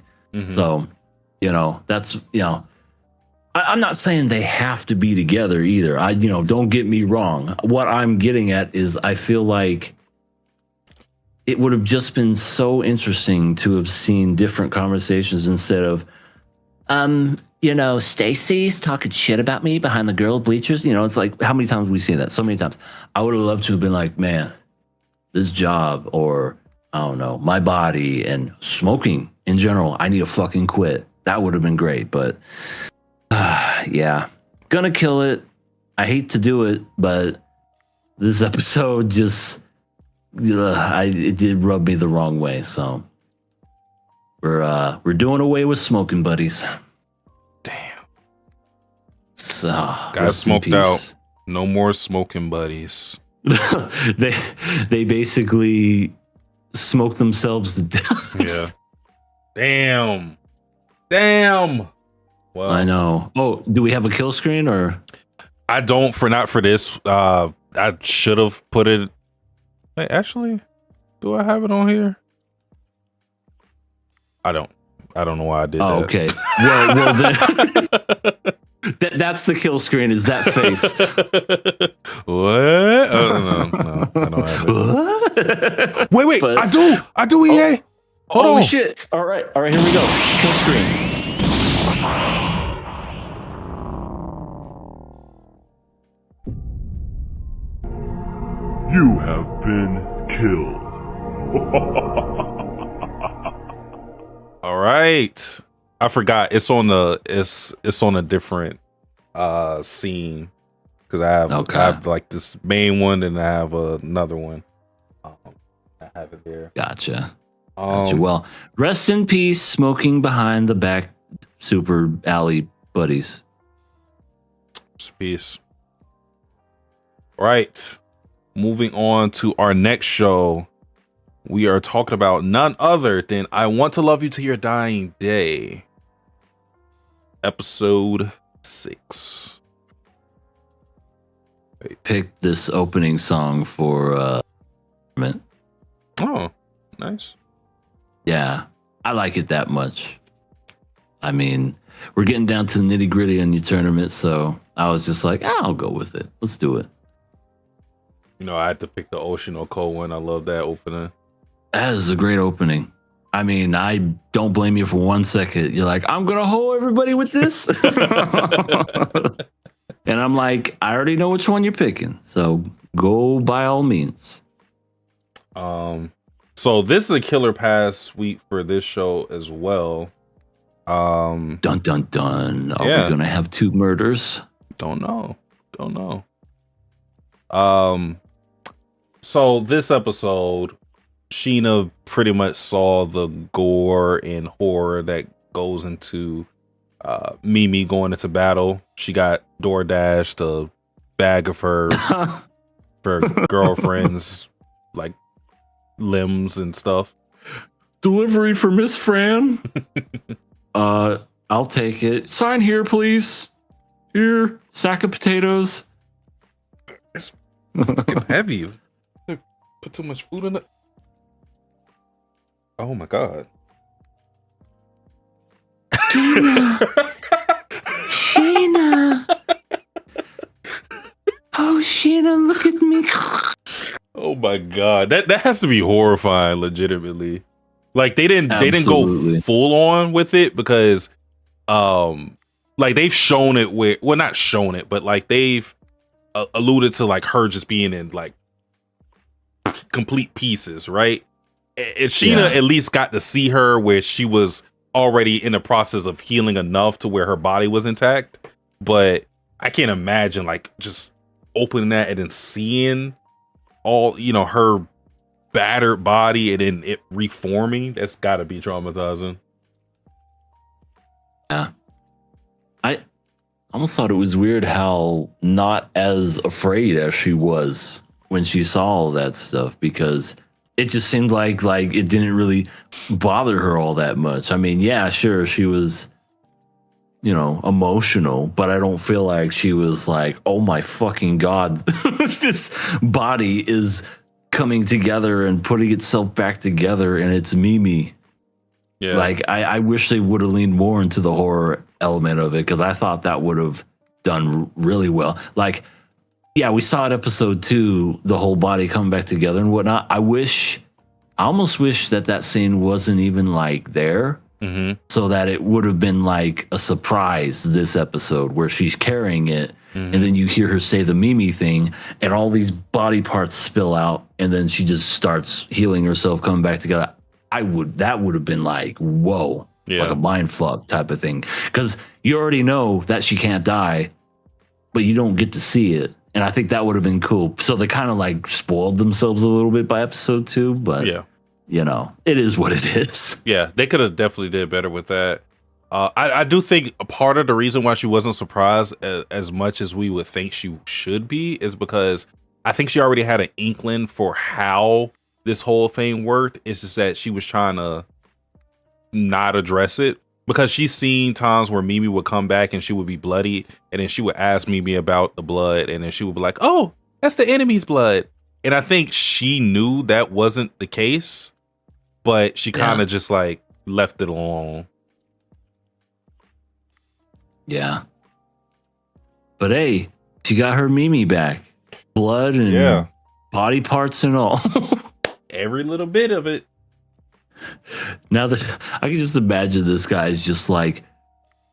So, you know, that's, you know, I'm not saying they have to be together either. You know, don't get me wrong. What I'm getting at is I feel like it would have just been so interesting to have seen different conversations instead of, you know, Stacy's talking shit about me behind the girl bleachers. You know, it's like, how many times have we seen that? So many times. I would have loved to have been like, man, this job, or I don't know, my body and smoking in general, I need to fucking quit. That would have been great, but yeah, gonna kill it. I hate to do it, but this episode just, it did rub me the wrong way. So we're doing away with smoking buddies. Damn. So Got smoked out. No more smoking buddies. they basically smoke themselves to death. Yeah. Damn. Well, I know. Oh, do we have a kill screen or? I don't not for this. I should have put it. Wait, actually, do I have it on here? I don't know why I did that. Okay. Well then, that's the kill screen. Is that face? What? No, I don't have it. Wait, But- I do, EA. Hold Oh on. shit! All right, here we go. Kill screen. You have been killed. All right. I forgot. It's on a different scene, because I have like this main one and I have another one. I have it there. Gotcha. Well, rest in peace, smoking behind the back super alley buddies. Peace. Right. Moving on to our next show. We are talking about none other than I Want to Love You to Your Dying Day. Episode 6. Picked this opening song for Oh, nice. yeah, I like it that much. I mean, we're getting down to the nitty gritty on your tournament, so I was just like, I'll go with it. Let's do it. You know, I had to pick the Ocean or Cold one. I love that opening. That is a great opening. I mean, I don't blame you for 1 second. You're like, I'm gonna hoe everybody with this. And I'm like, I already know which one you're picking, so go by all means. So this is a killer pass week for this show as well. Dun dun dun. Are Yeah. we gonna have 2 murders? Don't know. So this episode, Sheena pretty much saw the gore and horror that goes into Mimi going into battle. She got DoorDashed a bag of her girlfriend's like limbs and stuff. Delivery for Miss Fran. I'll take it. Sign here, please. Here, sack of potatoes. It's fucking heavy. Put too much food in it. Oh my god. Sheena. Oh, Sheena, look at me. Oh my god, that has to be horrifying, legitimately. Like they didn't Absolutely. go full on with it because like they've shown it with, well, not shown it, but like they've alluded to like her just being in like complete pieces, right? And Sheena at least got to see her where she was already in the process of healing enough to where her body was intact. But I can't imagine like just opening that and then seeing all, you know, her battered body and then it reforming. That's gotta be traumatizing. Yeah. I almost thought it was weird how not as afraid as she was when she saw all that stuff, because it just seemed like it didn't really bother her all that much. I mean, yeah, sure, she was, you know, emotional, but I don't feel like she was like, oh my fucking god, this body is coming together and putting itself back together and it's Mimi. Yeah. Like I wish they would have leaned more into the horror element of it, because I thought that would have done really well. Like, yeah, we saw it episode 2, the whole body coming back together and whatnot. I almost wish that scene wasn't even like there, so that it would have been like a surprise this episode where she's carrying it, and then you hear her say the Mimi thing, and all these body parts spill out, and then she just starts healing herself, coming back together. That would have been like, whoa, like a mind fuck type of thing, because you already know that she can't die, but you don't get to see it. And I think that would have been cool. So they kind of like spoiled themselves a little bit by episode 2, but you know, it is what it is. Yeah, they could have definitely did better with that. I do think a part of the reason why she wasn't surprised as much as we would think she should be is because I think she already had an inkling for how this whole thing worked. It's just that she was trying to not address it, because she's seen times where Mimi would come back and she would be bloody, and then she would ask Mimi about the blood, and then she would be like, oh, that's the enemy's blood. And I think she knew that wasn't the case, but she kind of just like left it alone. Yeah. But hey, she got her Mimi back. Blood and body parts and all. Every little bit of it. Now that I can just imagine this guy is just like,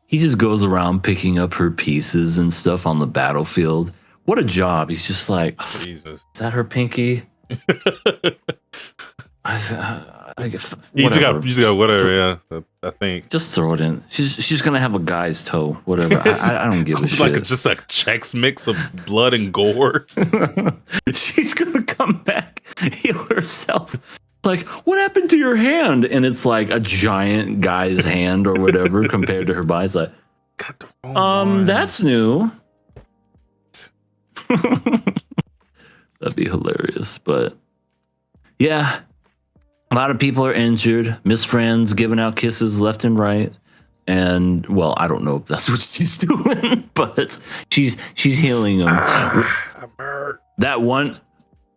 he just goes around picking up her pieces and stuff on the battlefield. What a job. He's just like, Jesus. Is that her pinky? You just got whatever, I think. Just throw it in. She's gonna have a guy's toe, whatever. I don't give a shit. Like just like Chex Mix of blood and gore. She's gonna come back, heal herself. Like, what happened to your hand? And it's like a giant guy's hand or whatever compared to her body. It's like, that's new. That'd be hilarious. But yeah, a lot of people are injured. Miss Friends giving out kisses left and right. And well, I don't know if that's what she's doing, but she's healing them. I'm hurt. That one,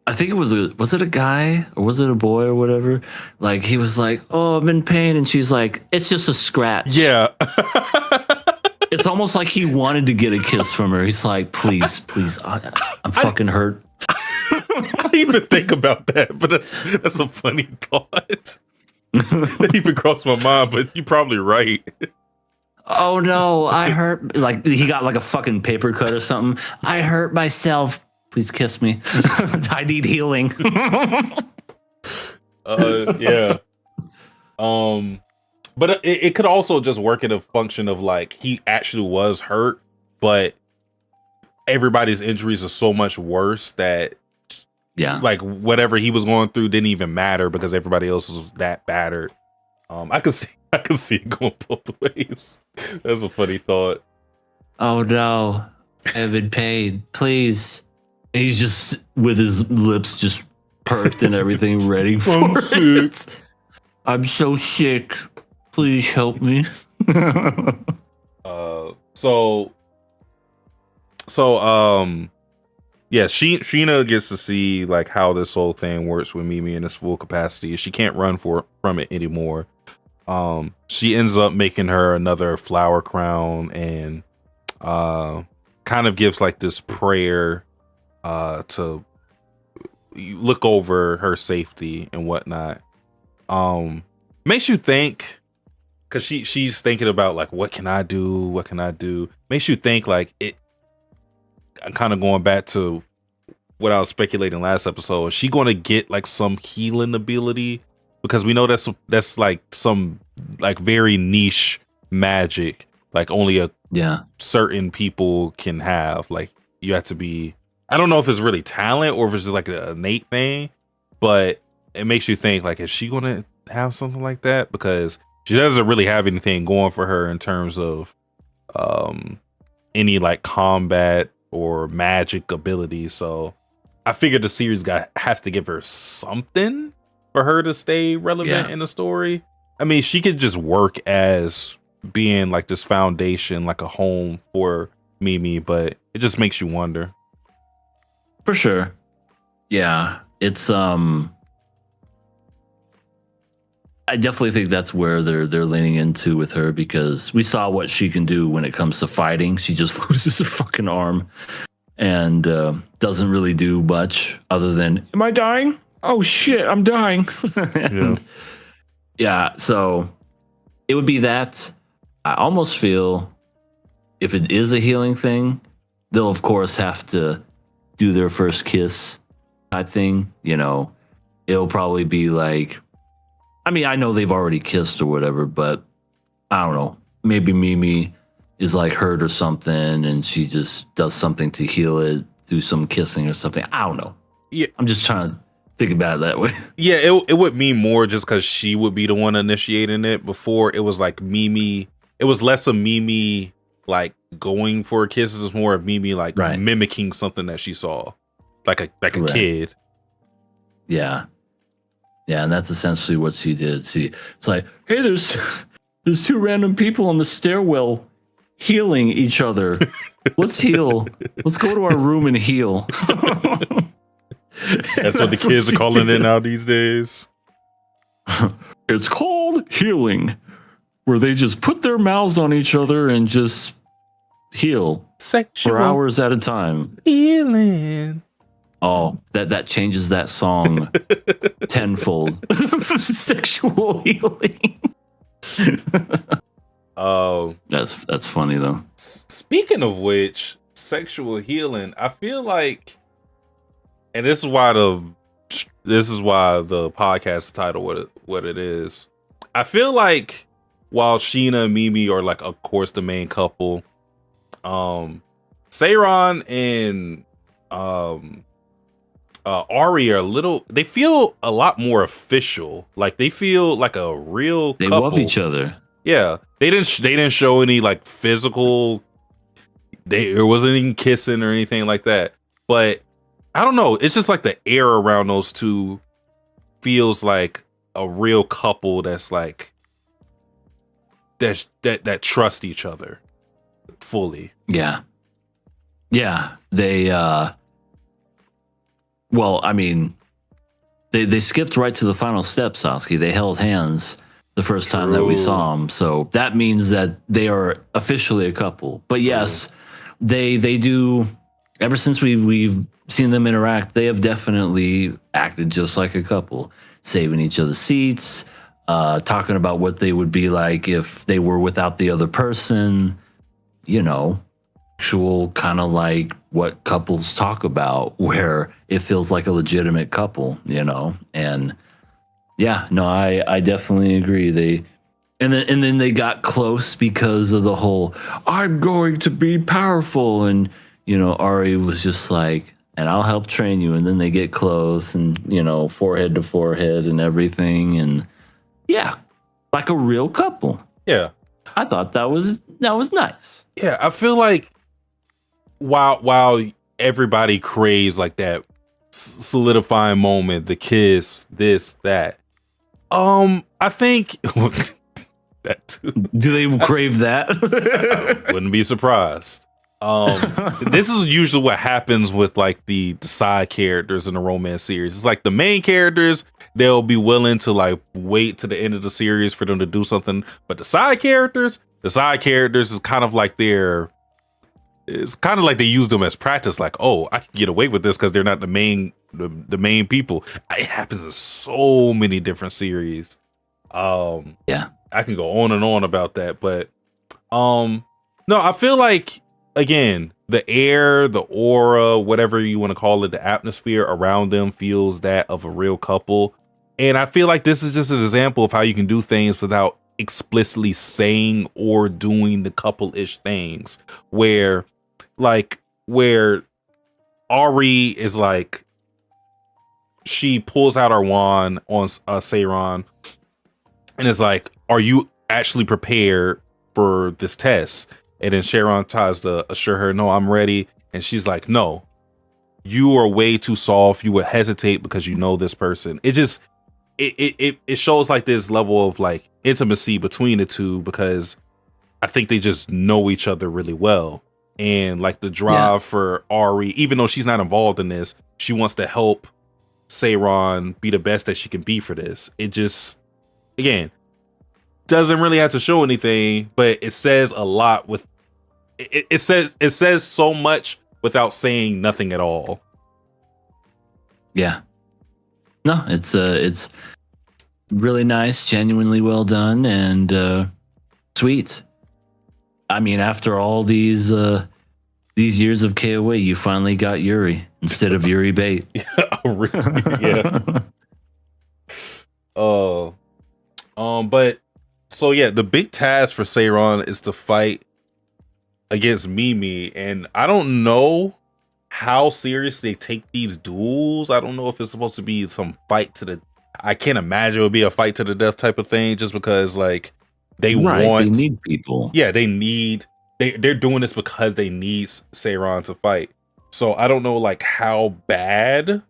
I think it was it a guy or was it a boy or whatever? Like he was like, "Oh, I'm in pain," and she's like, "It's just a scratch." Yeah. It's almost like he wanted to get a kiss from her. He's like, "Please, I'm fucking hurt." I didn't even think about that, but that's a funny thought. That didn't even crossed my mind, but you're probably right. Oh no, I hurt. Like he got like a fucking paper cut or something. I hurt myself. Please kiss me. I need healing. Yeah. But it could also just work in a function of like he actually was hurt, but everybody's injuries are so much worse that like whatever he was going through didn't even matter because everybody else was that battered. I could see it going both ways. That's a funny thought. Oh no, I'm in pain. Please. And he's just with his lips just perked and everything, ready for it. I'm so sick. Please help me. Yeah, Sheena gets to see like how this whole thing works with Mimi in its full capacity. She can't run from it anymore. She ends up making her another flower crown and kind of gives like this prayer to you look over her safety and whatnot. Makes you think, because she's thinking about like, what can I do? Makes you think like it. I'm kind of going back to what I was speculating last episode. Is she going to get like some healing ability? Because we know that's like some like very niche magic, like only a certain people can have. Like you have to be, I don't know if it's really talent or if it's just like an innate thing, but it makes you think like, is she going to have something like that? Because she doesn't really have anything going for her in terms of any like combat or magic ability. So I figured the series has to give her something for her to stay relevant in the story. I mean, she could just work as being like this foundation, like a home for Mimi, but it just makes you wonder. For sure. Yeah. It's I definitely think that's where they're leaning into with her, because we saw what she can do when it comes to fighting. She just loses her fucking arm and doesn't really do much other than, am I dying? Oh shit, I'm dying. Yeah, so it would be that. I almost feel if it is a healing thing, they'll of course have to do their first kiss type thing. You know, it'll probably be like, I mean, I know they've already kissed or whatever, but I don't know. Maybe Mimi is like hurt or something and she just does something to heal it through some kissing or something. I don't know. Yeah, I'm just trying to think about it that way. Yeah, it would mean more just because she would be the one initiating it. Before it was like Mimi, it was less of Mimi like going for a kiss. It was more of Mimi like mimicking something that she saw, like a kid. Yeah, and that's essentially what she did. See, it's like, hey, there's two random people on the stairwell healing each other. Let's heal. Let's go to our room and heal. That's what the kids are calling it now these days. It's called healing, where they just put their mouths on each other and just heal for hours at a time. Healing. Oh, that changes that song tenfold. Sexual healing. Oh, that's funny though. Speaking of which, sexual healing, I feel like, and this is why the podcast title what it is. I feel like while Sheena and Mimi are like, of course, the main couple, Seiran and Ari are they feel a lot more official. Like they feel like a real they couple. love each other. Yeah, they didn't show any like physical. There wasn't any kissing or anything like that. But I don't know. It's just like the air around those two feels like a real couple that's like that trust each other fully. Yeah. They well, I mean, they skipped right to the final step, Sasuke. They held hands the first time that we saw them, so that means that they are officially a couple. But yes, they do. Ever since we've seen them interact, they have definitely acted just like a couple, saving each other's seats, talking about what they would be like if they were without the other person. You know, actual kind of like what couples talk about, where it feels like a legitimate couple. You know, and yeah, no, I definitely agree. And then they got close because of the whole "I'm going to be powerful," and you know, Ari was just like, "And I'll help train you." And then they get close, and you know, forehead to forehead and everything, and yeah, like a real couple. Yeah, I thought that was nice. Yeah, I feel like while everybody craves like that solidifying moment, the kiss, this, that. I think that too. Do they crave that? I wouldn't be surprised. This is usually what happens with like the side characters in a romance series. It's like the main characters, they'll be willing to like wait to the end of the series for them to do something, but the side characters is kind of like their it's kind of like they use them as practice. Like, oh, I can get away with this because they're not the main people. It happens in so many different series. Yeah. I can go on and on about that, but no, I feel like again, the air, the aura, whatever you want to call it, the atmosphere around them feels that of a real couple. And I feel like this is just an example of how you can do things without explicitly saying or doing the couple-ish things where Ari is like, she pulls out her wand on Seiran and is like, are you actually prepared for this test? And then Sharon tries to assure her, no, I'm ready. And she's like, no, you are way too soft. You would hesitate because you know this person. It just, it shows like this level of like intimacy between the two because I think they just know each other really well. And like the drive for Ari, even though she's not involved in this, she wants to help Seiran be the best that she can be for this. It just, again, doesn't really have to show anything, but it says a lot with it says so much without saying nothing at all. Yeah. No, it's really nice, genuinely well done, and sweet. I mean, after all these years of KOA, you finally got Yuri instead of Yuri bait. Yeah. But so yeah, the big task for Seiran is to fight against Mimi, and I don't know how serious they take these duels. I don't know if it's supposed to be some fight to the. I can't imagine it would be a fight to the death type of thing, just because like they need people. Yeah, they're doing this because they need Seiran to fight. So I don't know like how bad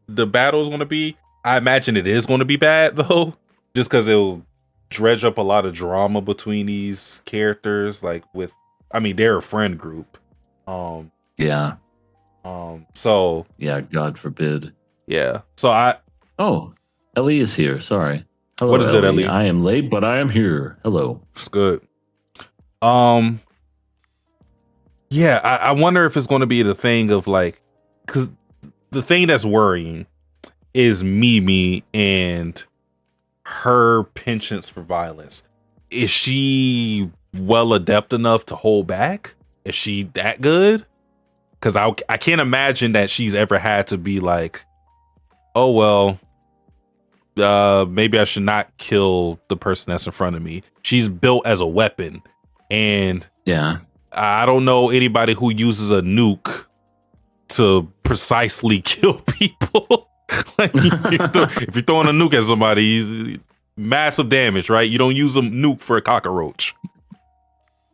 the battle is going to be. I imagine it is going to be bad though, just because it'll dredge up a lot of drama between these characters. Like with, I mean, they're a friend group. Yeah. So yeah, God forbid. Yeah. So Ellie is here. Sorry. Hello, what is good, Ellie? I am late, but I am here. Hello. It's good. Yeah, I wonder if it's going to be the thing of like, because the thing that's worrying is Mimi and her penchants for violence. Is she well adept enough to hold back? Is she that good? Because I can't imagine that she's ever had to be like, oh well, maybe I should not kill the person that's in front of me. She's built as a weapon, and yeah, I don't know anybody who uses a nuke to precisely kill people. Like, if you're throwing a nuke at somebody, massive damage, right? You don't use a nuke for a cockroach.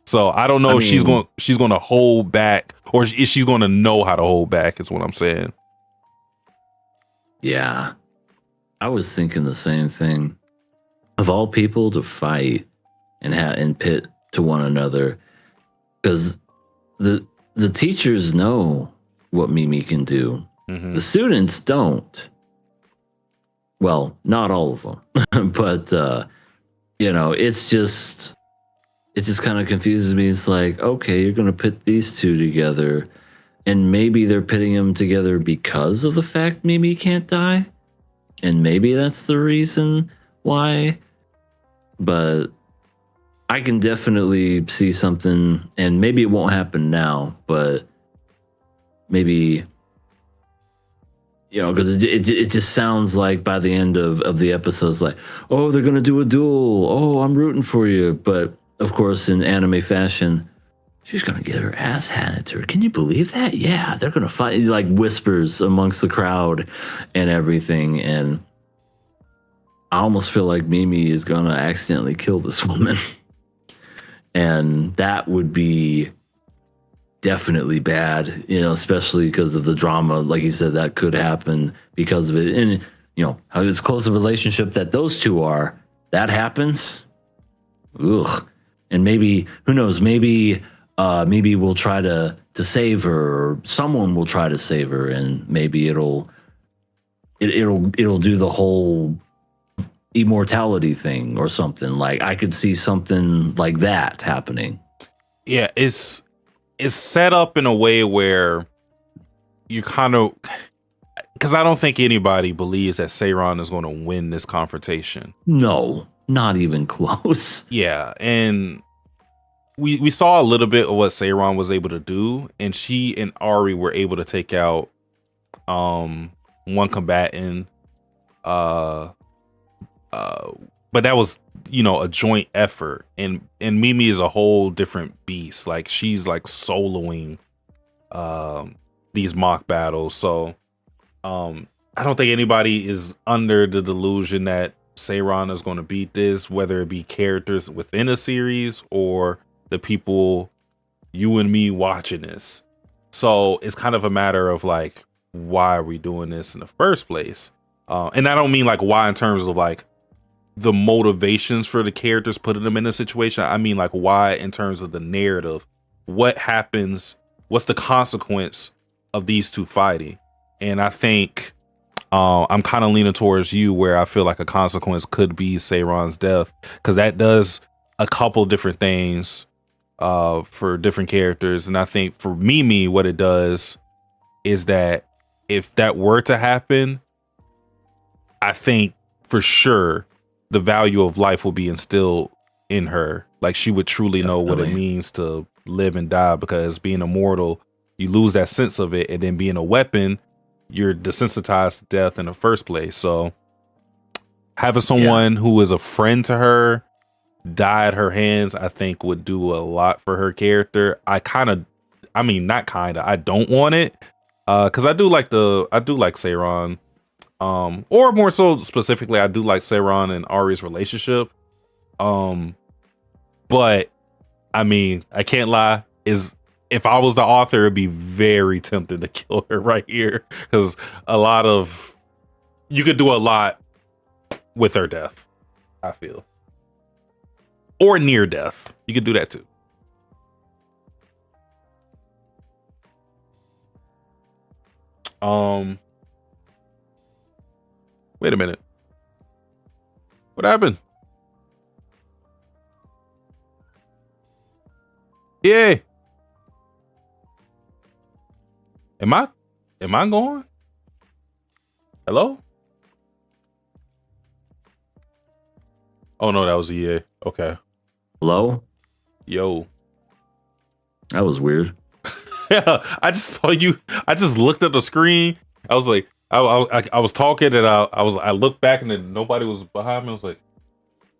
So I don't know if she's going to hold back, or is she going to know how to hold back? Is what I'm saying. Yeah, I was thinking the same thing. Of all people to fight and pit to one another, because the teachers know what Mimi can do. Mm-hmm. The students don't. Well, not all of them, but it just kind of confuses me. It's like, okay, you're going to pit these two together, and maybe they're pitting them together because of the fact Mimi can't die, and maybe that's the reason why. But I can definitely see something, and maybe it won't happen now, but maybe, because it just sounds like by the end of the episodes, like, oh, they're going to do a duel. Oh, I'm rooting for you. But of course, in anime fashion, she's going to get her ass handed to her. Can you believe that? Yeah, they're going to fight, like whispers amongst the crowd and everything. And I almost feel like Mimi is going to accidentally kill this woman. And that would be definitely bad, especially because of the drama. Like you said, that could happen because of it. And, how as close a relationship that those two are, that happens. Ugh. And maybe, who knows, maybe we'll try to save her, or someone will try to save her, and maybe it'll do the whole immortality thing or something. Like, I could see something like that happening. Yeah, it's it's set up in a way where you kind of, because I don't think anybody believes that Seiron is going to win this confrontation. No, not even close. Yeah, and we saw a little bit of what Seiron was able to do, and she and Ari were able to take out one combatant. But that was, you know, a joint effort, and Mimi is a whole different beast. Like, she's like soloing these mock battles. So I don't think anybody is under the delusion that Seiron is going to beat this, whether it be characters within a series or the people, you and me, watching this. So it's kind of a matter of like, why are we doing this in the first place? And I don't mean like why in terms of like the motivations for the characters putting them in a situation. I mean like why in terms of the narrative. What happens? What's the consequence of these two fighting? And I think I'm kind of leaning towards you, where I feel like a consequence could be Seiron's death, because that does a couple different things for different characters. And I think for Mimi, what it does is that if that were to happen, I think for sure the value of life will be instilled in her. Like, she would truly know what it means to live and die, because being immortal, you lose that sense of it, and then being a weapon, you're desensitized to death in the first place. So having someone who is a friend to her die at her hands, I think would do a lot for her character. I don't want it, because I do like Seiron, or more so specifically, I do like Seiron and Ari's relationship. But I mean, I can't lie, is if I was the author, it'd be very tempting to kill her right here, because you could do a lot with her death, I feel. Or near death. You could do that too. Wait a minute. What happened? Yay. Am I going? Hello? Oh no, that was EA. Okay. Hello? Yo. That was weird. Yeah, I just saw you. I just looked at the screen. I was like, I was talking, and I looked back, and then nobody was behind me. I was like,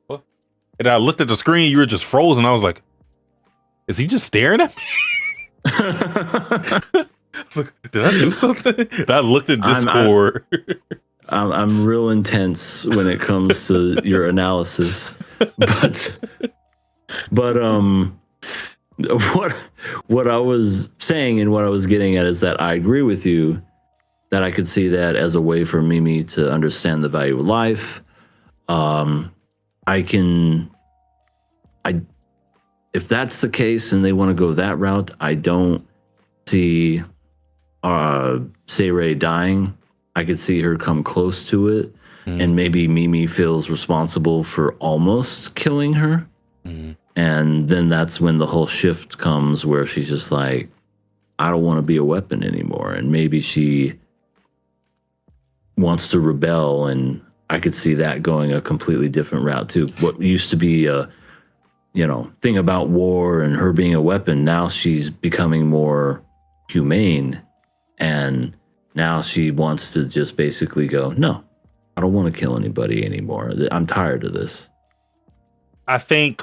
what? And I looked at the screen. You were just frozen. I was like, is he just staring at me? I was like, did I do something? And I looked at Discord. I'm real intense when it comes to your analysis, but what I was saying and what I was getting at is that I agree with you that I could see that as a way for Mimi to understand the value of life. If that's the case and they want to go that route, I don't see Seirei dying. I could see her come close to it, and maybe Mimi feels responsible for almost killing her. And then that's when the whole shift comes, where she's just like, I don't want to be a weapon anymore. And maybe she wants to rebel, and I could see that going a completely different route too. What used to be a thing about war and her being a weapon, now she's becoming more humane, and now she wants to just basically go, no, I don't want to kill anybody anymore. I'm tired of this. I think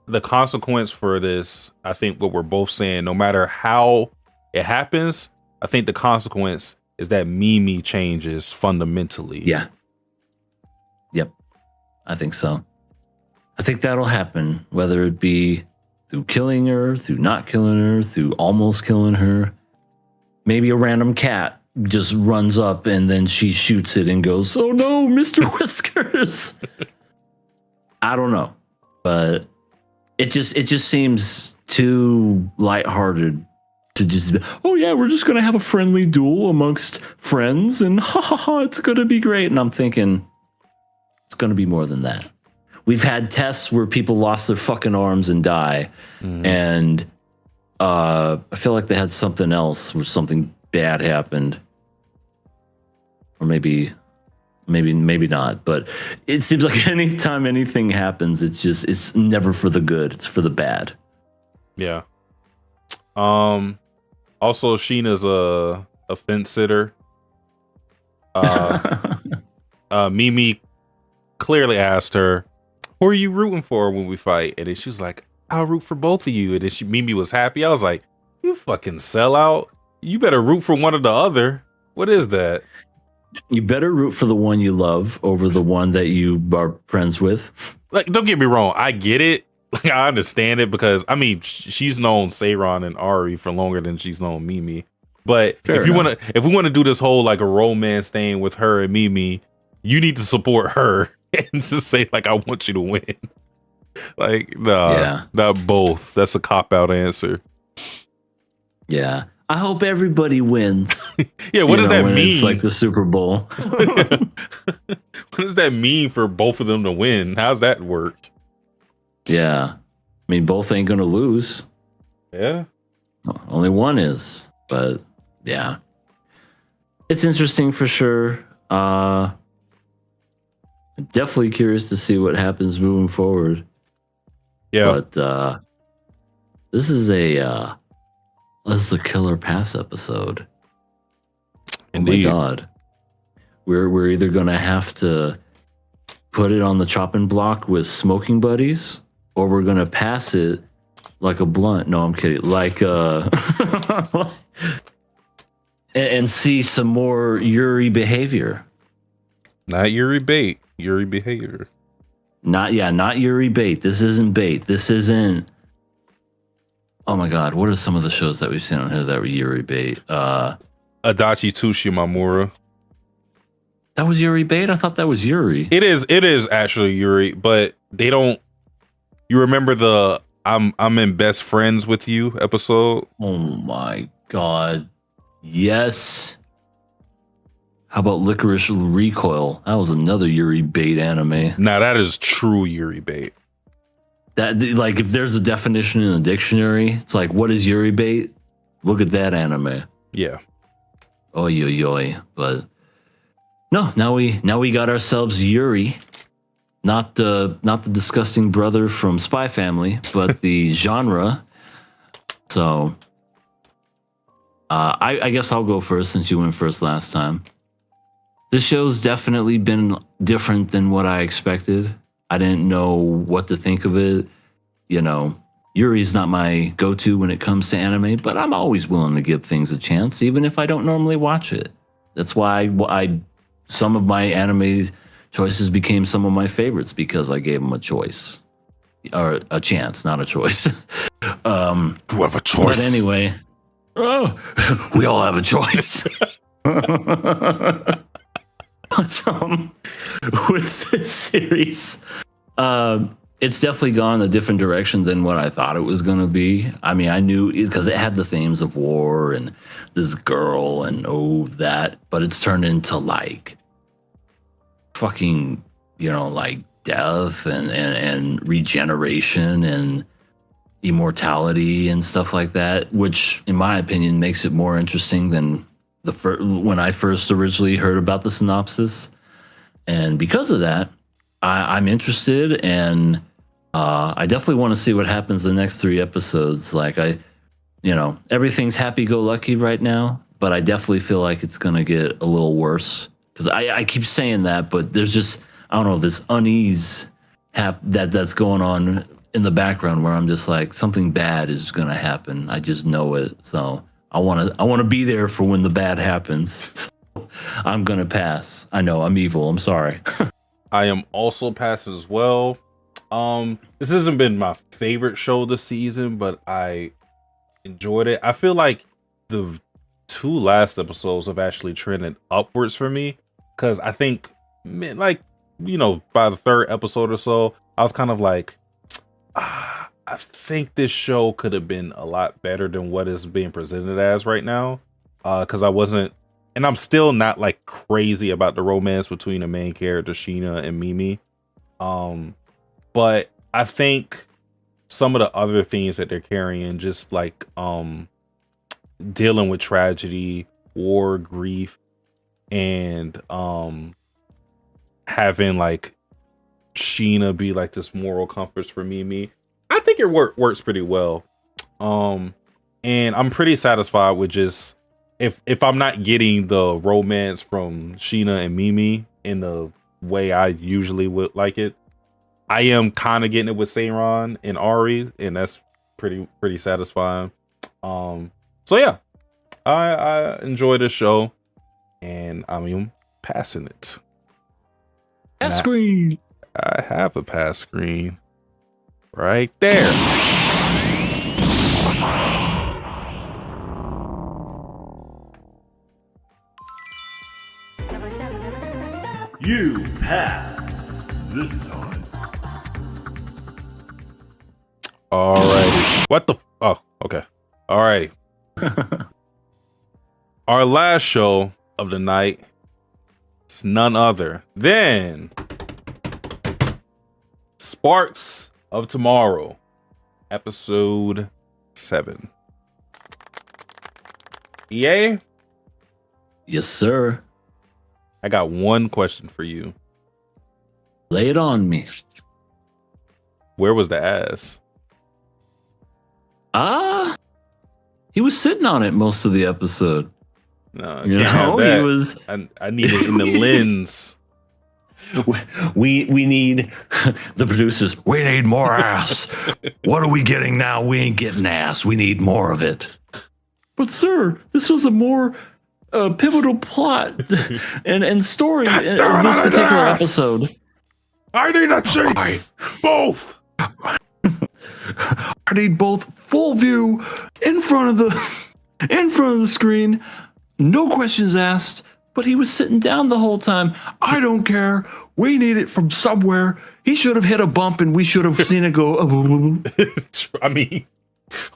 the consequence for this, I think what we're both saying, no matter how it happens, I think the consequence is that Mimi changes fundamentally. Yeah. Yep. I think so. I think that'll happen, whether it be through killing her, through not killing her, through almost killing her. Maybe a random cat just runs up and then she shoots it and goes, oh no, Mr. Whiskers. I don't know, but it just seems too lighthearted to just, oh yeah, we're just going to have a friendly duel amongst friends and ha ha ha, it's going to be great. And I'm thinking it's going to be more than that. We've had tests where people lost their fucking arms and die. And I feel like they had something else where something bad happened, or maybe not. But it seems like anytime anything happens, it's never for the good. It's for the bad. Yeah. Also, Sheena's a fence sitter. Mimi clearly asked her, "Who are you rooting for when we fight?" And then she was like, "I'll root for both of you." And then Mimi was happy. I was like, "You fucking sellout. You better root for one or the other. What is that?" You better root for the one you love over the one that you are friends with. Like, don't get me wrong. I get it. Like, I understand it because, I mean, she's known Seiron and Ari for longer than she's known Mimi. But if we want to do this whole like a romance thing with her and Mimi, you need to support her and just say like, "I want you to win." Like, nah, not both. That's a cop out answer. Yeah. I hope everybody wins. Yeah, what does that mean? It's like the Super Bowl. What does that mean for both of them to win? How's that work? Yeah. I mean, both ain't going to lose. Yeah. Only one is. But yeah. It's interesting for sure. Definitely curious to see what happens moving forward. Yeah. But this is a Killer Pass episode. Indeed. Oh my god. We're either gonna have to put it on the chopping block with smoking buddies, or we're gonna pass it like a blunt. No, I'm kidding. Like and see some more Yuri behavior. Not Yuri bait. Yuri behavior. Not Yuri bait. This isn't bait. This isn't. Oh my god, what are some of the shows that we've seen on here that were Yuri bait? Adachi Tushimamura. That was Yuri bait? I thought that was Yuri. It is actually Yuri, but they don't. You remember the I'm in best friends with you episode? Oh my god. Yes. How about Licorice Recoil? That was another Yuri bait anime. Nah, that is true Yuri bait. That, like, if there's a definition in the dictionary, it's like, what is Yuri bait? Look at that anime. Yeah. Oy, oy, oy. But no, now we got ourselves Yuri, not the disgusting brother from Spy Family, but the genre. So, I guess I'll go first since you went first last time. This show's definitely been different than what I expected. I didn't know what to think of it. You know, Yuri's not my go-to when it comes to anime, but I'm always willing to give things a chance, even if I don't normally watch it. That's why some of my anime choices became some of my favorites, because I gave them a choice. Or a chance, not a choice. You have a choice. But anyway, we all have a choice. But with this series, it's definitely gone a different direction than what I thought it was going to be. I mean, I knew because it had the themes of war and this girl and that, but it's turned into like fucking, like death and regeneration and immortality and stuff like that, which in my opinion makes it more interesting than when I first originally heard about the synopsis. And because of that, I'm interested, and I definitely want to see what happens the next 3 episodes. Like everything's happy-go-lucky right now, but I definitely feel like it's going to get a little worse. Because I keep saying that, but there's just, I don't know, this unease that's going on in the background where I'm just like, something bad is going to happen. I just know it. So I want to be there for when the bad happens. So I'm going to pass. I know I'm evil. I'm sorry. I am also passing as well. This hasn't been my favorite show this season, but I enjoyed it. I feel like the 2 last episodes have actually trended upwards for me, because I think, by the 3rd episode or so, I was kind of like, I think this show could have been a lot better than what is being presented as right now. Because I wasn't, and I'm still not like crazy about the romance between the main character Sheena and Mimi. But I think some of the other themes that they're carrying, just like dealing with tragedy, war, grief, and having like Sheena be like this moral compass for Mimi. I think it works pretty well. And I'm pretty satisfied with just if I'm not getting the romance from Sheena and Mimi in the way I usually would like it, I am kind of getting it with Seiran and Ari, and that's pretty satisfying. So yeah, I enjoy this show, and I'm passing it. Pass screen. I have a pass screen right there. You pass this time. Alrighty. What the? Oh, okay. Alrighty. Our last show of the night is none other than Sparks of Tomorrow, episode 7. EA, Yes, sir. I got one question for you. Lay it on me. Where was the ass? He was sitting on it most of the episode. No, I You can't have know, that. he was. I need it in the lens. We need the producers. We need more ass. What are we getting now? We ain't getting ass. We need more of it. But sir, this was a more pivotal plot and story in this particular episode. I need a chase. Both. I need both full view in front of the screen. No questions asked. But he was sitting down the whole time. I don't care. We need it from somewhere. He should have hit a bump and we should have seen it go. I mean,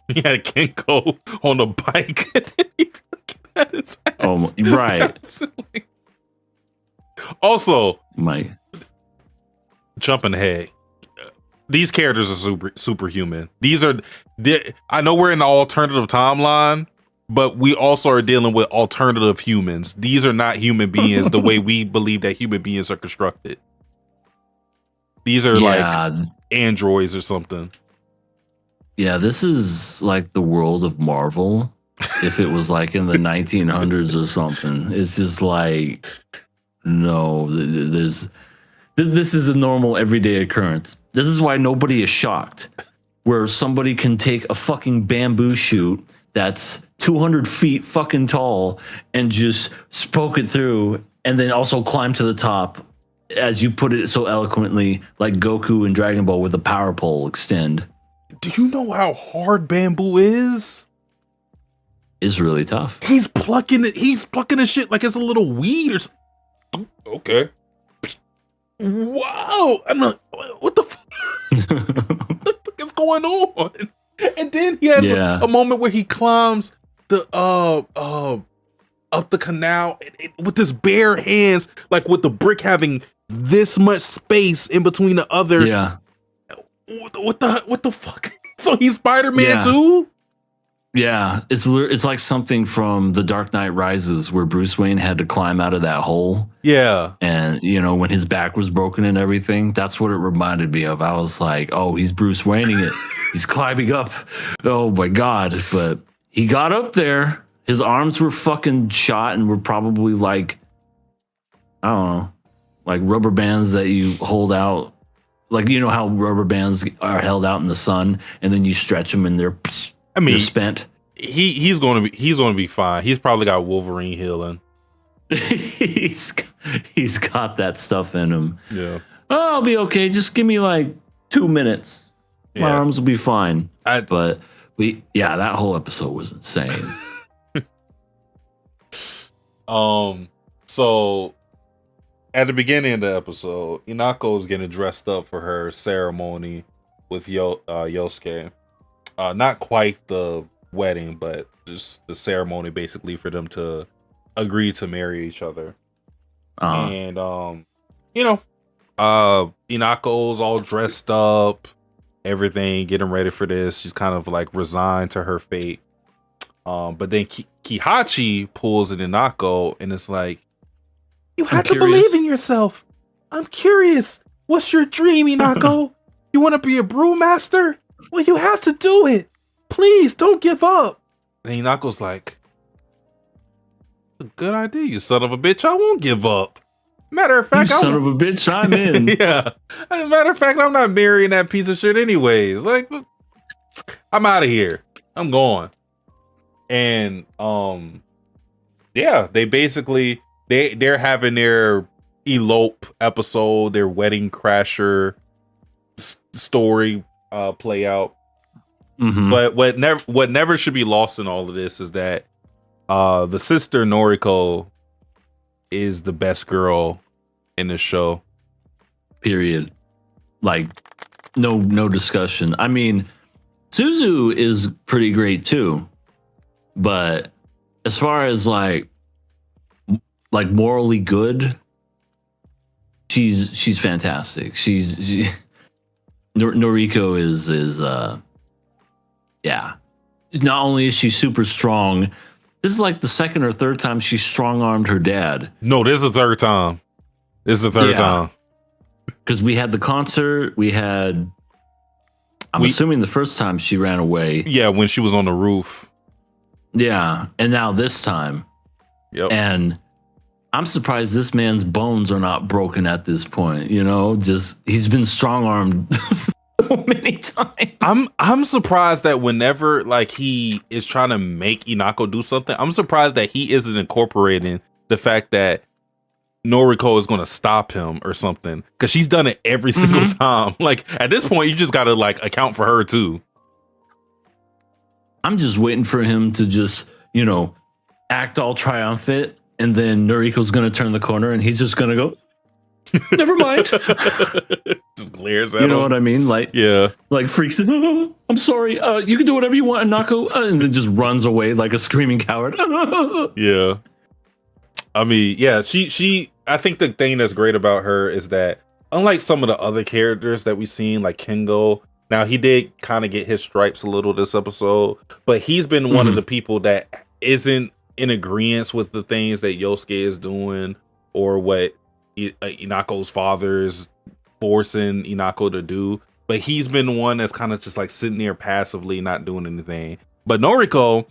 we had Kenko on a bike. And then he had his ass. Oh, right. Also, My jumping ahead, these characters are superhuman. I know we're in the alternative timeline, but we also are dealing with alternative humans. These are not human beings the way we believe that human beings are constructed. These are like androids or something. Yeah, this is like the world of Marvel. If it was like in the 1900s or something, it's just like, no, this is a normal everyday occurrence. This is why nobody is shocked, where somebody can take a fucking bamboo shoot that's 200 feet fucking tall and just spoke it through, and then also climb to the top, as you put it so eloquently, like Goku and Dragon Ball with the power pole extend. Do you know how hard bamboo is? Is really tough. He's plucking it. He's plucking the shit like it's a little weed or something. Okay. Wow. I'm like, what the fuck? What the fuck is going on? And then he has a moment where he climbs the up the canal with his bare hands, like with the brick having this much space in between the other. Yeah. What the fuck? So he's Spider-Man too? Yeah, it's like something from The Dark Knight Rises where Bruce Wayne had to climb out of that hole. Yeah. And, you know, when his back was broken and everything, that's what it reminded me of. I was like, oh, he's Bruce Wayneing it. He's climbing up. Oh, my God. But he got up there. His arms were fucking shot and were probably like, I don't know, like rubber bands that you hold out. Like, you know how rubber bands are held out in the sun and then you stretch them and they're spent. He's going to be fine. He's probably got Wolverine healing. he's got that stuff in him. Yeah. Oh, I'll be okay. Just give me like 2 minutes. My arms will be fine. That whole episode was insane. So at the beginning of the episode, Inako is getting dressed up for her ceremony with Yosuke. Not quite the wedding, but just the ceremony basically for them to agree to marry each other. And Inako's all dressed up, everything, getting ready for this. She's kind of like resigned to her fate. But then Kihachi pulls an Inako and it's like, you have to believe in yourself. I'm curious. What's your dream, Inako? You want to be a brewmaster? Well, you have to do it. Please don't give up. And Inako's like, a good idea, you son of a bitch. I won't give up. Matter of fact, son of a bitch, I'm in. Yeah. Matter of fact, I'm not marrying that piece of shit anyways. Like, I'm out of here. I'm going. And yeah, they basically they're having their elope episode, their wedding crasher story play out. Mm-hmm. But what never should be lost in all of this is that the sister Noriko is the best girl in the show. Period. Like, no discussion. I mean, Suzu is pretty great too, but as far as like morally good, she's fantastic. Noriko is yeah. Not only is she super strong, this is like the second or third time she strong-armed her dad. No, this is the third time. This is the third time. Because we had the concert, I'm assuming the first time she ran away. Yeah, when she was on the roof. Yeah, and now this time. Yep. And I'm surprised this man's bones are not broken at this point. You know, just he's been strong-armed so many times. I'm surprised that whenever like he is trying to make Inako do something, I'm surprised that he isn't incorporating the fact that Noriko is going to stop him or something, because she's done it every single time. Like at this point, you just got to like account for her too. I'm just waiting for him to just, act all triumphant, and then Noriko's going to turn the corner and he's just going to go, never mind. Just glares at him. You know what I mean? Like, yeah. Like freaks. I'm sorry. You can do whatever you want, Inako. And then just runs away like a screaming coward. Yeah. I mean, yeah, she I think the thing that's great about her is that unlike some of the other characters that we've seen, like Kengo, now he did kind of get his stripes a little this episode, but he's been one of the people that isn't in agreement with the things that Yosuke is doing or what Inako's father is forcing Inako to do. But he's been one that's kind of just like sitting there passively, not doing anything. But Noriko,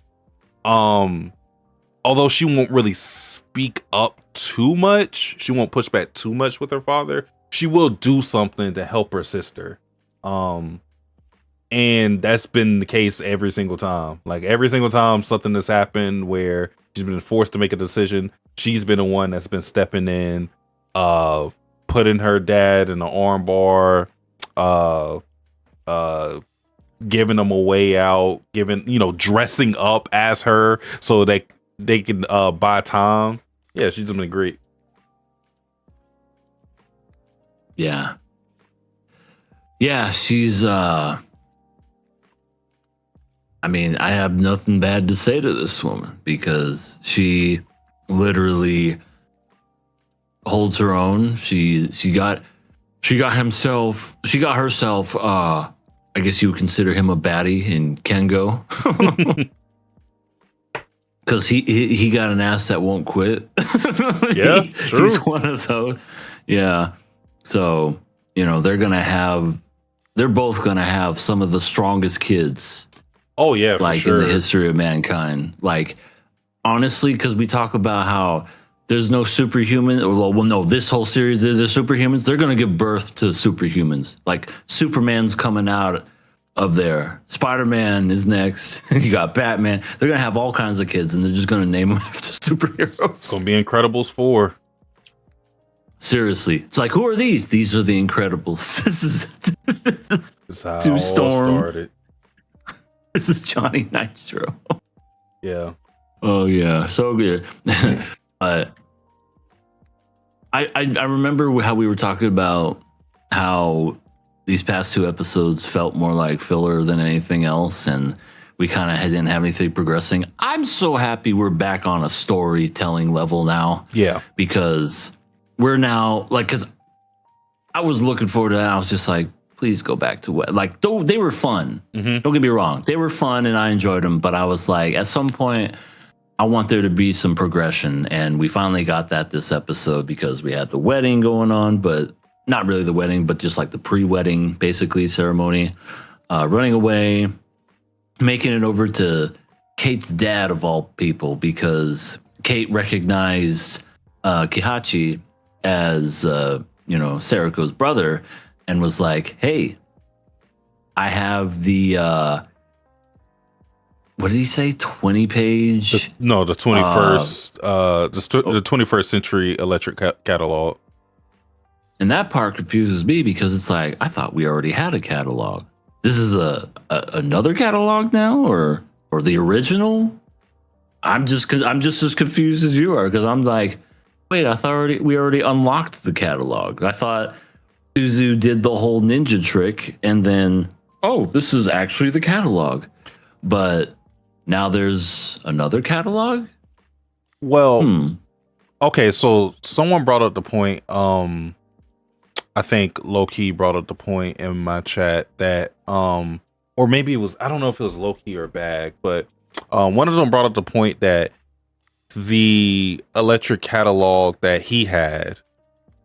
although she won't really speak up too much, she won't push back too much with her father, she will do something to help her sister. And that's been the case every single time. Like every single time something has happened where she's been forced to make a decision, she's been the one that's been stepping in, putting her dad in the arm bar, giving him a way out, dressing up as her so that they can buy time. Yeah, she's been great. Yeah. Yeah, she's I mean, I have nothing bad to say to this woman because she literally holds her own. She got herself, I guess you would consider him a baddie in Kengo. Because he got an ass that won't quit. Yeah, true. He's one of those. Yeah. So, they're both gonna have some of the strongest kids. Oh yeah, like for sure. In the history of mankind. Like, honestly, because we talk about how there's no superhuman. Well, no, this whole series there's superhumans. They're gonna give birth to superhumans. Like Superman's coming out of there. Spider-Man is next. You got Batman. They're gonna have all kinds of kids, and they're just gonna name them after superheroes. It's gonna be Incredibles 4. Seriously, it's like, who are these? These are the Incredibles. This is how Sue it all Storm. started. This is Johnny Nitro. Yeah. Oh yeah, so good. But I remember how we were talking about how these past two episodes felt more like filler than anything else, and we kind of didn't have anything progressing. I'm so happy we're back on a storytelling level now. Yeah. Because we're now, like, because I was looking forward to that. I was just like, please go back to what, like, they were fun. Don't get me wrong. They were fun and I enjoyed them, but I was like, at some point, I want there to be some progression. And we finally got that this episode because we had the wedding going on, but not really the wedding, but just like the pre-wedding, basically, ceremony. Running away, making it over to Kate's dad, of all people, because Kate recognized Kihachi as, Sariko's brother and was like, hey, I have the, what did he say? 20-page? The 21st, the 21st century electric catalog. And that part confuses me because it's like, I thought we already had a catalog. This is another catalog now, or the original? I'm just as confused as you are, because I'm like, wait, I thought we already unlocked the catalog. I thought Suzu did the whole ninja trick, and then, oh, this is actually the catalog. But now there's another catalog? Well, okay, so someone brought up the point, I think Low-Key brought up the point in my chat that, or maybe it was, I don't know if it was Low-Key or Bag, but one of them brought up the point that the electric catalog that he had,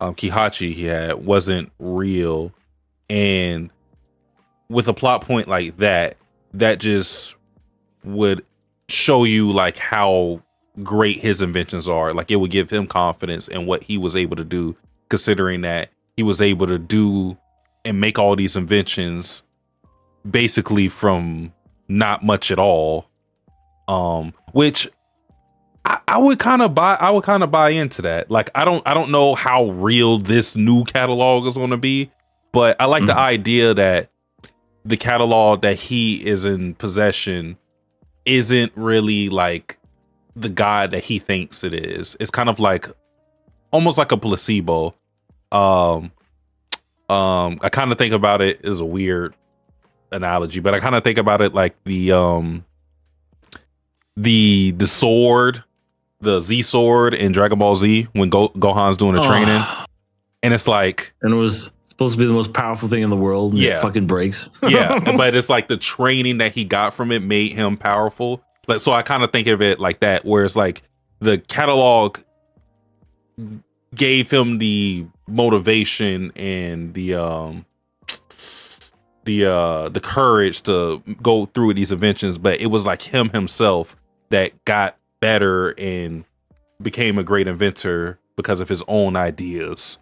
Kihachi he had, wasn't real. And with a plot point like that, that just would show you like how great his inventions are. Like it would give him confidence in what he was able to do, considering that he was able to do and make all these inventions basically from not much at all. Which I would kind of buy into that. Like I don't know how real this new catalog is going to be, but I like the idea that the catalog that he is in possession isn't really like the god that he thinks it is. It's kind of like almost like a placebo. I kind of think about it as a weird analogy, but I kind of think about it like the sword, the Z sword in Dragon Ball Z when Gohan's doing the training, and it's like, and it was supposed to be the most powerful thing in the world, and it fucking breaks. Yeah, but it's like the training that he got from it made him powerful. Like, so I kind of think of it like that, where it's like the catalog gave him the motivation and the courage to go through these inventions, but it was like him himself that got better and became a great inventor because of his own ideas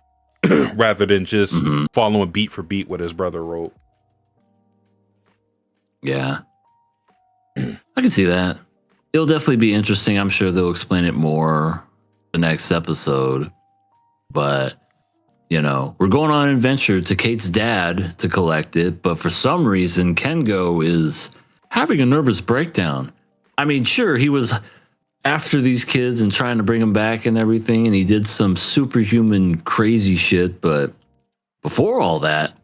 rather than just following beat for beat what his brother wrote. Yeah, I can see that. It'll definitely be interesting. I'm sure they'll explain it more the next episode, but we're going on an adventure to Kate's dad to collect it, but for some reason, Kengo is having a nervous breakdown. I mean, sure, he was after these kids and trying to bring them back and everything, and he did some superhuman crazy shit, but before all that,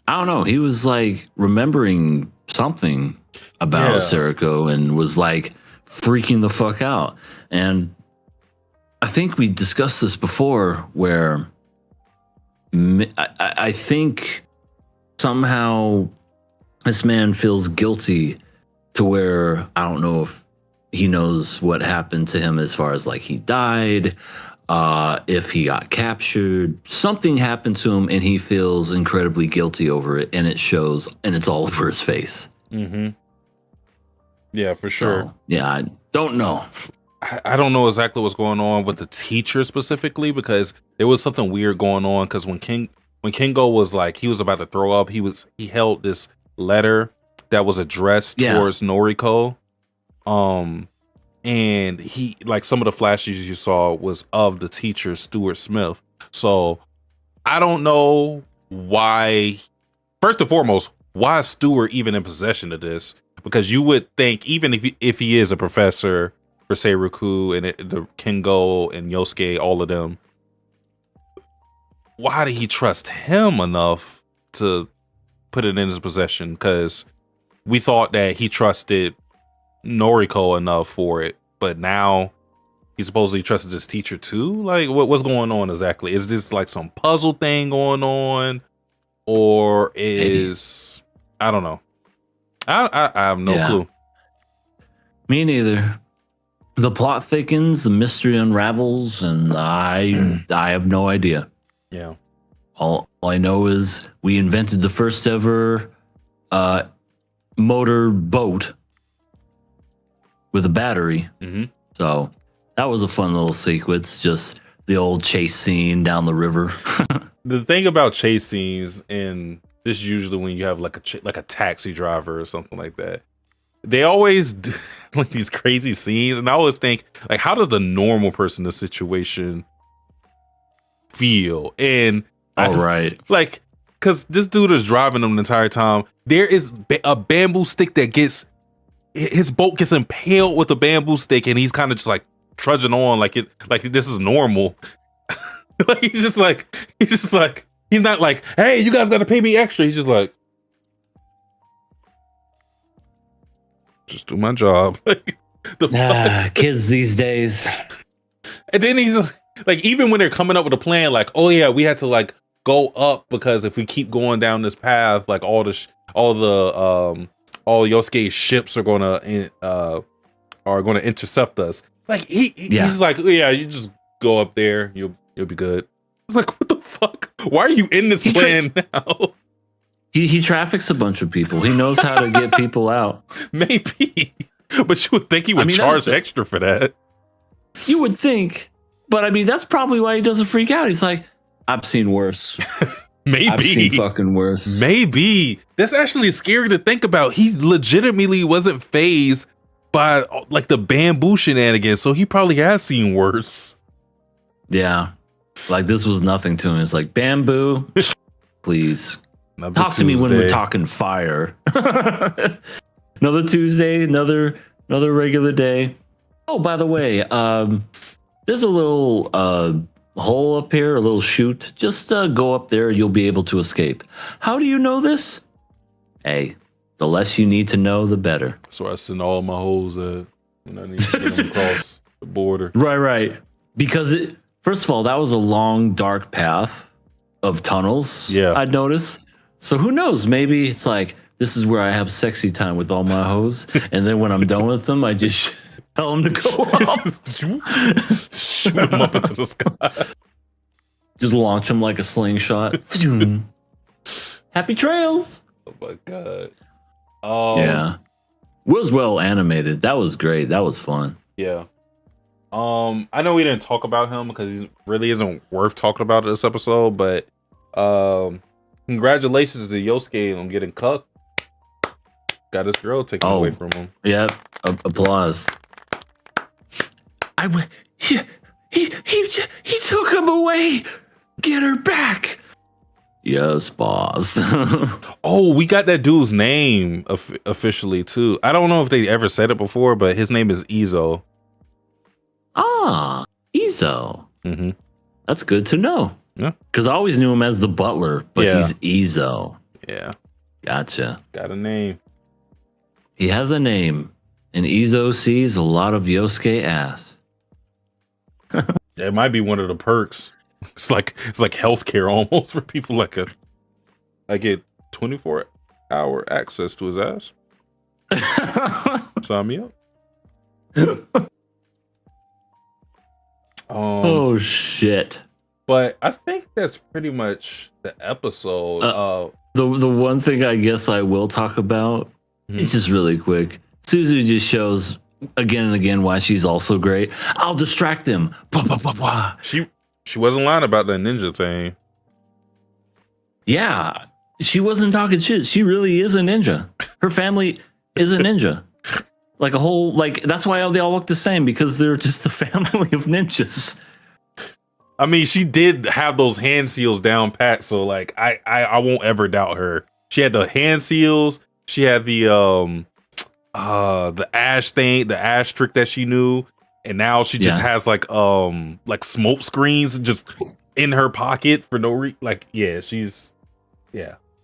I don't know, he was like remembering something about Sariko and was like freaking the fuck out. And I think we discussed this before, where I think somehow this man feels guilty to where I don't know if he knows what happened to him as far as like he died, if he got captured, something happened to him and he feels incredibly guilty over it, and it shows, and it's all over his face. Yeah, for sure. So, yeah, I don't know. I don't know exactly what's going on with the teacher specifically, because there was something weird going on. Because when Kengo was like, he was about to throw up, he held this letter that was addressed towards Noriko, and he, like, some of the flashes you saw was of the teacher Stuart Smith. So I don't know why. First and foremost, why is Stuart even in possession of this? Because you would think, even if he is a professor for Seiroku and the Kengo and Yosuke, all of them, why did he trust him enough to put it in his possession? Because we thought that he trusted Noriko enough for it, but now he supposedly trusted his teacher too. Like, what's going on exactly? Is this like some puzzle thing going on? or is I don't know. I have no clue. Me neither. The plot thickens, the mystery unravels, and I have no idea. Yeah. All I know is we invented the first ever motor boat with a battery. Mm-hmm. So that was a fun little sequence. Just the old chase scene down the river. The thing about chase scenes, and this is usually when you have like a taxi driver or something like that, they always do like these crazy scenes, and I always think like, how does the normal person in the situation feel? And Right, like, because this dude is driving them the entire time. There is a bamboo stick that his boat gets impaled with a bamboo stick, and he's kind of just like trudging on like this is normal. Like he's just like he's not like, hey, you guys got to pay me extra. He's just like, just do my job. Like the fuck? Kids these days. And then he's like, even when they're coming up with a plan, like, oh yeah, we had to like go up because if we keep going down this path, like all Yosuke's ships are gonna intercept us. Like he's like, oh, yeah, you just go up there, you'll be good. It's like, what the fuck? Why are you in this plan now? He traffics a bunch of people. He knows how to get people out. Maybe, but you would think he would charge extra for that. You would think, but I mean, that's probably why he doesn't freak out. He's like, I've seen worse. Maybe. I've seen fucking worse. Maybe. That's actually scary to think about. He legitimately wasn't phased by like the bamboo shenanigans, so he probably has seen worse. Yeah. Like this was nothing to him. It's like, bamboo, please. Talk to me when we're talking fire. Another Tuesday, another regular day. Oh, by the way, there's a little hole up here, a little chute. Just go up there, you'll be able to escape. How do you know this? Hey, the less you need to know, the better. That's where I send all my hoes at when I need to get them across the border. Right. Because first of all, that was a long, dark path of tunnels. Yeah, I'd notice. So who knows? Maybe it's like, this is where I have sexy time with all my hoes, and then when I'm done with them, I just tell them to go up. Shoot them up into the sky. Just launch them like a slingshot. Happy trails. Oh my god. Yeah. Was well animated. That was great. That was fun. Yeah. I know we didn't talk about him because he really isn't worth talking about this episode, but congratulations to Yosuke on getting cucked. Got his girl taken away from him. Yeah. Applause. He took him away. Get her back. Yes, boss. Oh, we got that dude's name officially too. I don't know if they ever said it before, but his name is Izo. Ah, Izo. Mm-hmm. That's good to know. Yeah. Because I always knew him as the butler, but he's Izo. Yeah. Gotcha. Got a name. He has a name, and Izo sees a lot of Yosuke ass. That might be one of the perks. It's like healthcare almost for people I get 24-hour access to his ass. Sign me up. Oh shit. But I think that's pretty much the episode. The one thing I guess I will talk about, it's just really quick. Suzu just shows again and again why she's also great. I'll distract them. Blah, blah, blah, blah. She wasn't lying about that ninja thing. Yeah, she wasn't talking shit. She really is a ninja. Her family is a ninja. Like a whole, like, that's why they all look the same, because they're just a family of ninjas. I mean, she did have those hand seals down pat, so like I won't ever doubt her. She had the hand seals. She had the ash thing, the ash trick that she knew, and now she just has like smoke screens just in her pocket for no reason. Like, yeah,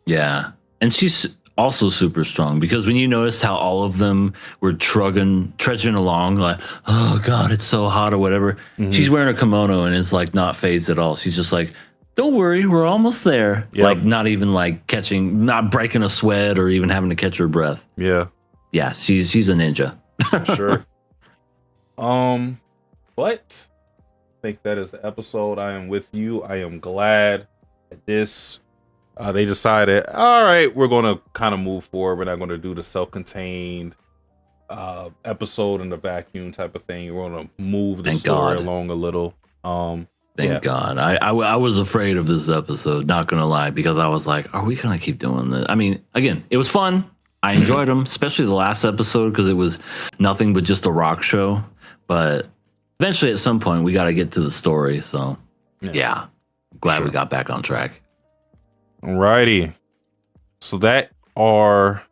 yeah, and she's also super strong, because when you notice how all of them were trudging along, like, oh god, it's so hot or whatever, she's wearing a kimono and is like not phased at all. She's just like, don't worry, we're almost there. Yep. Like not even like not breaking a sweat or even having to catch her breath. Yeah. Yeah, she's a ninja. Sure. But I think that is the episode. I am with you. I am glad that this they decided, all right, we're gonna kind of move forward. We're not gonna do the self-contained episode in the vacuum type of thing. We're gonna move the Thank story God. along a little. Thank God. I was afraid of this episode, not gonna lie, because I was like, are we gonna keep doing this? I mean, again, it was fun. I enjoyed them, especially the last episode because it was nothing but just a rock show. But eventually, at some point, we got to get to the story. So, yeah, glad we got back on track. Alrighty. So that are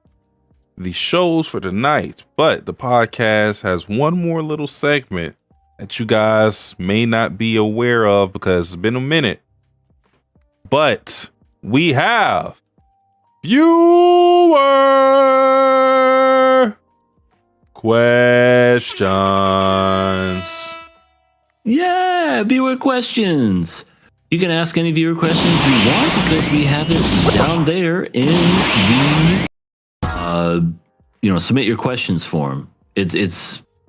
the shows for tonight. But the podcast has one more little segment that you guys may not be aware of because it's been a minute. But we have viewer questions. Yeah, viewer questions. You can ask any viewer questions you want because we have it down there in the submit your questions form. It's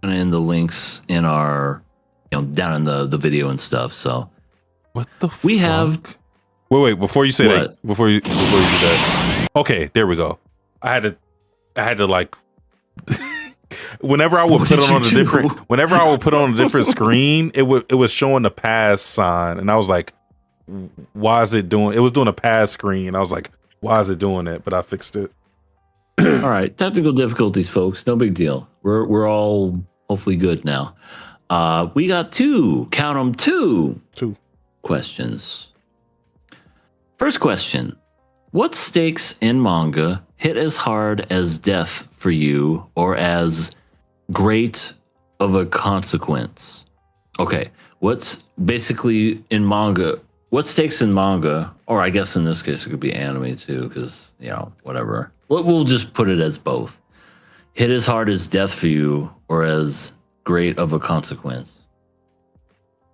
in the links in our down in the video and stuff. So what the we fuck? have wait before you say what? that before you do that. Okay, there we go. I had to like whenever I would What put did it on you a do? different whenever I would put it on a different screen, it was showing the pass sign, and I was like, why is it doing? It was doing a pass screen. I was like, why is it doing it? But I fixed it. All right, technical difficulties, folks. No big deal. We're all hopefully good now. We got two questions. First question: what stakes in manga hit as hard as death for you, or as great of a consequence? Okay, what's basically in manga? What stakes in manga, or I guess in this case it could be anime too, because whatever. We'll just put it as both. Hit as hard as death for you, or as great of a consequence.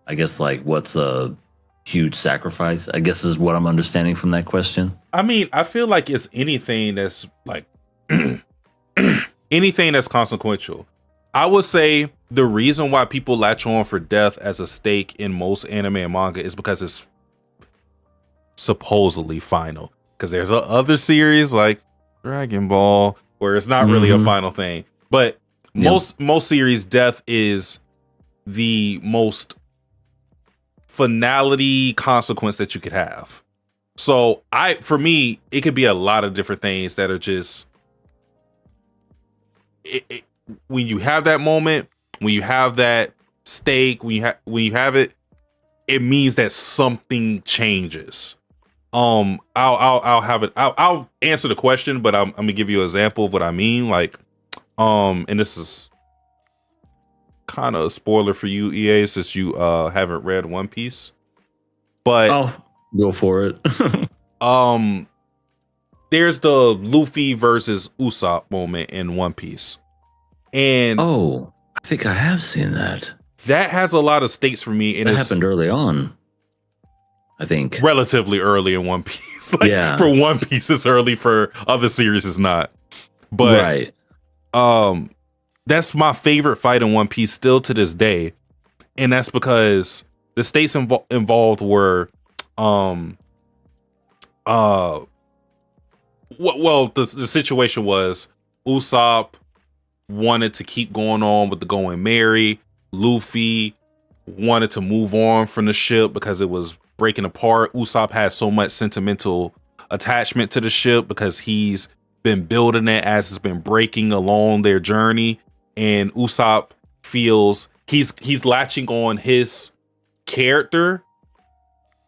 I guess like what's a huge sacrifice, I guess is what I'm understanding from that question. I mean, I feel like it's anything that's like anything that's consequential. I would say the reason why people latch on for death as a stake in most anime and manga is because it's supposedly final. Because there's other series like Dragon Ball where it's not really a final thing. But most series, death is the most finality consequence that you could have. So for me, it could be a lot of different things that are just when you have that moment, when you have that stake, when you have it, it means that something changes. I'll have it. I'll answer the question, but I'm gonna give you an example of what I mean. Like, and this is kind of a spoiler for you, EA, since you haven't read One Piece. But go for it. there's the Luffy versus Usopp moment in One Piece, and I think I have seen that. That has a lot of stakes for me, and That it's happened early on, I think. relatively early in One Piece. Like, Yeah. for One Piece, it's early. For other series, it's not. But Right. That's my favorite fight in One Piece still to this day, and that's because the stakes involved were, the situation was Usopp wanted to keep going on with the Going Merry. Luffy wanted to move on from the ship because it was breaking apart. Usopp has so much sentimental attachment to the ship because he's been building it as it's been breaking along their journey, and Usopp feels he's latching on his character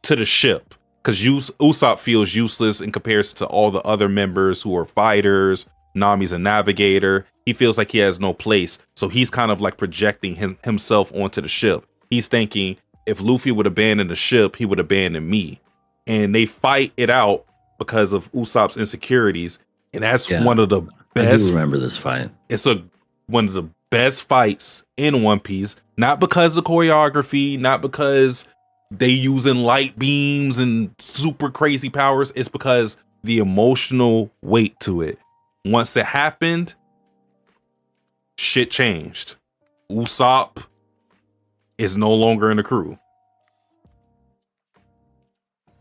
to the ship because Usopp feels useless in comparison to all the other members who are fighters. Nami's a navigator. He feels like he has no place, so he's kind of like projecting himself onto the ship. He's thinking, if Luffy would abandon the ship, he would abandon me. And they fight it out because of Usopp's insecurities. And that's one of the best. I do remember this fight. It's one of the best fights in One Piece. Not because of choreography, not because they using light beams and super crazy powers. It's because the emotional weight to it. Once it happened, shit changed. Usopp is no longer in the crew.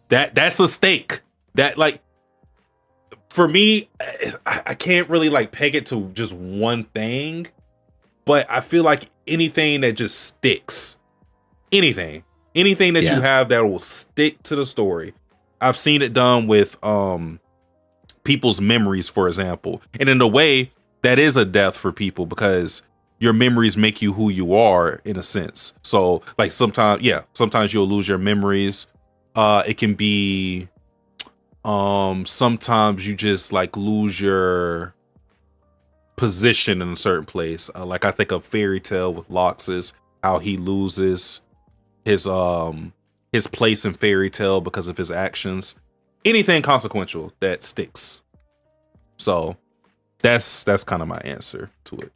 That's a stake. That, like, for me, I can't really like peg it to just one thing, but I feel like anything that just sticks, anything that you have that will stick to the story. I've seen it done with people's memories, for example, and in a way that is a death for people because your memories make you who you are in a sense. So like sometimes you'll lose your memories. It can be sometimes you just like lose your position in a certain place. Like I think of Fairy Tail with Loxus, how he loses his place in Fairy Tail because of his actions. Anything consequential that sticks. So that's kind of my answer to it.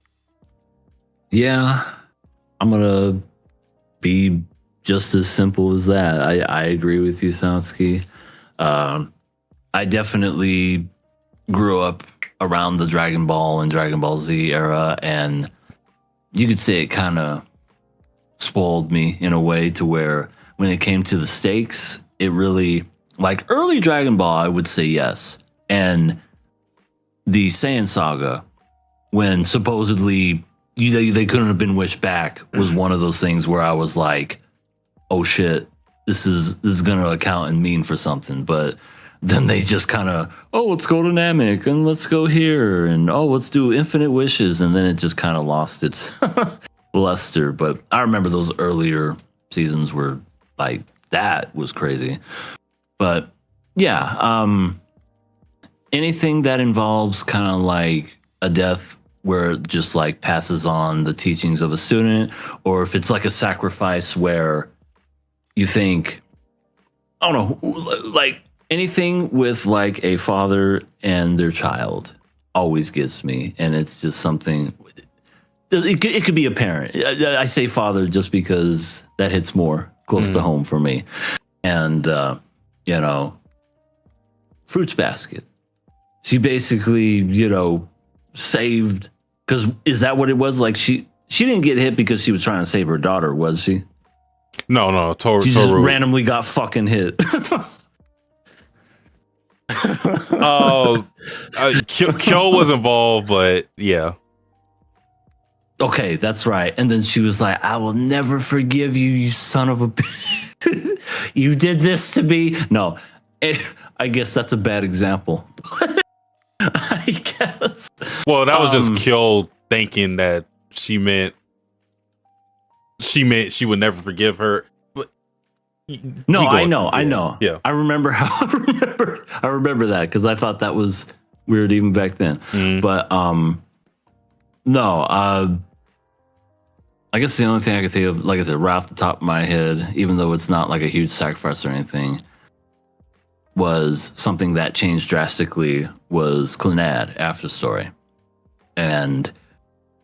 Yeah, I'm gonna be just as simple as that. I agree with you, Satsuki. I definitely grew up around the Dragon Ball and Dragon Ball Z era, and you could say it kind of spoiled me in a way to where when it came to the stakes, it really, like early Dragon Ball, I would say yes. And the Saiyan saga, when supposedly they couldn't have been wished back, was one of those things where I was like, oh shit, this is gonna account and mean for something. But then they just kind of, oh, let's go to Namek and let's go here and oh, let's do infinite wishes, and then it just kind of lost its luster. But I remember those earlier seasons were like, that was crazy. But yeah, anything that involves kind of like a death where it just like passes on the teachings of a student, or if it's like a sacrifice where you think, I don't know, like anything with like a father and their child always gets me. And it's just something, it could be a parent. I say father just because that hits more close to home for me. And, you know, Fruits Basket. She basically, you know, saved, because is that what it was? Like she didn't get hit because she was trying to save her daughter, was she? No, She just randomly got fucking hit. Kyo was involved, but yeah. Okay, that's right. And then she was like, I will never forgive you, you son of a bitch. You did this to me. No, I guess that's a bad example. I guess. Well, that was just Kyo thinking that she meant she would never forgive her. But no, I know. Yeah, I remember that because I thought that was weird even back then. But no, I guess the only thing I could think of, like I said, right off the top of my head, even though it's not like a huge sacrifice or anything, was something that changed drastically was Clannad After Story. And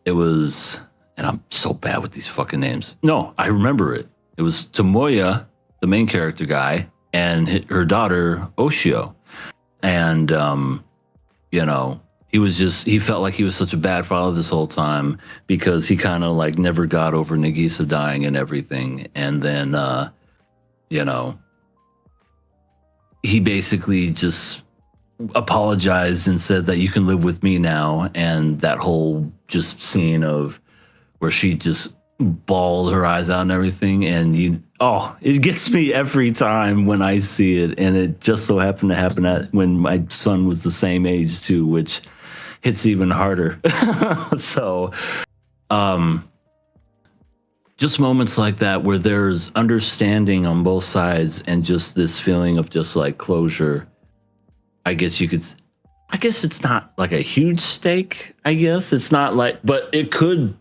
it was, and I'm so bad with these fucking names. No, I remember it. It was Tomoya, the main character guy, and her daughter, Oshio. And, you know, he felt like he was such a bad father this whole time because he kind of like never got over Nagisa dying and everything. And then, you know, he basically just apologized and said that you can live with me now. And that whole just scene of where she just bawled her eyes out and everything. And it gets me every time when I see it. And it just so happened to happen when my son was the same age too, which hits even harder. So, just moments like that where there's understanding on both sides and just this feeling of just like closure. I guess it's not like a huge stake. I guess it's not like, but it could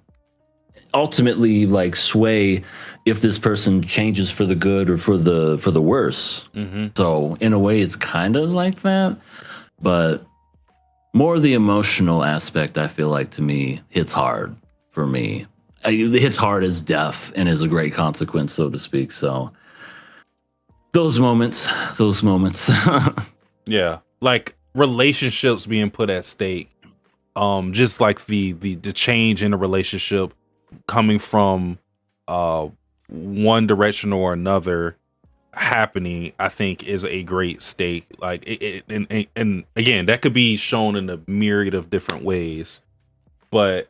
ultimately like sway if this person changes for the good or for the worse. So in a way, it's kind of like that, but more the emotional aspect, I feel like, to me, hits hard for me. It hits hard as death and is a great consequence, so to speak. So, Those moments. Yeah, like relationships being put at stake. Just like the change in a relationship coming from one direction or another happening, I think is a great stake. Like and again, that could be shown in a myriad of different ways. But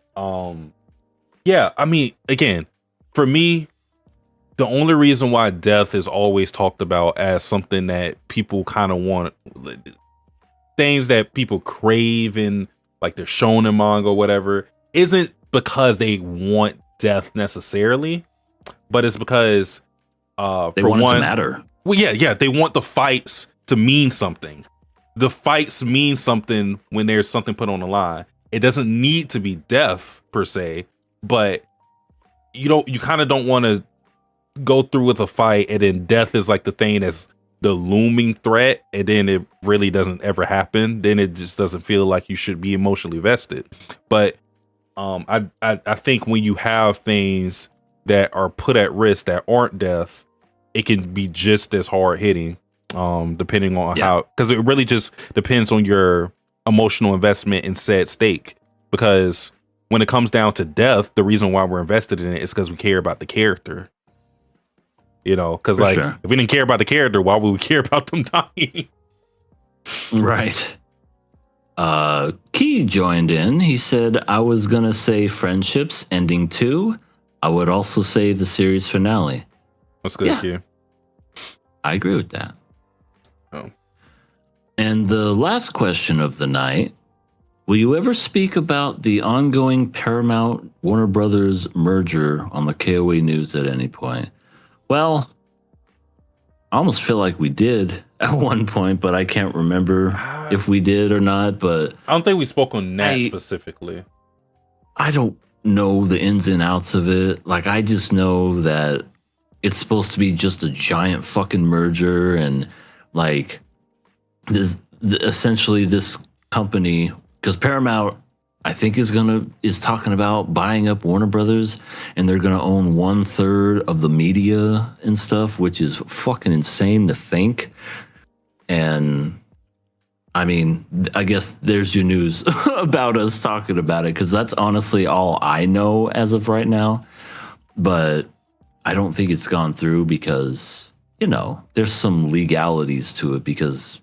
yeah, I mean, again, for me, the only reason why death is always talked about as something that people kind of want, things that people crave in, like they're shown in manga or whatever, isn't because they want death necessarily, but it's because They for want one, it to matter. well, yeah, they want the fights to mean something. The fights mean something when there's something put on the line. It doesn't need to be death per se, but you kind of don't want to go through with a fight and then death is like the thing that's the looming threat, and then it really doesn't ever happen. Then it just doesn't feel like you should be emotionally vested. But I think when you have things that are put at risk that aren't death, it can be just as hard hitting, depending on how, because it really just depends on your emotional investment in said stake. Because when it comes down to death, the reason why we're invested in it is because we care about the character. You know, because like if we didn't care about the character, why would we care about them dying? Right. Key joined in. He said, I was going to say Friendships ending 2. I would also say the series finale. That's good, Key. I agree with that. Oh. And the last question of the night, will you ever speak about the ongoing Paramount Warner Brothers merger on the KOA news at any point? Well, I almost feel like we did at one point, but I can't remember if we did or not. But I don't think we spoke on that specifically. I don't know the ins and outs of it. Like, I just know that it's supposed to be just a giant fucking merger, and like this essentially this company, because Paramount, I think is talking about buying up Warner Brothers, and they're gonna own 1/3 of the media and stuff, which is fucking insane to think. And I mean, I guess there's your news about us talking about it, because that's honestly all I know as of right now. But I don't think it's gone through because, there's some legalities to it, because,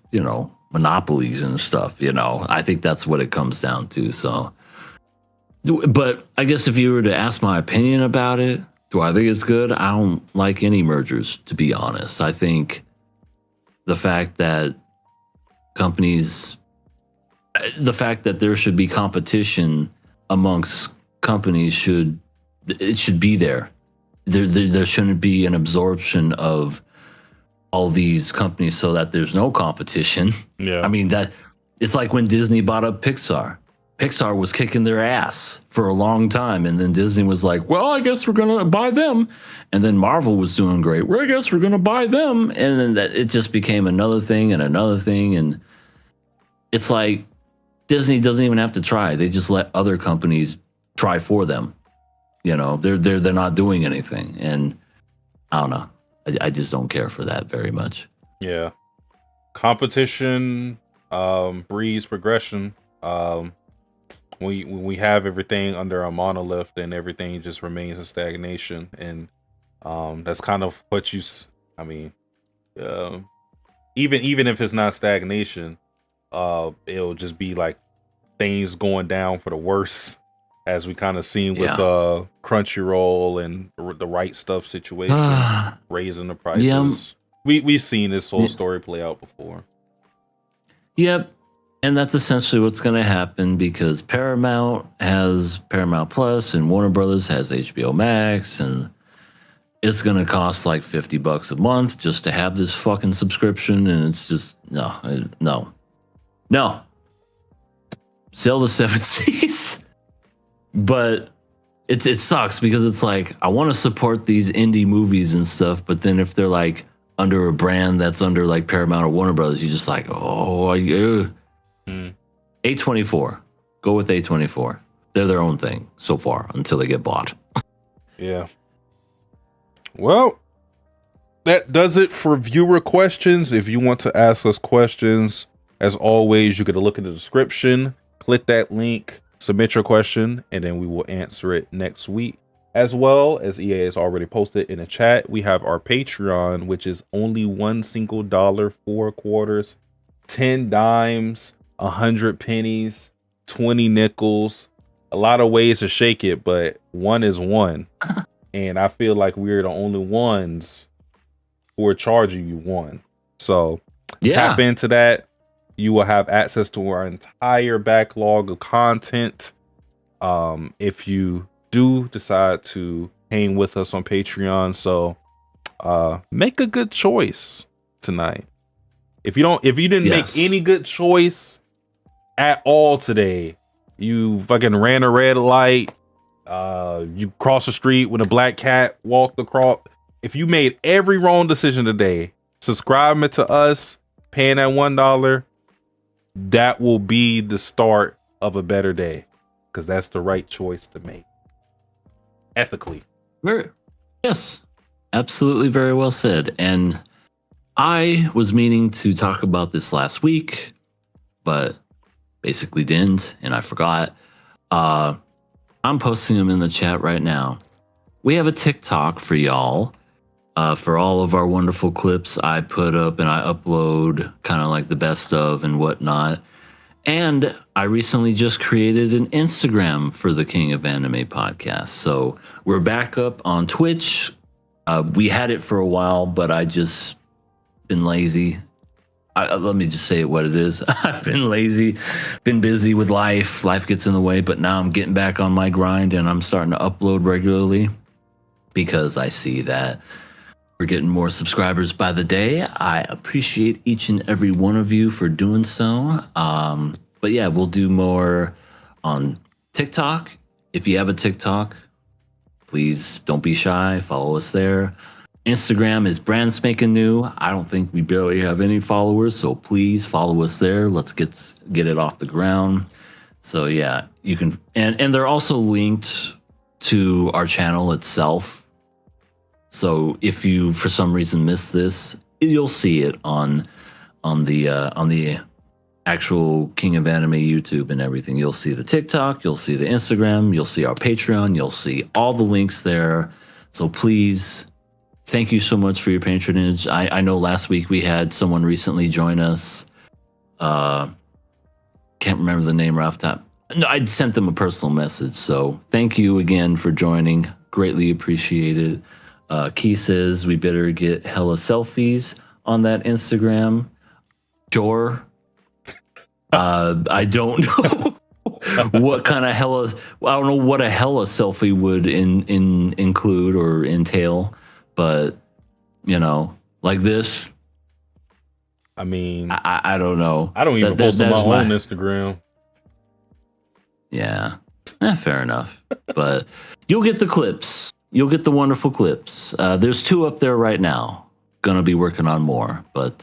monopolies and stuff, I think that's what it comes down to. So, but I guess if you were to ask my opinion about it, do I think it's good? I don't like any mergers, to be honest. I think the fact that there should be competition amongst companies should be there. There shouldn't be an absorption of all these companies so that there's no competition. Yeah. I mean, that it's like when Disney bought up Pixar. Pixar was kicking their ass for a long time, and then Disney was like, well, I guess we're going to buy them. And then Marvel was doing great. Well, I guess we're going to buy them. And then it just became another thing and another thing. And it's like Disney doesn't even have to try. They just let other companies try for them. They're not doing anything. And I don't know. I just don't care for that very much. Yeah. Competition breeds progression. We have everything under a monolith, then everything just remains in stagnation, and that's kind of what even if it's not stagnation, it'll just be like things going down for the worse, as we kind of seen with Crunchyroll and the Right Stuff situation, raising the prices. We've seen this whole story play out before. Yep. And that's essentially what's going to happen, because Paramount has Paramount Plus and Warner Brothers has HBO Max, and it's going to cost like $50 a month just to have this fucking subscription. And it's just, no. Sail the seven seas. But it sucks, because it's like, I want to support these indie movies and stuff, but then if they're like under a brand that's under like Paramount or Warner Brothers, you're just like, A24. Go with A24. They're their own thing so far until they get bought. Yeah. Well, that does it for viewer questions. If you want to ask us questions, as always, you got to look in the description, click that link, submit your question, and then we will answer it next week. As well as EA has already posted in the chat, we have our Patreon, which is only $1 4 quarters, 10 dimes, 100 pennies, 20 nickels. A lot of ways to shake it, but one is one. And I feel like we're the only ones who are charging you one. So tap into that. You will have access to our entire backlog of content. If you do decide to hang with us on Patreon, so make a good choice tonight. If you didn't make any good choice at all today, you fucking ran a red light, you crossed the street when a black cat walked across. If you made every wrong decision today, subscribing to us, paying that $1, that will be the start of a better day, because that's the right choice to make ethically. Yes, absolutely, very well said. And I was meaning to talk about this last week, but basically didn't, and I forgot. I'm posting them in the chat right now. We have a TikTok for y'all. For all of our wonderful clips I put up and I upload kind of like the best of and whatnot. And I recently just created an Instagram for the King of Anime podcast. So we're back up on Twitch. We had it for a while, but I just been lazy. Let me just say it what it is. I've been lazy, been busy with life. Life gets in the way, but now I'm getting back on my grind and I'm starting to upload regularly because I see that we're getting more subscribers by the day. I appreciate each and every one of you for doing so. But yeah, we'll do more on TikTok. If you have a TikTok, please don't be shy. Follow us there. Instagram is brand spanking new. I don't think we barely have any followers, so please follow us there. Let's get it off the ground. So yeah, you can, and they're also linked to our channel itself. So if you for some reason missed this, you'll see it on the actual King of Anime YouTube and everything. You'll see the TikTok, you'll see the Instagram, you'll see our Patreon, you'll see all the links there. So please, thank you so much for your patronage. I know last week we had someone recently join us. Can't remember the name right off the top. No, I'd sent them a personal message. So thank you again for joining. Greatly appreciated. Key says we better get hella selfies on that Instagram. Sure. I don't know what kind of hella. I don't know what a hella selfie would include or entail, but you know, like this. I mean, I don't know. I don't even post on my own Instagram. Yeah, fair enough. But you'll get the clips. You'll get the wonderful clips. There's 2 up there right now. Gonna be working on more. But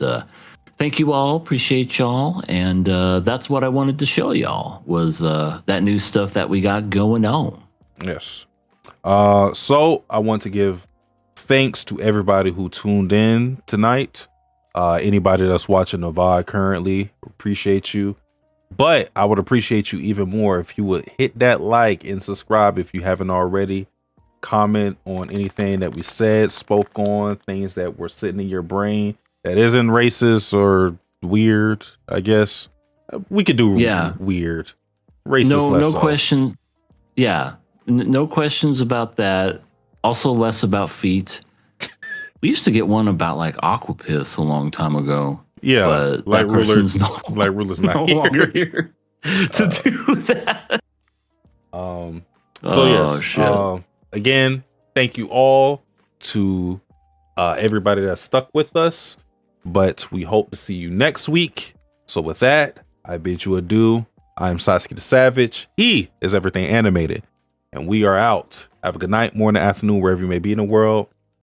thank you all. Appreciate y'all. And that's what I wanted to show y'all was that new stuff that we got going on. Yes. So I want to give thanks to everybody who tuned in tonight. Anybody that's watching the VOD currently, appreciate you. But I would appreciate you even more if you would hit that like and subscribe if you haven't already. Comment on anything that we said, spoke on, things that were sitting in your brain that isn't racist or weird. I guess we could do weird. Racist. No question. Yeah, no questions about that. Also, less about feet. We used to get one about like aqua piss a long time ago. Yeah, but like that person's Ruler's not no longer here to do that. So yes. Again, thank you all to everybody that stuck with us, but we hope to see you next week. So with that, I bid you adieu. I'm Sasuke the Savage. He is Everything Animated, and we are out. Have a good night, morning, afternoon, wherever you may be in the world.